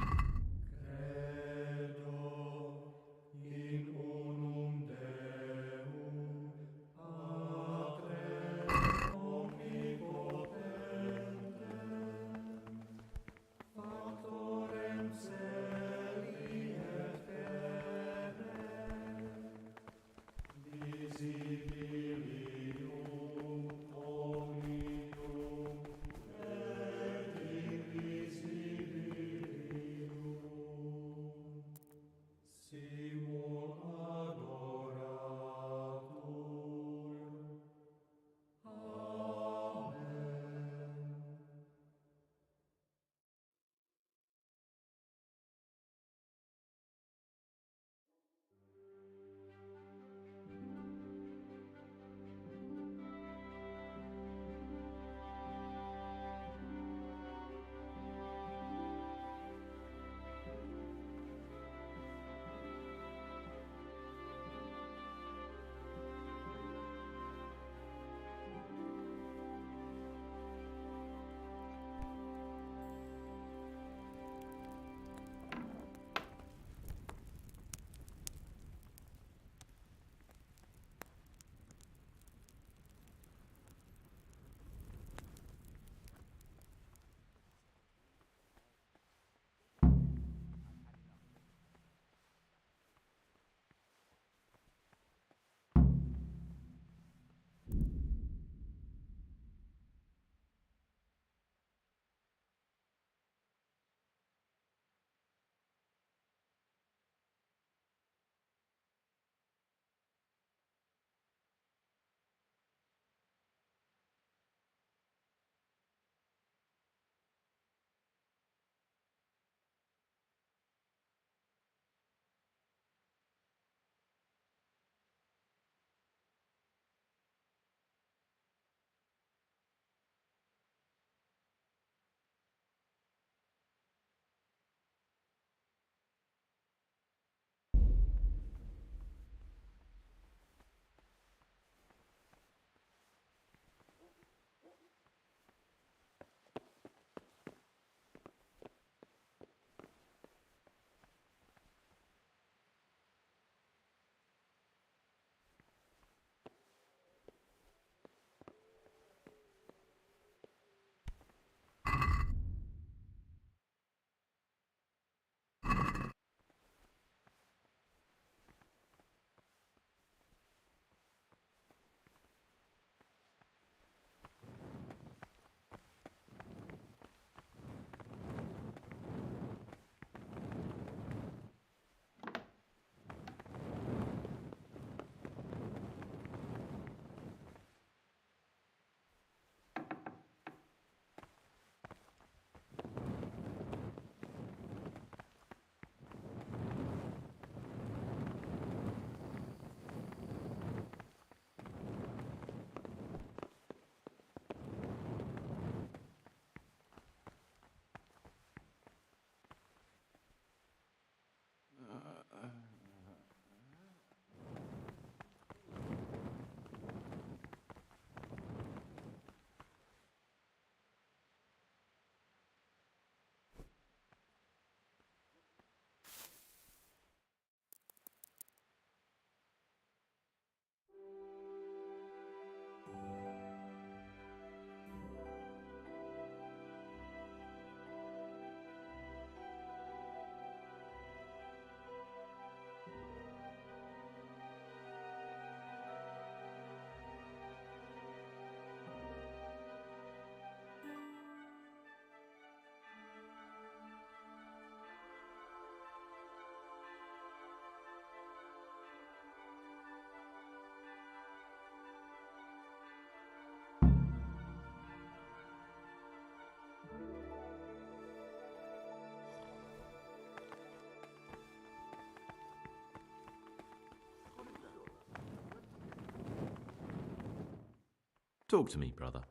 Talk to me, brother.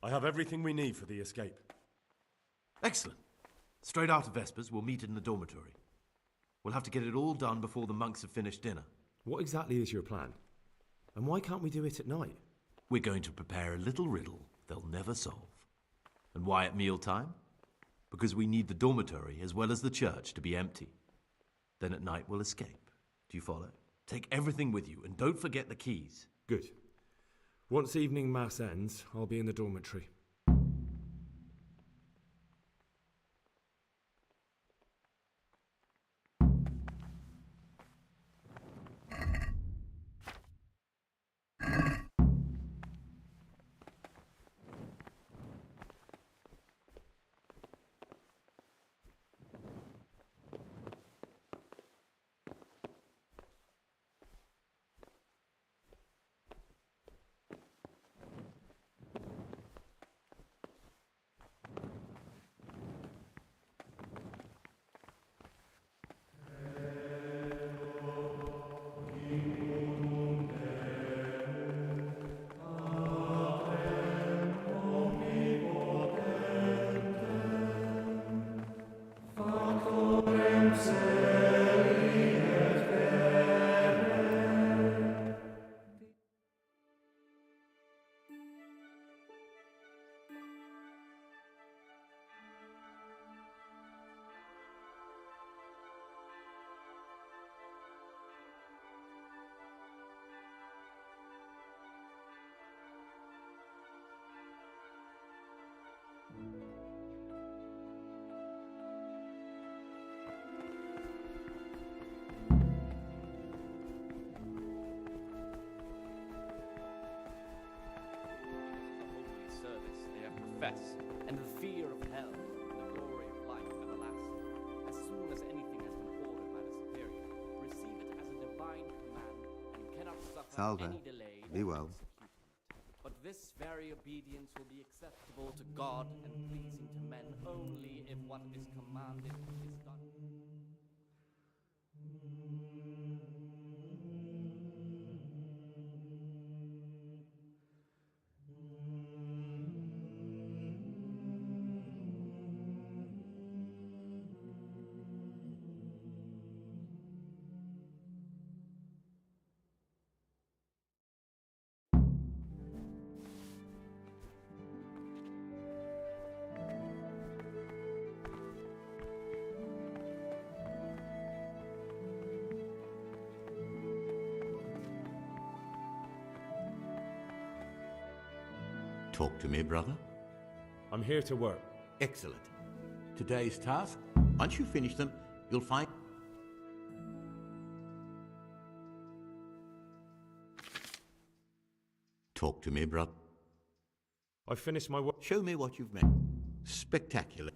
I have everything we need for the escape. Excellent. Straight after Vespers, we'll meet in the dormitory. We'll have to get it all done before the monks have finished dinner. What exactly is your plan? And why can't we do it at night? We're going to prepare a little riddle they'll never solve. And why at mealtime? Because we need the dormitory as well as the church to be empty. Then at night we'll escape. Do you follow? Take everything with you and don't forget the keys. Good. Once evening mass ends, I'll be in the dormitory. And the fear of hell, the glory of life everlasting. As soon as anything has been ordered by the superior, receive it as a divine command, and cannot suffer Salve. any delay Be in well. executing it. But this very obedience will be acceptable to God and pleasing to men only if what is commanded is done. Talk to me, brother. I'm here to work. Excellent. Today's task, once you finish them, you'll find... Talk to me, brother. I've finished my work. Show me what you've made. Spectacular.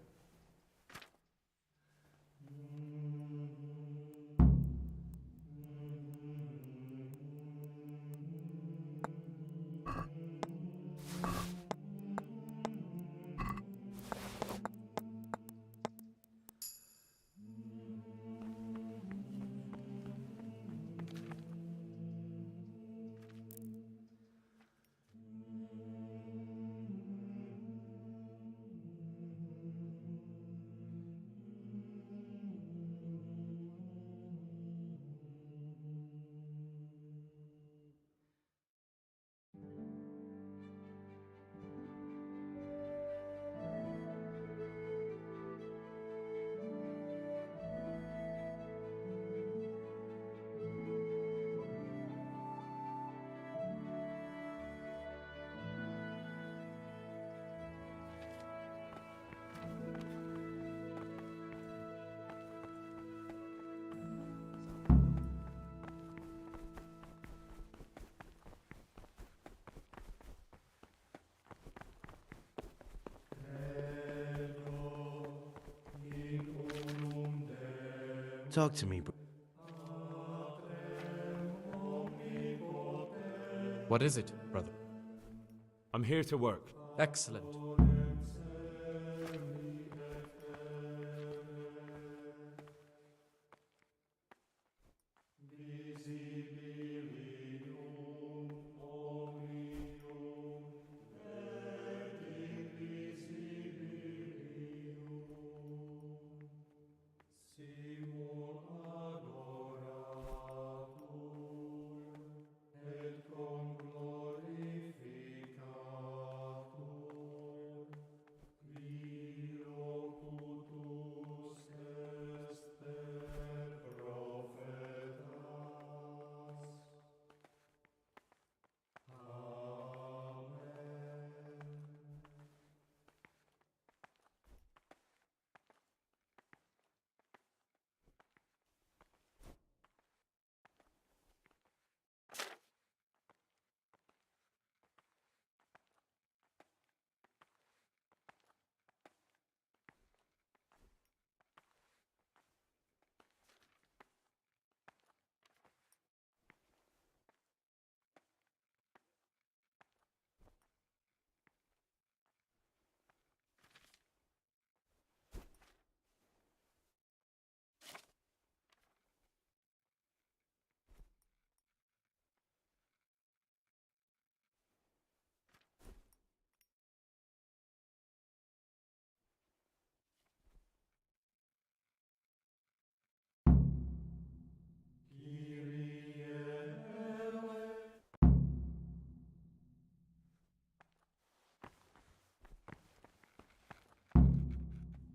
Talk to me, What is it, brother? I'm here to work. Excellent.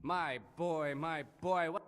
My boy, what?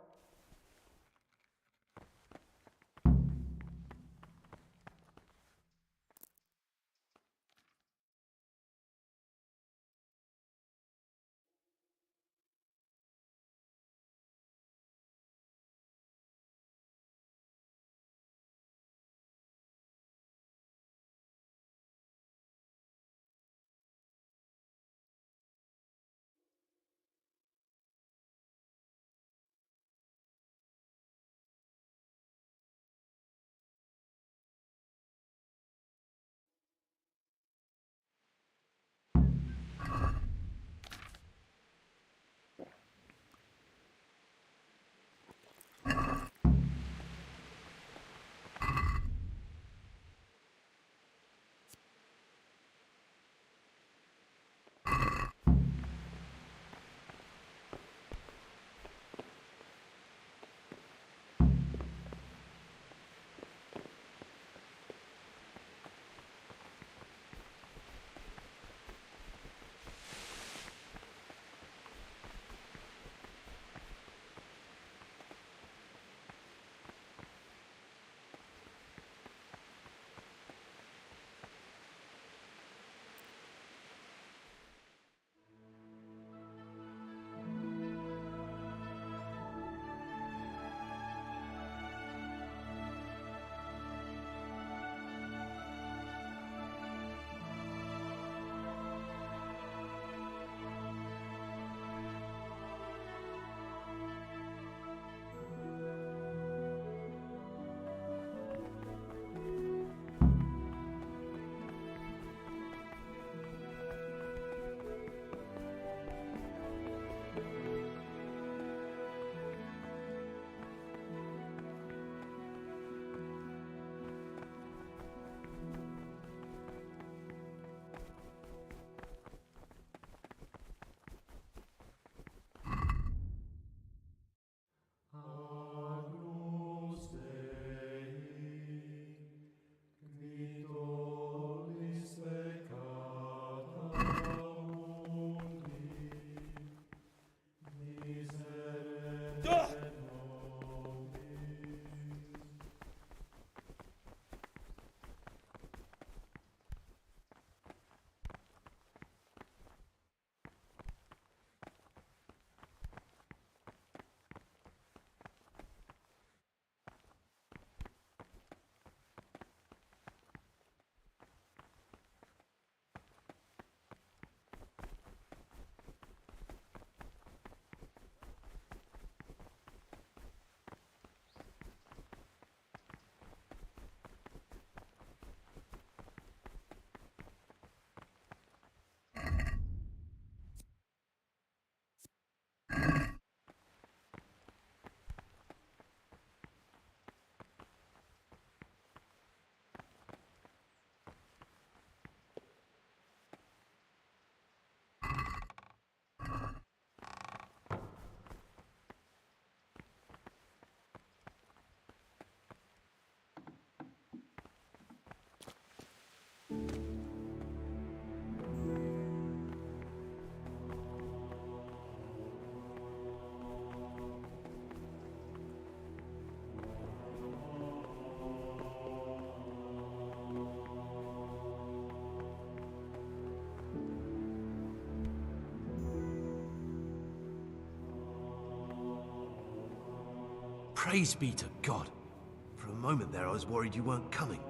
Praise be to God. For a moment there, I was worried you weren't coming.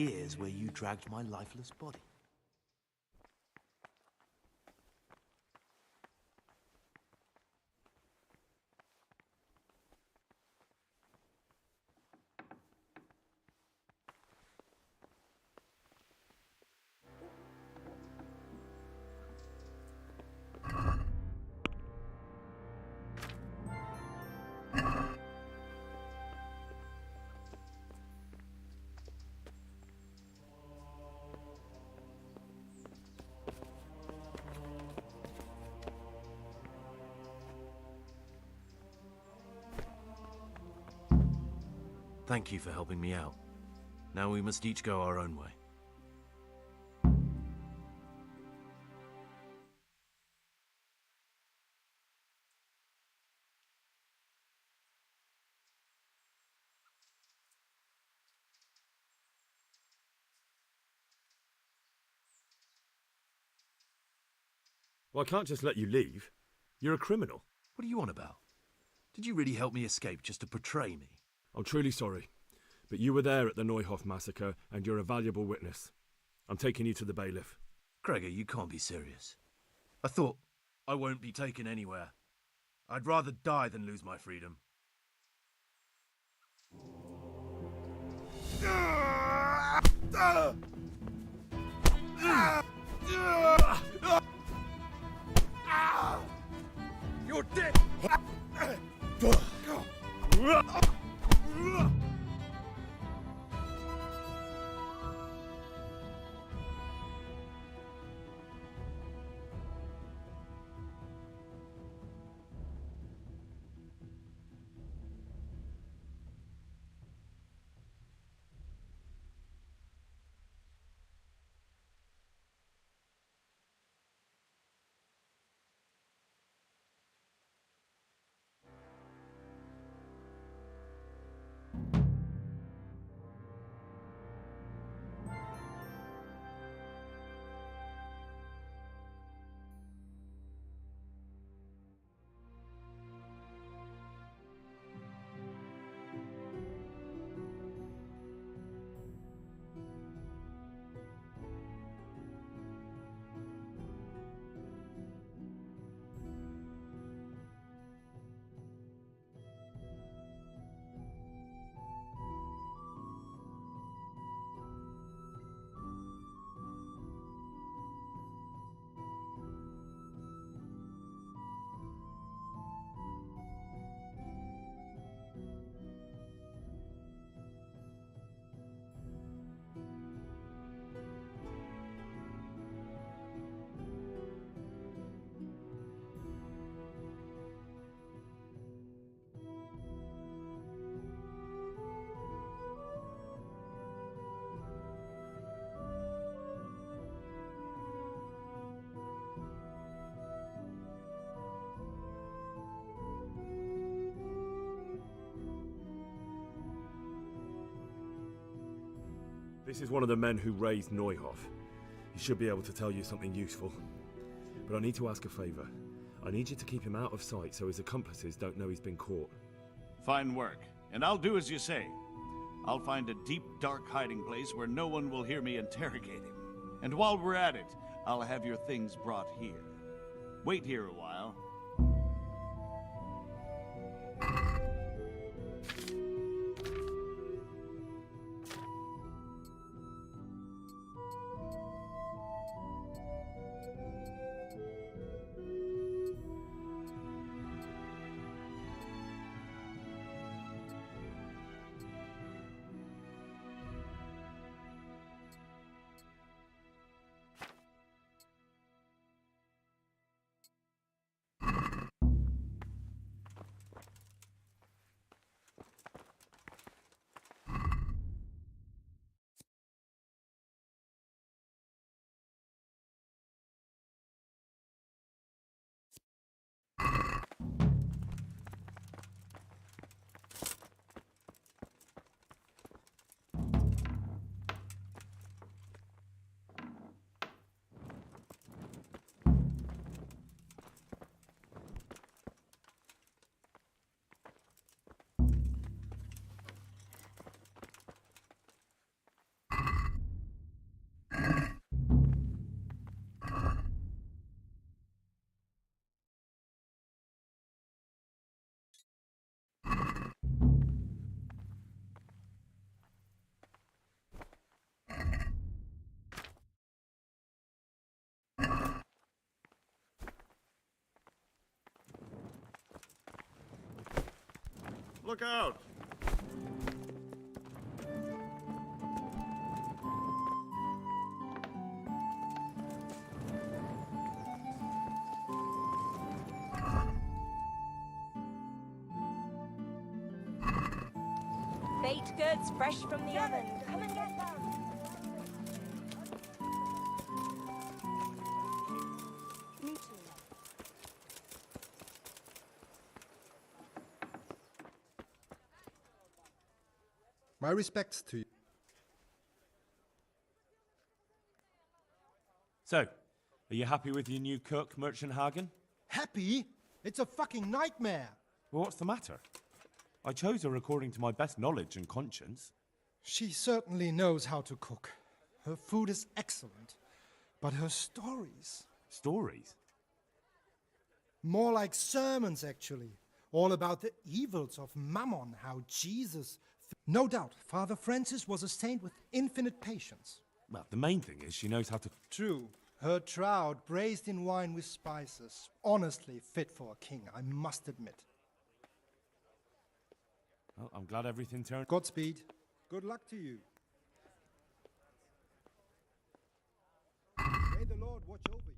here's where you dragged my lifeless body. Thank you for helping me out. Now we must each go our own way. Well, I can't just let you leave. You're a criminal. What are you on about? Did you really help me escape just to betray me? I'm truly sorry, but you were there at the Neuhoff massacre, and you're a valuable witness. I'm taking you to the bailiff. Gregor, you can't be serious. I thought I won't be taken anywhere. I'd rather die than lose my freedom. You're dead! This is one of the men who raised Neuhoff. He should be able to tell you something useful. But I need to ask a favour. I need you to keep him out of sight so his accomplices don't know he's been caught. Fine work, and I'll do as you say. I'll find a deep, dark hiding place where no one will hear me interrogate him. And while we're at it, I'll have your things brought here. Wait here a while. look out! Baked goods fresh from the oven. Come and get them. Me too. My respects to you. So, are you happy with your new cook, Merchant Hagen? Happy? It's a fucking nightmare. Well, what's the matter? I chose her according to my best knowledge and conscience. She certainly knows how to cook. Her food is excellent. But her stories... Stories? More like sermons, actually. All about the evils of mammon, how Jesus... No doubt, Father Francis was a saint with infinite patience. Well, the main thing is she knows how to... True. Her trout, braised in wine with spices. Honestly fit for a king, I must admit. Well, I'm glad everything turned... Godspeed. Good luck to you. May the Lord watch over you.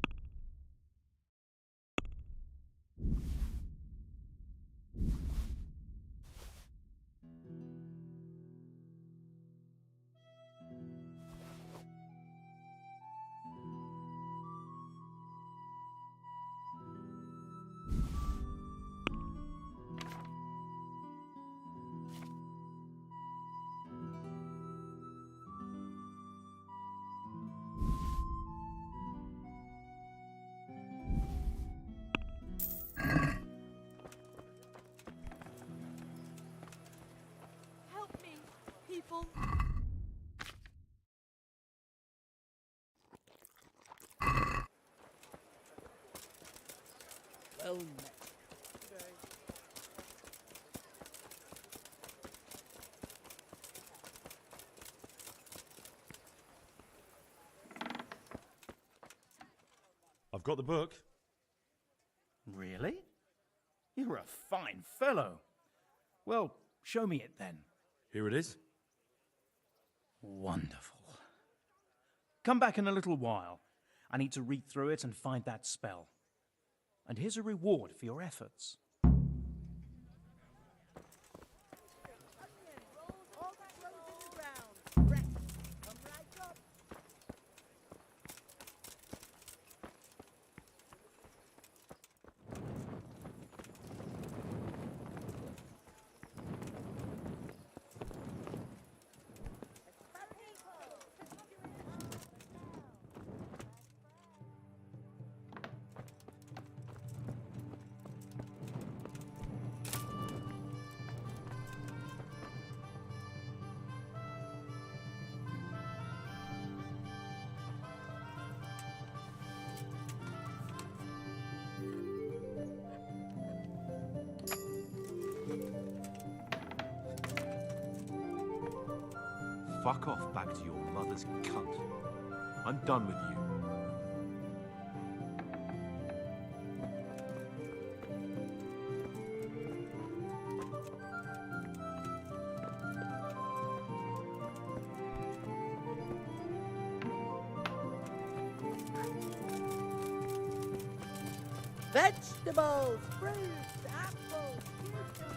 Help me, people. Well met. I've got the book. Really? You're a fine fellow. Well, show me it then. Here it is. Wonderful. Come back in a little while. I need to read through it and find that spell. And here's a reward for your efforts. Fuck off back to your mother's cunt. I'm done with you. Vegetables, fruits, apples, cucumbers.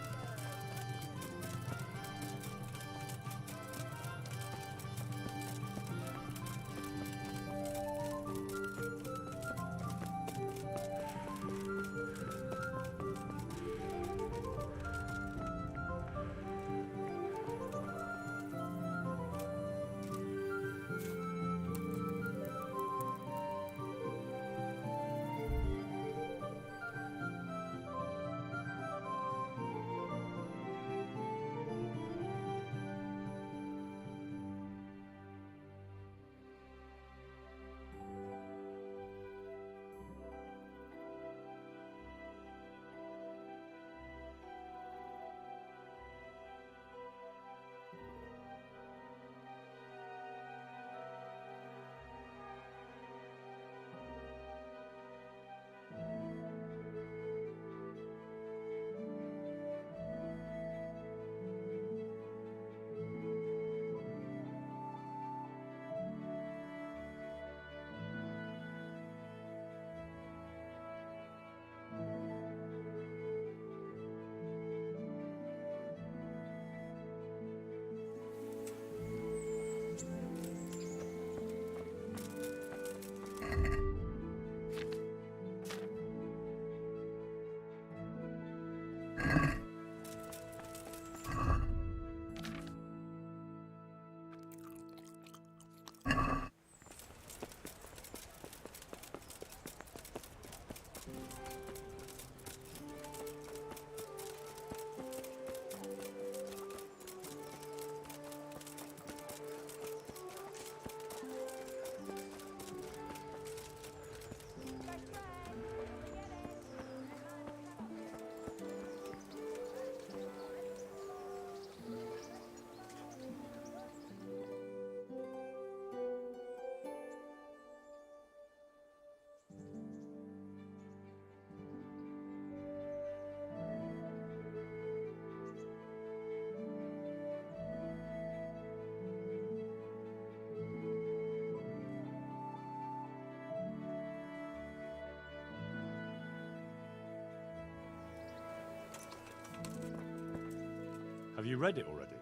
Have you read it already?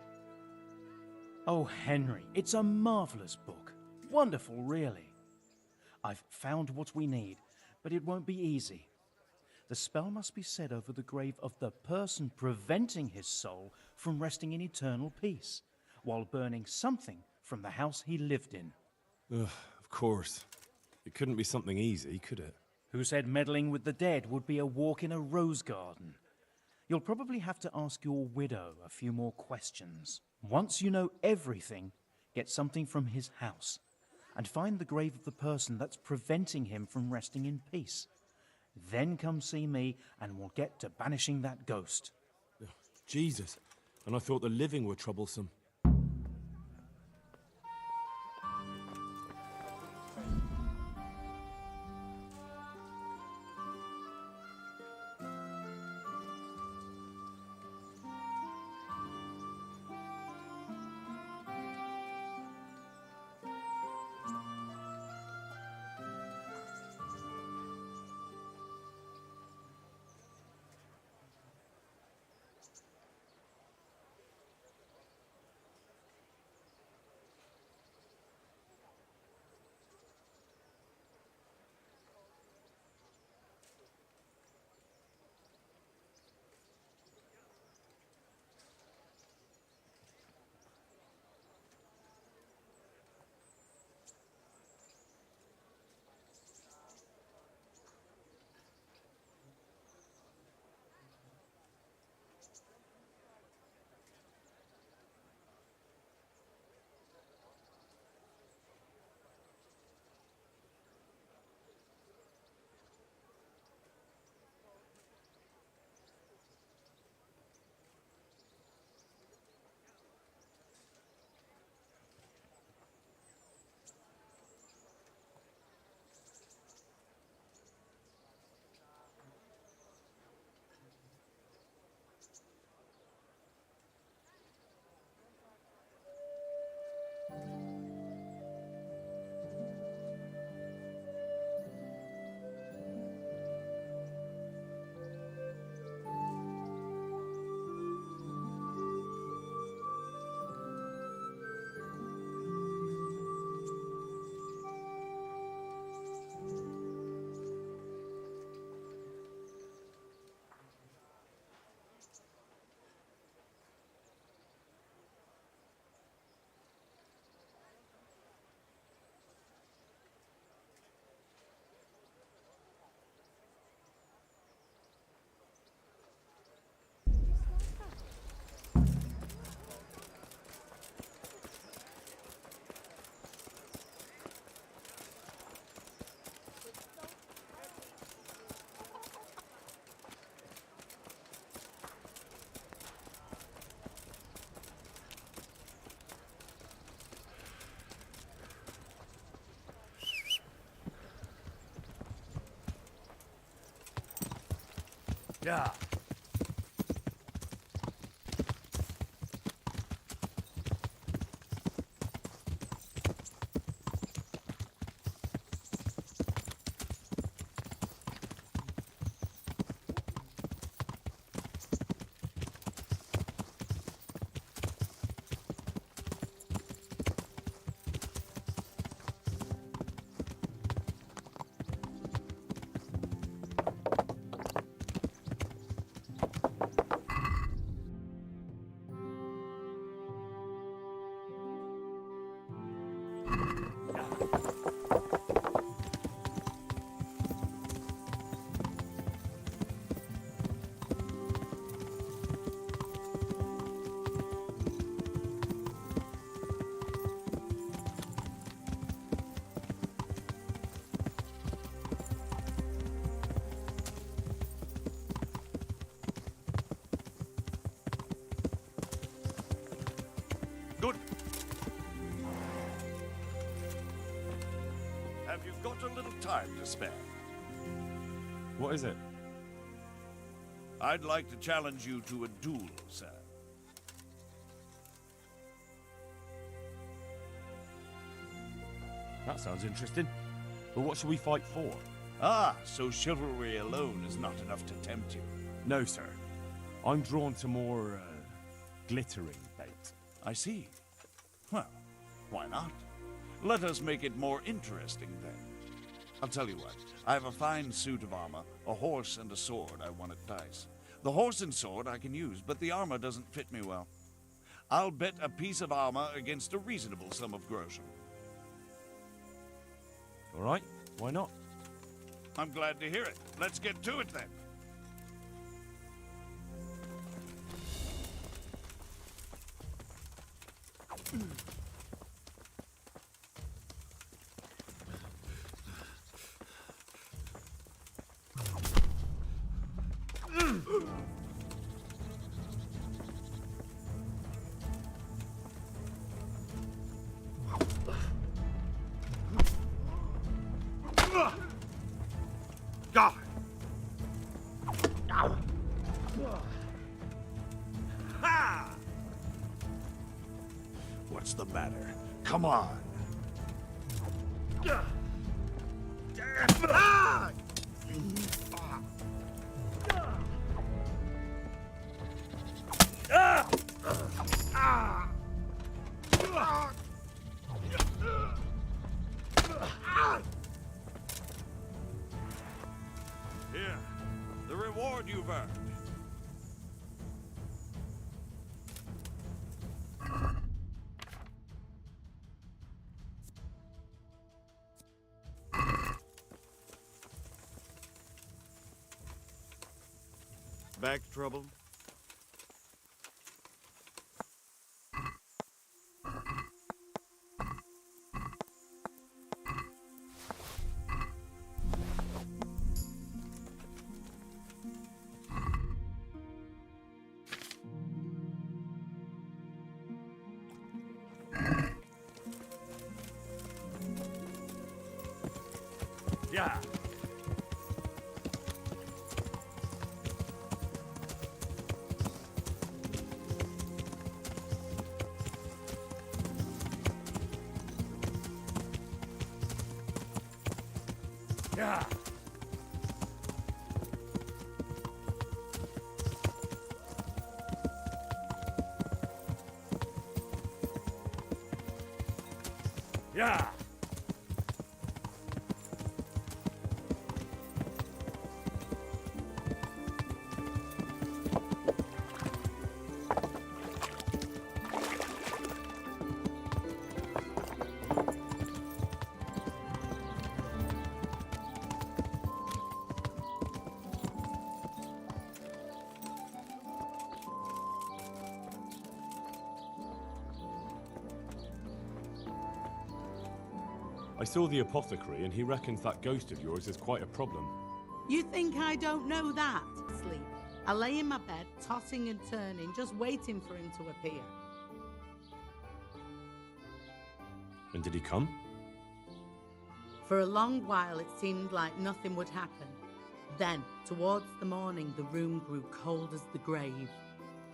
Oh, Henry, it's a marvellous book. Wonderful, really. I've found what we need, but it won't be easy. The spell must be said over the grave of the person preventing his soul from resting in eternal peace, while burning something from the house he lived in. Ugh, of course. It couldn't be something easy, could it? Who said meddling with the dead would be a walk in a rose garden? You'll probably have to ask your widow a few more questions. Once you know everything, get something from his house, and find the grave of the person that's preventing him from resting in peace. Then come see me, and we'll get to banishing that ghost. Ugh, Jesus, and I thought the living were troublesome. Yeah. Good. Have you got a little time to spare? What is it? I'd like to challenge you to a duel, sir. That sounds interesting. But what shall we fight for? Ah, so chivalry alone is not enough to tempt you. No, sir. I'm drawn to more, glittering bait. I see. Well, why not? Let us make it more interesting then. I'll tell you what, I have a fine suit of armor, a horse and a sword I won at dice. The horse and sword I can use, but the armor doesn't fit me well. I'll bet a piece of armor against a reasonable sum of groschen. All right, why not? I'm glad to hear it. Let's get to it then. God! Ha! What's the matter? Come on. Ah! Ah! Ah! Here, the reward you've earned. Back trouble? Yeah. Yeah. Yeah. I saw the apothecary and he reckons that ghost of yours is quite a problem. You think I don't know that? Sleep. I lay in my bed, tossing and turning, just waiting for him to appear. And did he come? For a long while, it seemed like nothing would happen. Then, towards the morning, the room grew cold as the grave.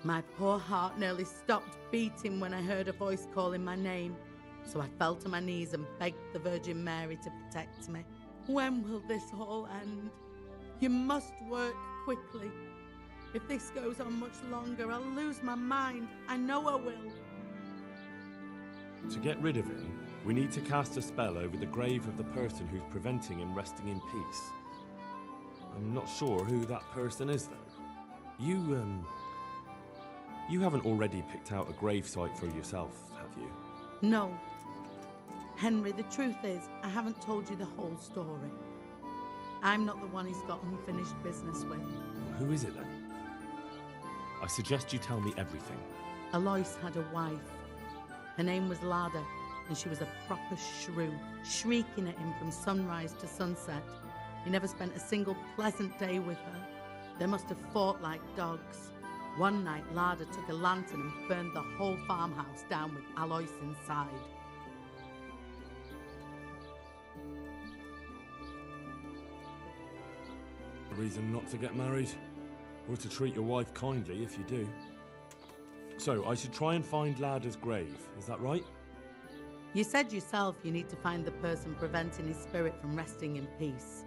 My poor heart nearly stopped beating when I heard a voice calling my name. So I fell to my knees and begged the Virgin Mary to protect me. When will this all end? You must work quickly. If this goes on much longer, I'll lose my mind. I know I will. To get rid of him, we need to cast a spell over the grave of the person who's preventing him resting in peace. I'm not sure who that person is, though. You haven't already picked out a grave site for yourself, have you? No. Henry, the truth is, I haven't told you the whole story. I'm not the one he's got unfinished business with. Who is it, then? I suggest you tell me everything. Alois had a wife. Her name was Lada, and she was a proper shrew, shrieking at him from sunrise to sunset. He never spent a single pleasant day with her. They must have fought like dogs. One night, Lada took a lantern and burned the whole farmhouse down with Alois inside. A reason not to get married, or to treat your wife kindly if you do. So, I should try and find Lada's grave, is that right? You said yourself you need to find the person preventing his spirit from resting in peace.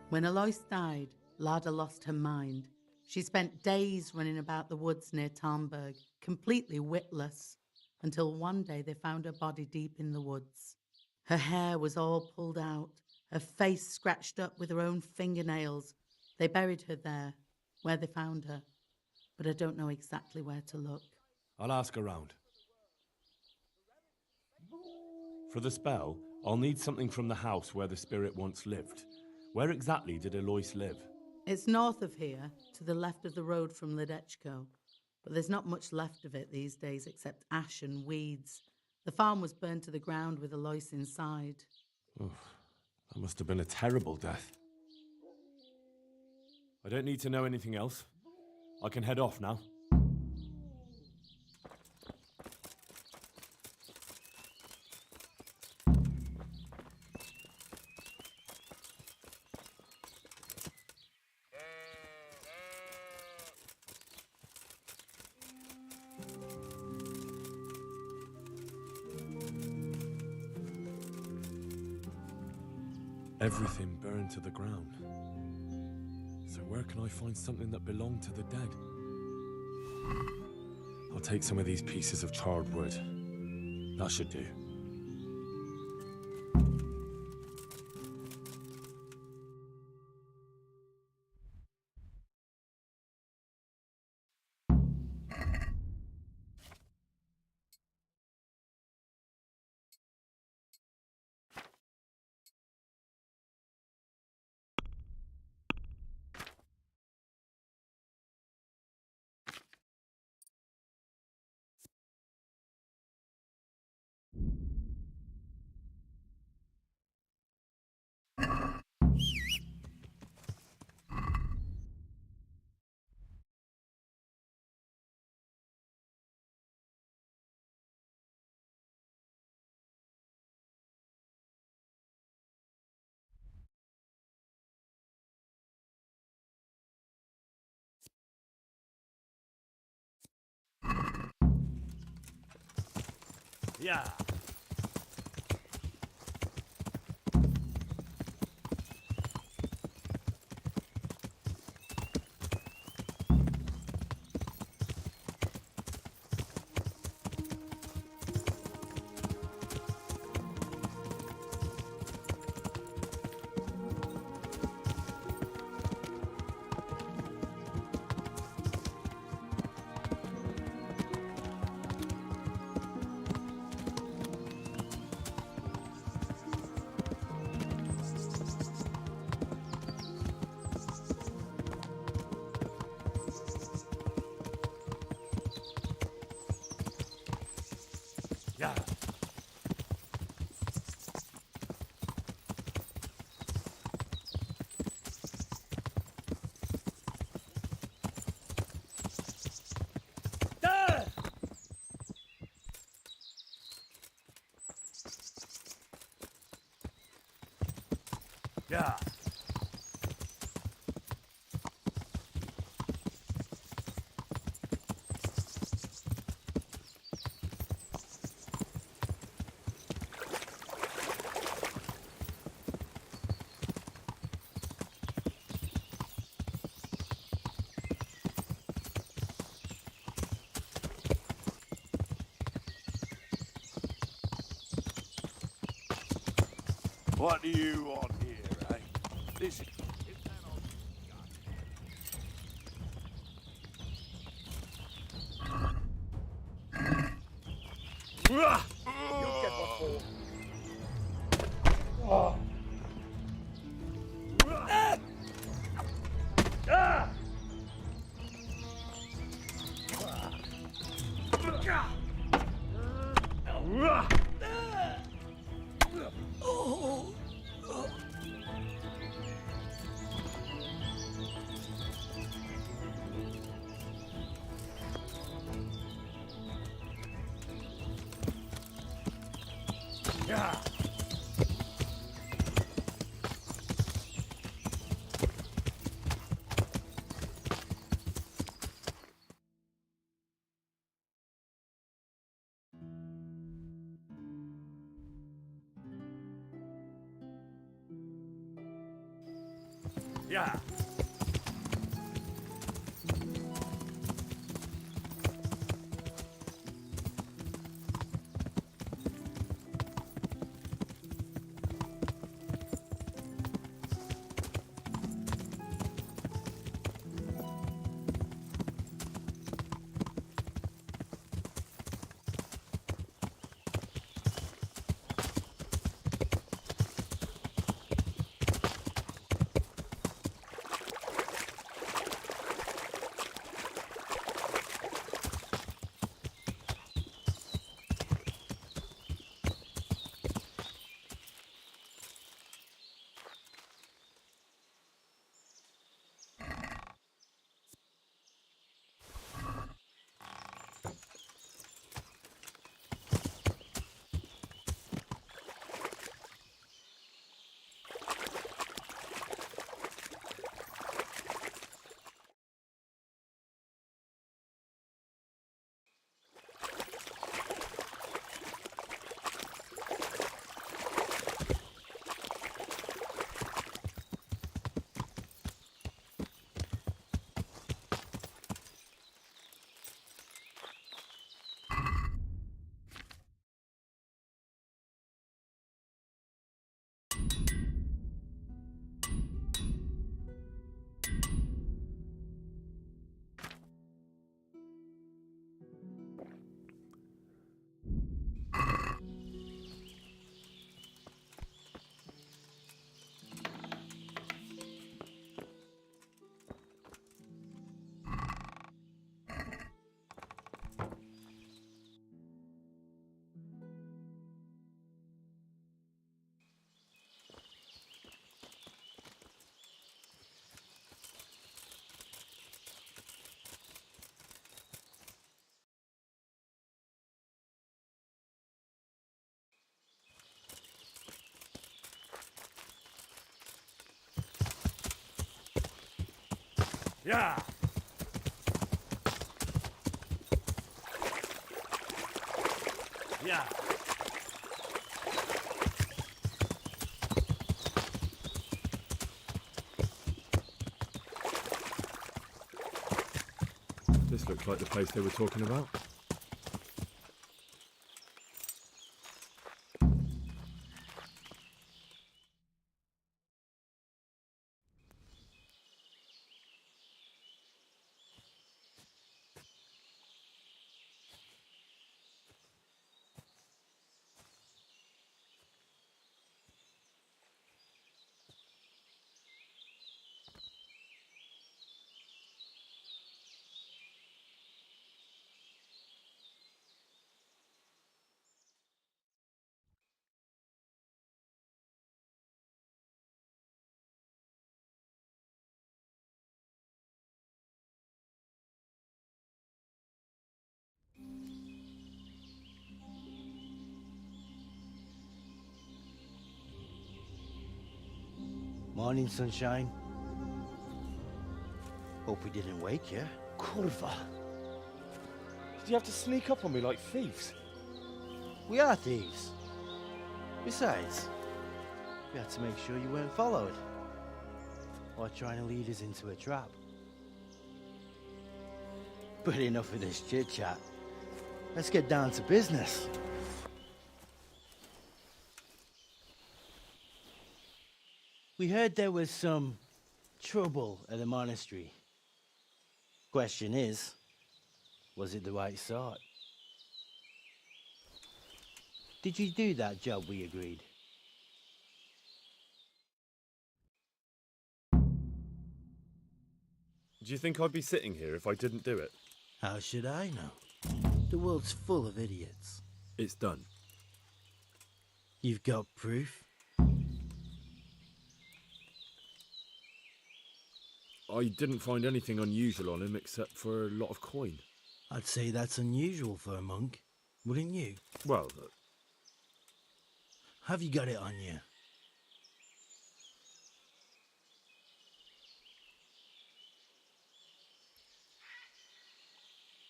When Alois died, Lada lost her mind. She spent days running about the woods near Tarnberg, completely witless, until one day they found her body deep in the woods. Her hair was all pulled out, her face scratched up with her own fingernails. They buried her there, where they found her, but I don't know exactly where to look. I'll ask around. For the spell, I'll need something from the house where the spirit once lived. Where exactly did Eloise live? It's north of here, to the left of the road from Ledechko, but there's not much left of it these days except ash and weeds. The farm was burned to the ground with Eloise inside. Oof, that must have been a terrible death. I don't need to know anything else. I can head off now. Everything burned to the ground. So where can I find something that belonged to the dead? I'll take some of these pieces of charred wood. That should do. Yeah. Yeah. Yeah. What do you want here, eh? This is... You get what for. Yeah. Yeah. Yeah. Yeah. This looks like the place they were talking about. Morning, sunshine. Hope we didn't wake you. Kurva! Did you have to sneak up on me like thieves? We are thieves. Besides, we had to make sure you weren't followed. Or trying to lead us into a trap. But enough of this chit-chat. Let's get down to business. We heard there was some trouble at the monastery. Question is, was it the right sort? Did you do that job we agreed? Do you think I'd be sitting here if I didn't do it? How should I know? The world's full of idiots. It's done. You've got proof? I didn't find anything unusual on him except for a lot of coin. I'd say that's unusual for a monk, wouldn't you? Well, have you got it on you?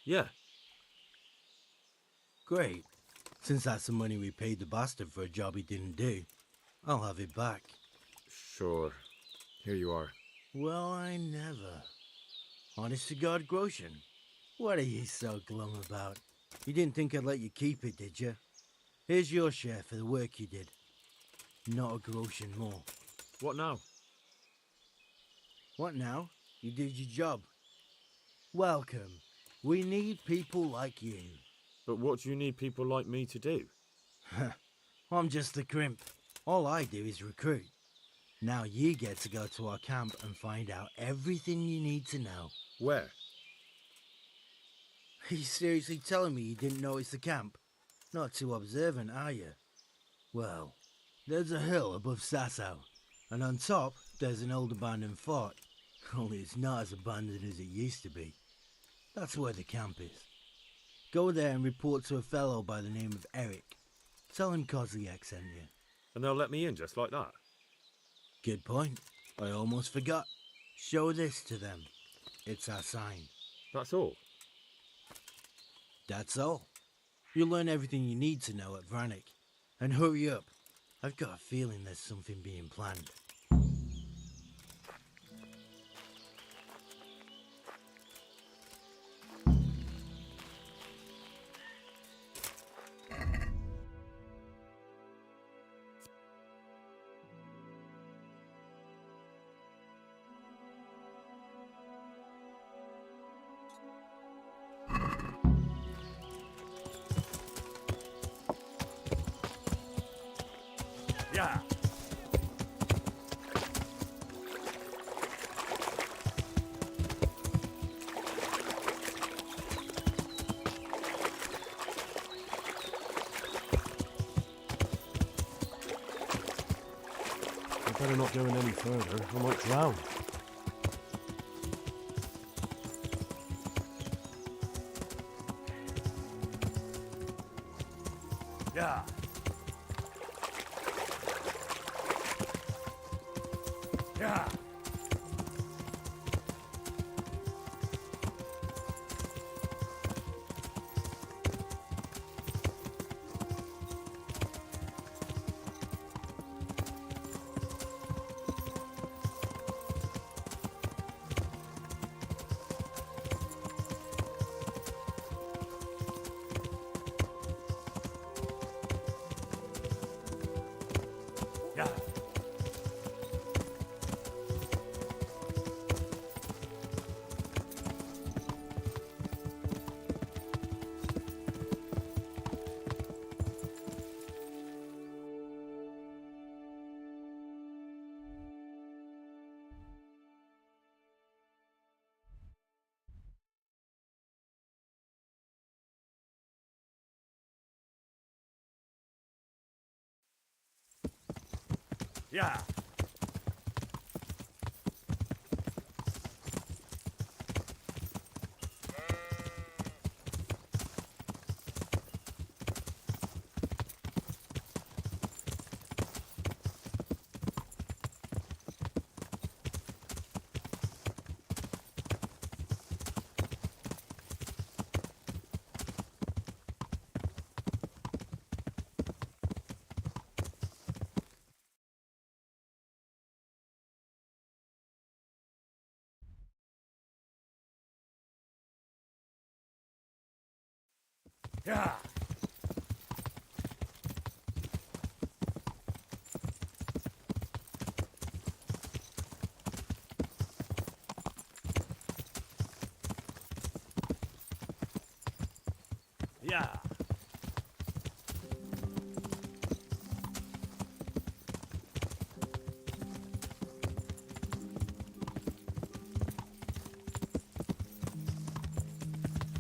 Yeah. Great. Since that's the money we paid the bastard for a job he didn't do, I'll have it back. Sure. Here you are. Well, I never. Honest to God, Groshen, what are you so glum about? You didn't think I'd let you keep it, did you? Here's your share for the work you did. Not a groschen more. What now? What now? You did your job. Welcome. We need people like you. But what do you need people like me to do? I'm just the crimp. All I do is recruit. Now you get to go to our camp and find out everything you need to know. Where? Are you seriously telling me you didn't notice the camp? Not too observant, are you? Well, there's a hill above Sasau, and on top there's an old abandoned fort. Only it's not as abandoned as it used to be. That's where the camp is. Go there and report to a fellow by the name of Eric. Tell him Kozliak sent you. And they'll let me in just like that? Good point. I almost forgot. Show this to them. It's our sign. That's all? That's all. You'll learn everything you need to know at Vranik. And hurry up. I've got a feeling there's something being planned. Yeah. I better not go in any further. I might drown. Yeah. Yeah. Yeah. Yeah. Yeah.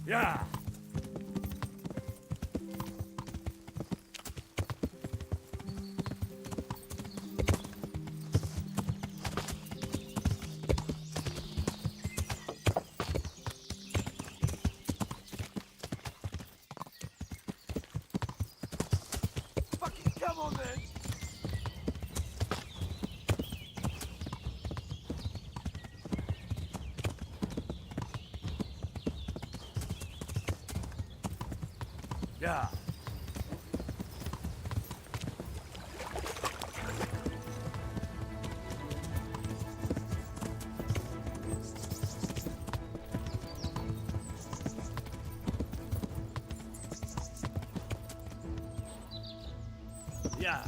Yeah. Fucking come on then! Yeah. Yeah.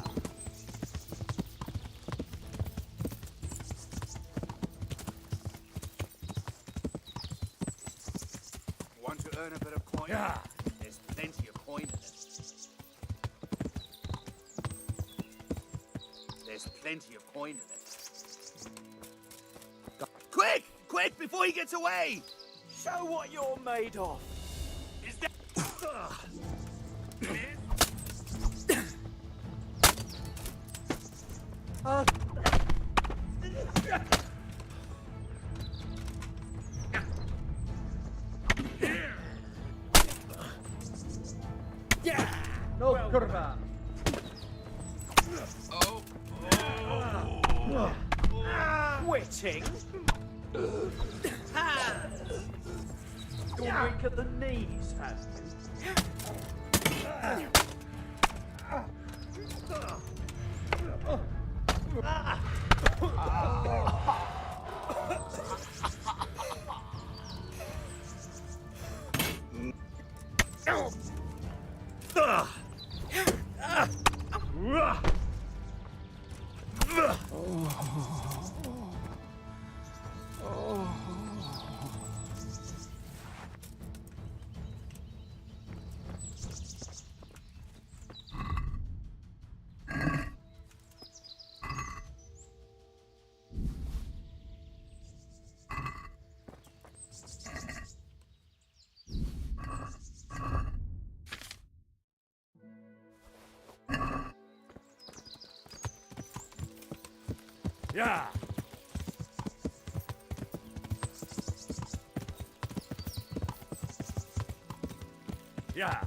Want to earn a bit of coin? Yeah. There's plenty of coin in it. There's plenty of coin in it. Quick! Quick, before he gets away! Show what you're made of! Is that... No kurwa! Quitting? You're weak at the knees, have Yeah. Yeah.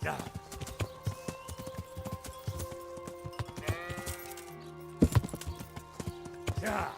Yeah. Yeah.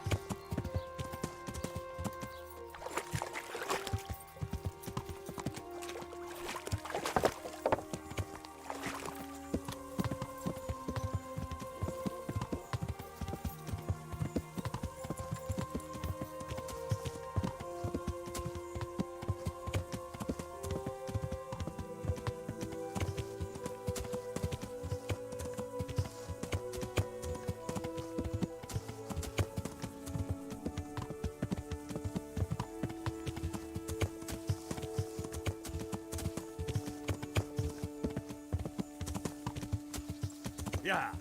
Yeah.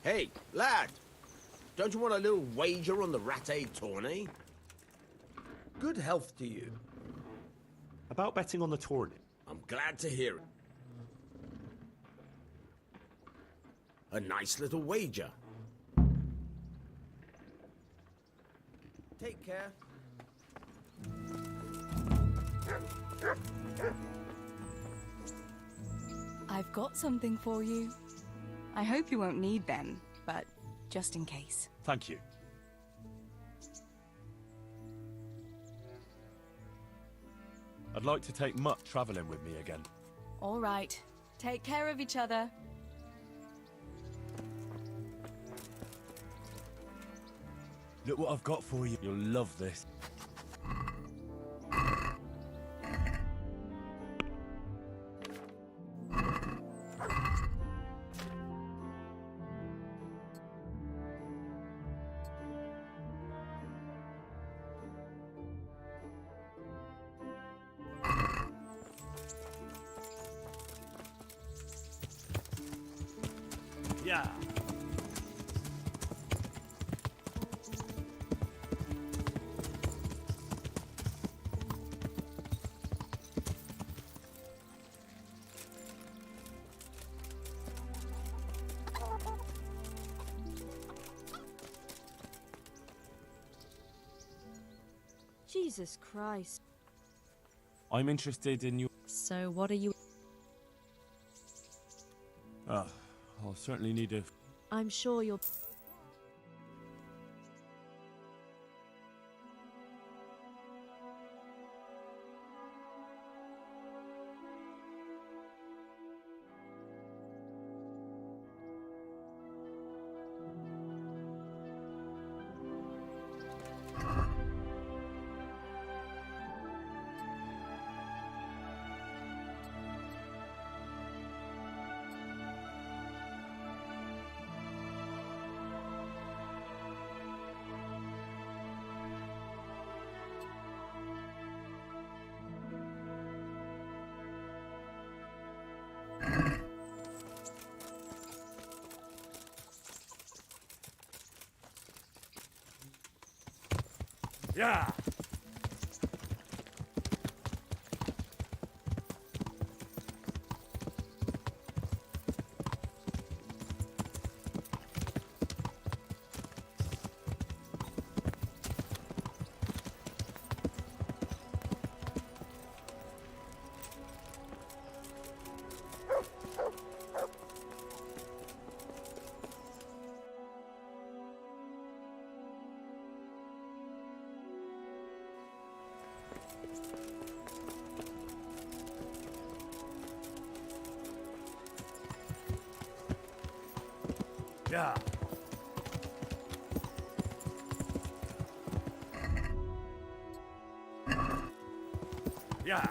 Hey, lad! Don't you want a little wager on the Rat-Aid tourney? Good health to you. About betting on the tourney? I'm glad to hear it. A nice little wager. Take care. I've got something for you. I hope you won't need them, but just in case. Thank you. I'd like to take Mutt travelling with me again. All right. Take care of each other. Look what I've got for you. You'll love this. Yeah. Jesus Christ. I'm interested in your... So what are you... I'll certainly need a... I'm sure you'll... Yeah. Yeah. Yeah.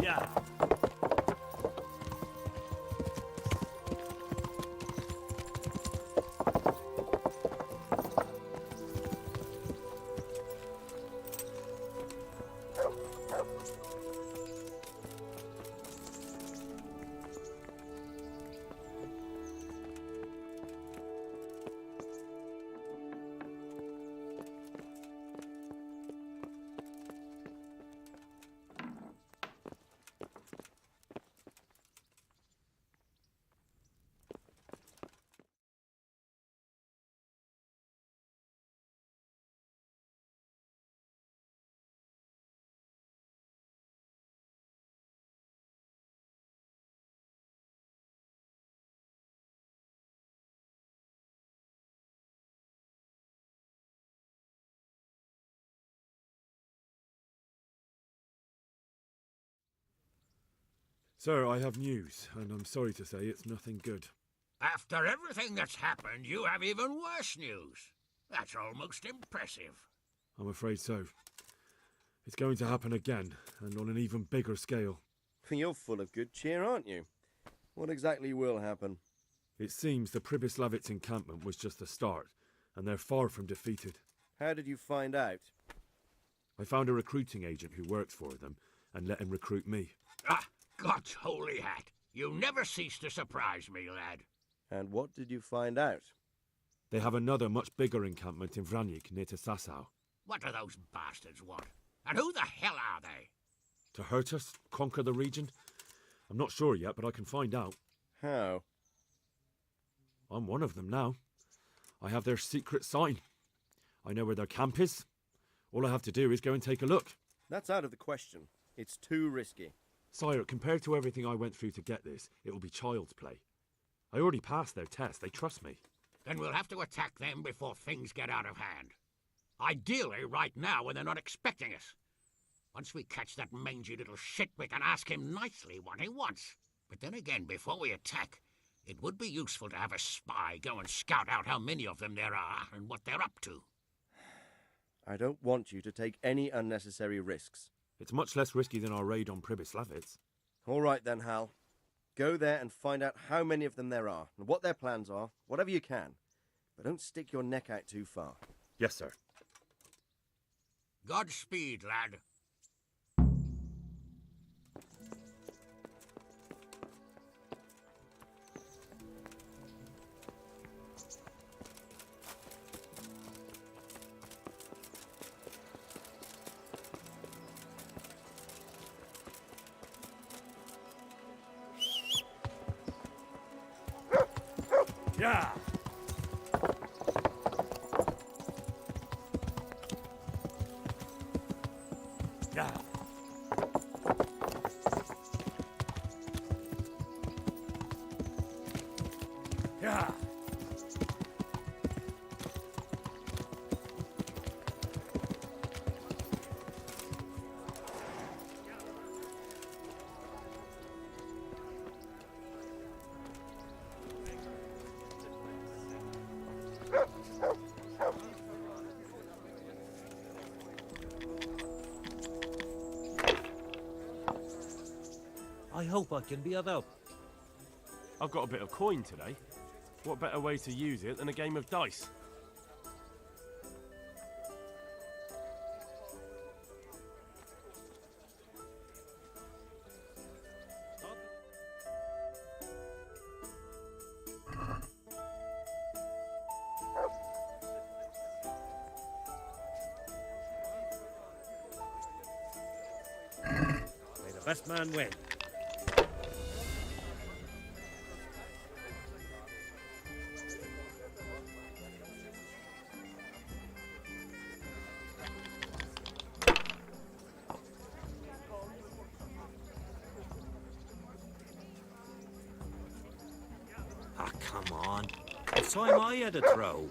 Yeah. Sir, I have news, and I'm sorry to say it's nothing good. After everything that's happened, you have even worse news. That's almost impressive. I'm afraid so. It's going to happen again, and on an even bigger scale. You're full of good cheer, aren't you? What exactly will happen? It seems the Pribyslavitz encampment was just the start, and they're far from defeated. How did you find out? I found a recruiting agent who works for them, and let him recruit me. Ah, God's holy hat. You never cease to surprise me, lad. And what did you find out? They have another much bigger encampment in Vranyik near to Sasau. What do those bastards want? And who the hell are they? To hurt us? Conquer the region? I'm not sure yet, but I can find out. How? I'm one of them now. I have their secret sign. I know where their camp is. All I have to do is go and take a look. That's out of the question. It's too risky. Sire, compared to everything I went through to get this, it will be child's play. I already passed their test. They trust me. Then we'll have to attack them before things get out of hand. Ideally, right now, when they're not expecting us. Once we catch that mangy little shit, we can ask him nicely what he wants. But then again, before we attack, it would be useful to have a spy go and scout out how many of them there are and what they're up to. I don't want you to take any unnecessary risks. It's much less risky than our raid on Pribyslavitz. All right then, Hal. Go there and find out how many of them there are, and what their plans are, whatever you can. But don't stick your neck out too far. Yes, sir. Godspeed, lad. Yeah! Yeah! Yeah! I hope I can be of help. I've got a bit of coin today. What better way to use it than a game of dice? May the best man win. Ah, come on. It's time I had a throw.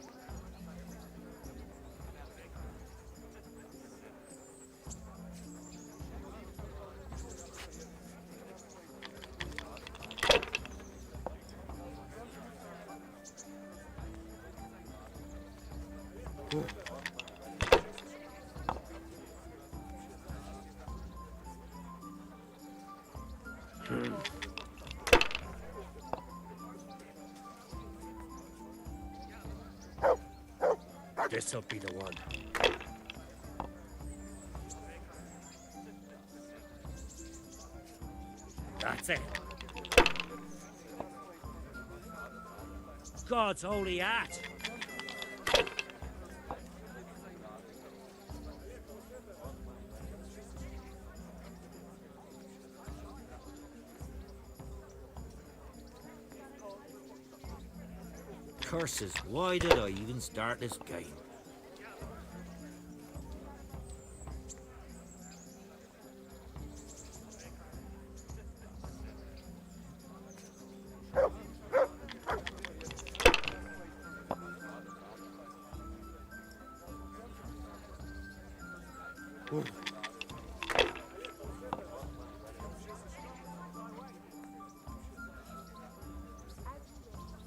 This'll be the one. That's it. God's holy hat. Curses, why did I even start this game?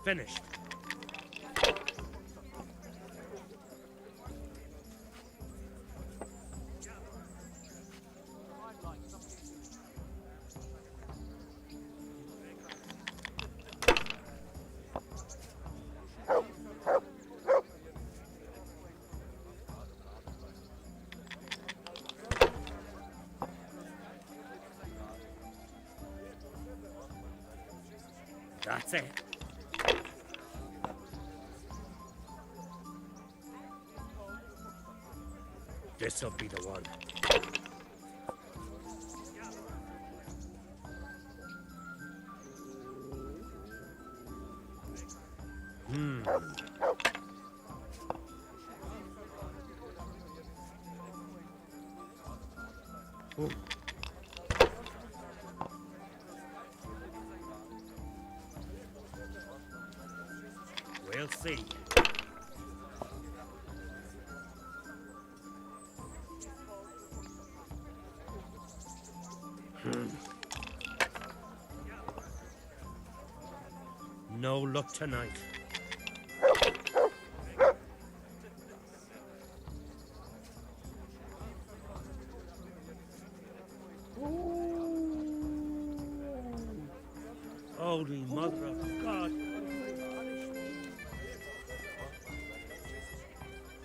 finished. That's it. This'll be the one. Ooh. We'll see. No luck tonight. Holy Mother of God.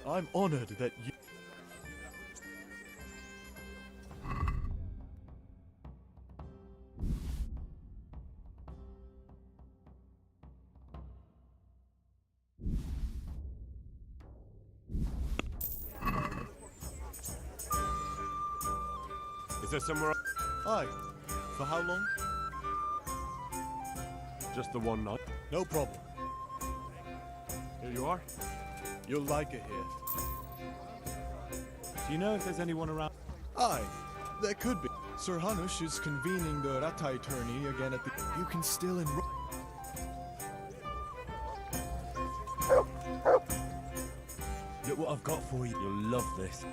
I'm honored that you... Is there somewhere? Aye. For how long? Just the one night. No problem. Here you are. You'll like it here. Do you know if there's anyone around? Aye. There could be. Sir Hanush is convening the Ratai tourney again at the... You can still enroll... Look what I've got for you. You'll love this.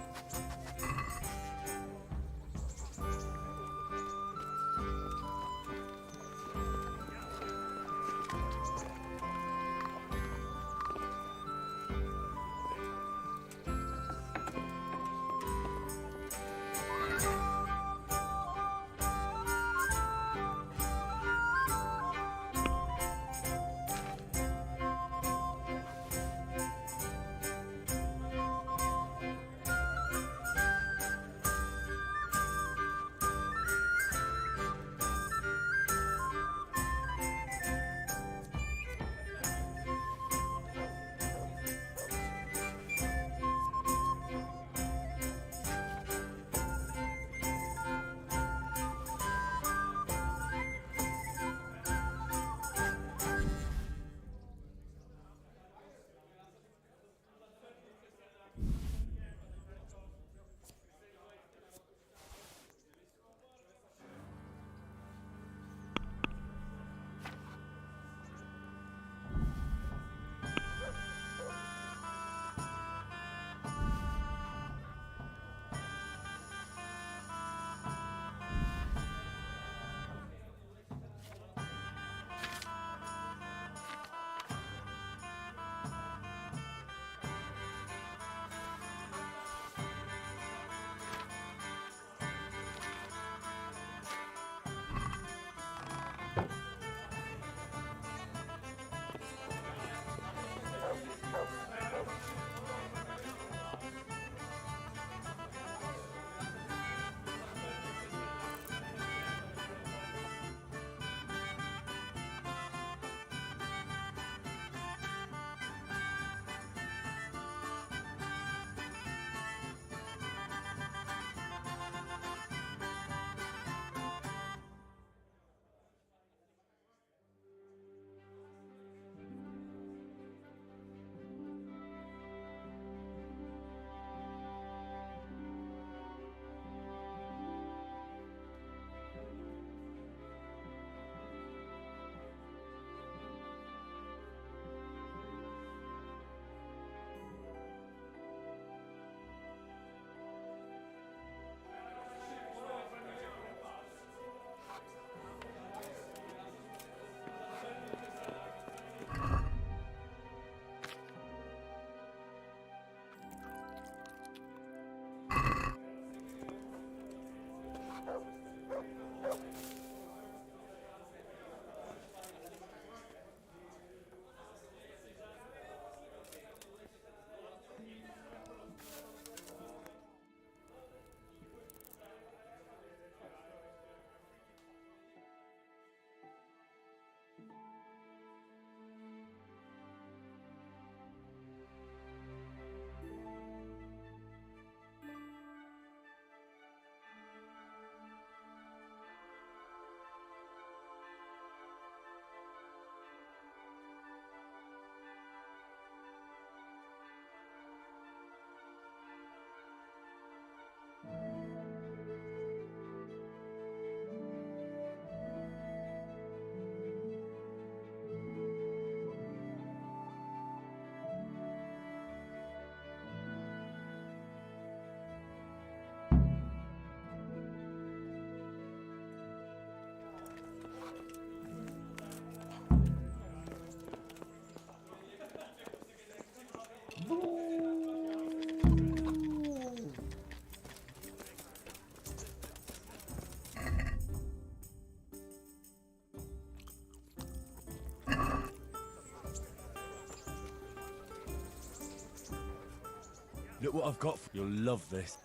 Look what I've got for you. You'll love this.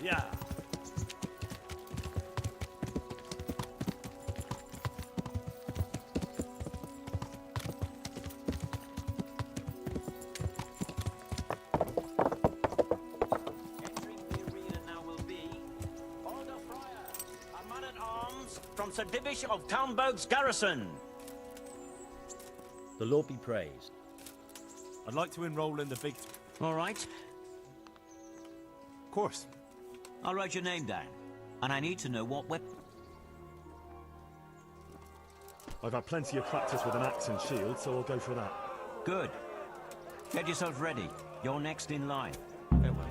Yeah. From Sir Divish of Townburg's garrison. The Lord be praised. I'd like to enroll in the big... All right. Of course. I'll write your name down. And I need to know what weapon... I've had plenty of practice with an axe and shield, so I'll go for that. Good. Get yourself ready. You're next in line. Farewell.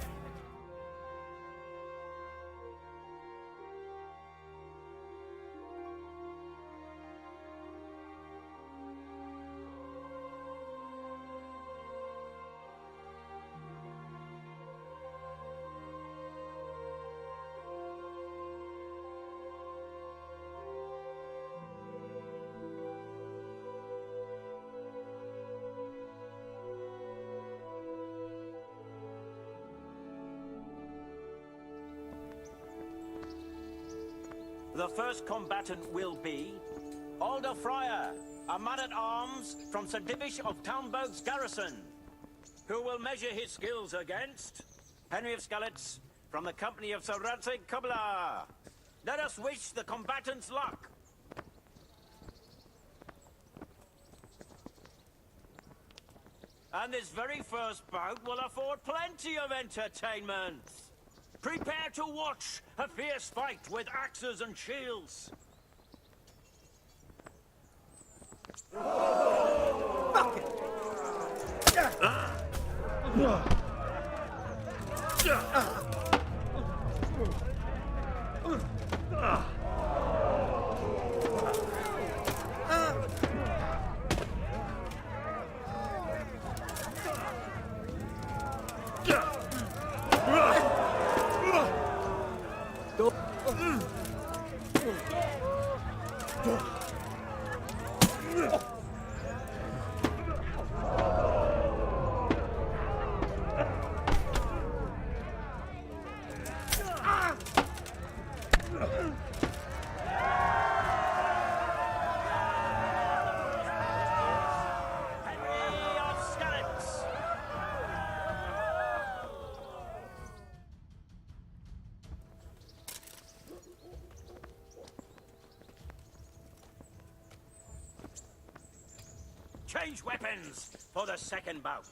The first combatant will be Alder Fryer, a man-at-arms from Sir Divish of Townburg's garrison, who will measure his skills against Henry of Skalitz from the company of Sir Radzig Kubla. Let us wish the combatants luck. And this very first bout will afford plenty of entertainment. Prepare to watch a fierce fight with axes and shields. Fuck it! Change weapons for the second bout.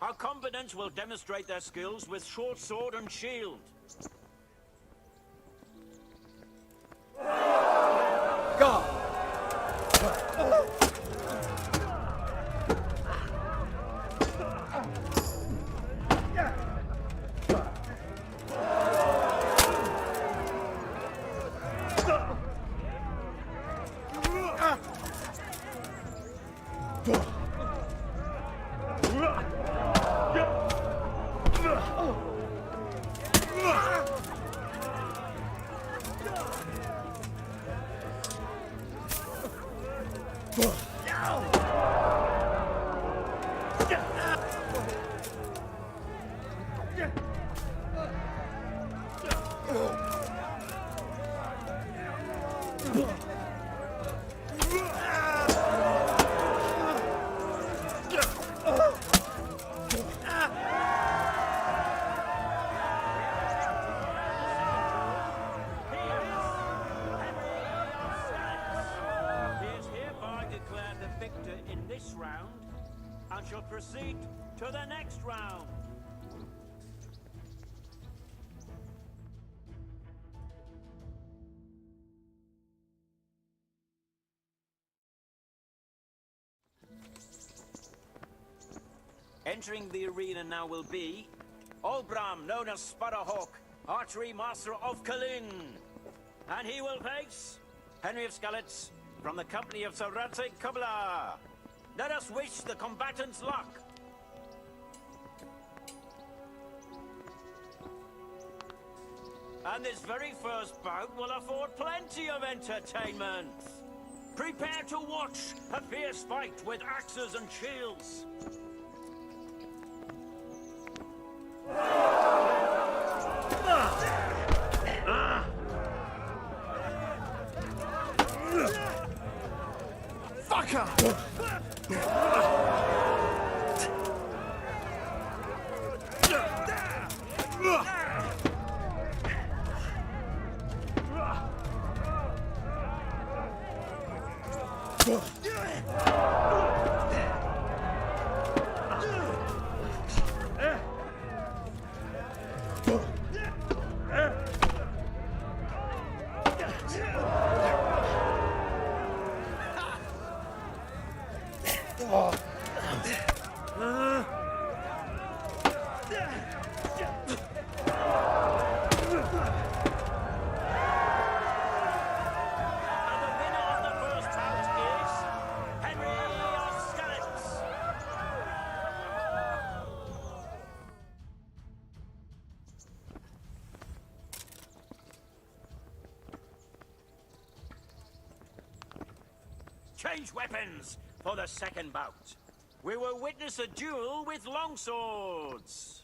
Our combatants will demonstrate their skills with short sword and shield. God! And shall proceed to the next round. Entering the arena now will be Olbram, known as Sparrowhawk, archery master of Kalin. And he will face Henry of Skalitz from the company of Sir Radzig Kubla. Let us wish the combatants luck. And this very first bout will afford plenty of entertainment. Prepare to watch a fierce fight with axes and shields. Fucker! Change weapons for the second bout. We will witness a duel with longswords.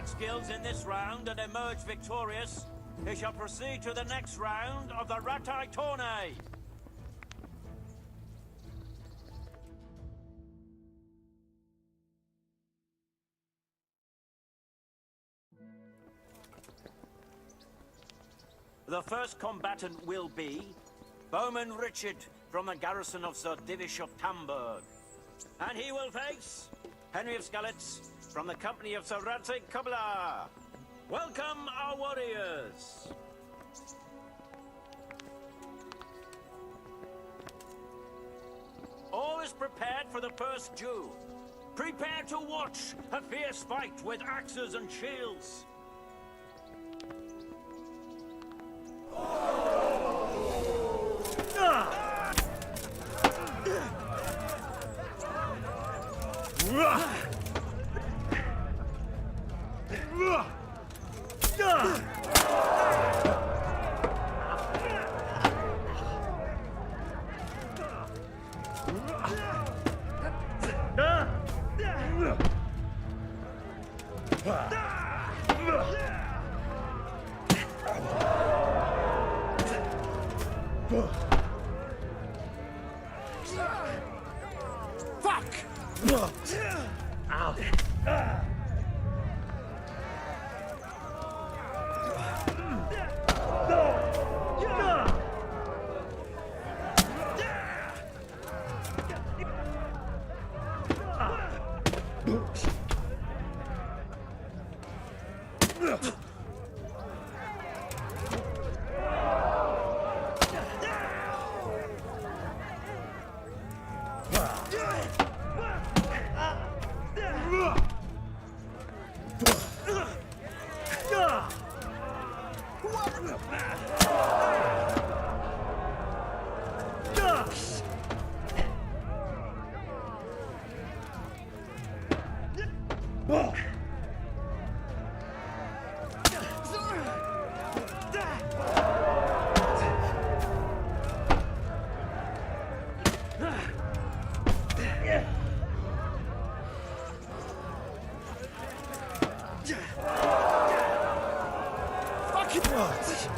Skills in this round and emerge victorious, he shall proceed to the next round of the Ratai Tourney. The first combatant will be Bowman Richard from the garrison of Sir Divish of Tamburg. And he will face Henry of Skalitz from the company of Sir Radzig Kubla. Welcome, our warriors. All is prepared for the first duel. Prepare to watch a fierce fight with axes and shields. Fucking what?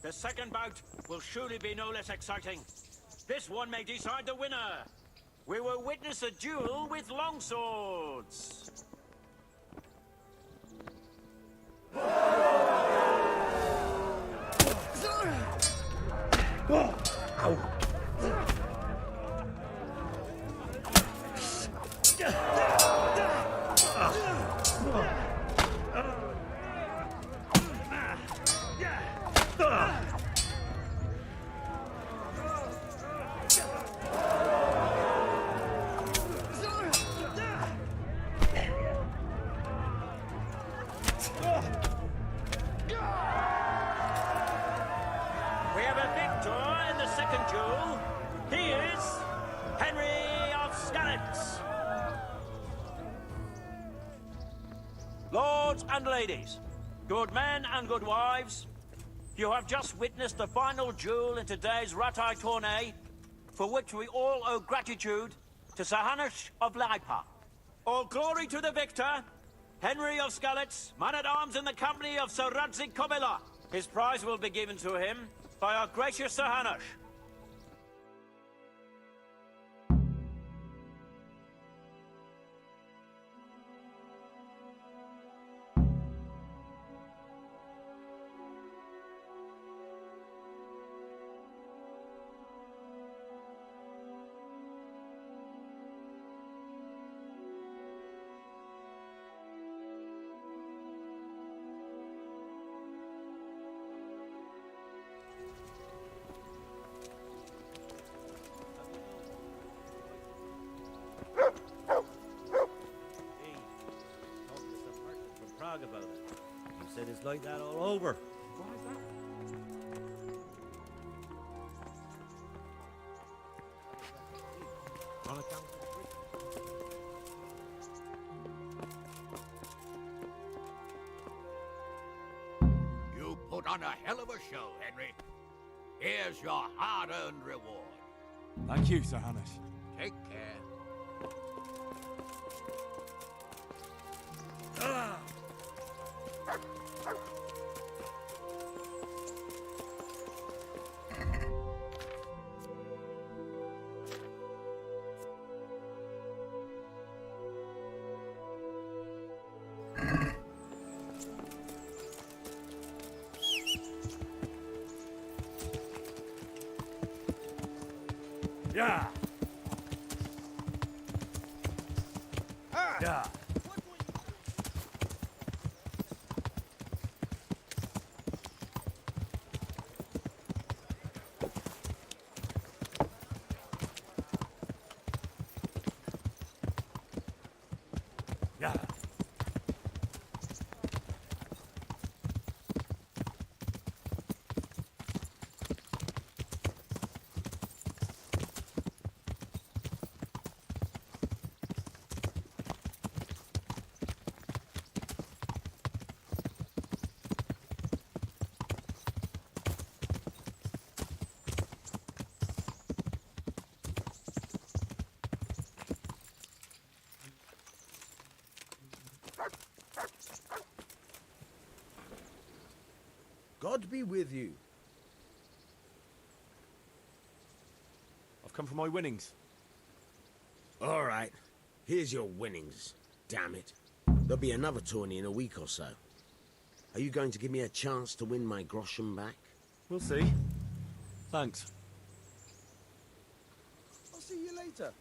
The second bout will surely be no less exciting. This one may decide the winner. We will witness a duel with longswords. We have a victor in the second duel. He is Henry of Skalitz. Lords and ladies, good men and good wives, you have just witnessed the final duel in today's Ratai tourney, for which we all owe gratitude to Sir Hanush of Laipa. All glory to the victor, Henry of Skalitz, man-at-arms in the company of Sir Radzik Kobila. His prize will be given to him by our gracious Sir Hanush. About it. You said it's like that all over. Why is that? On account You put on a hell of a show, Henry. Here's your hard-earned reward. Thank you, Sir Hanush. Take care. Yeah. Yeah. Yeah. God be with you. I've come for my winnings. All right. Here's your winnings. Damn it. There'll be another tourney in a week or so. Are you going to give me a chance to win my groschen back? We'll see. Thanks. I'll see you later.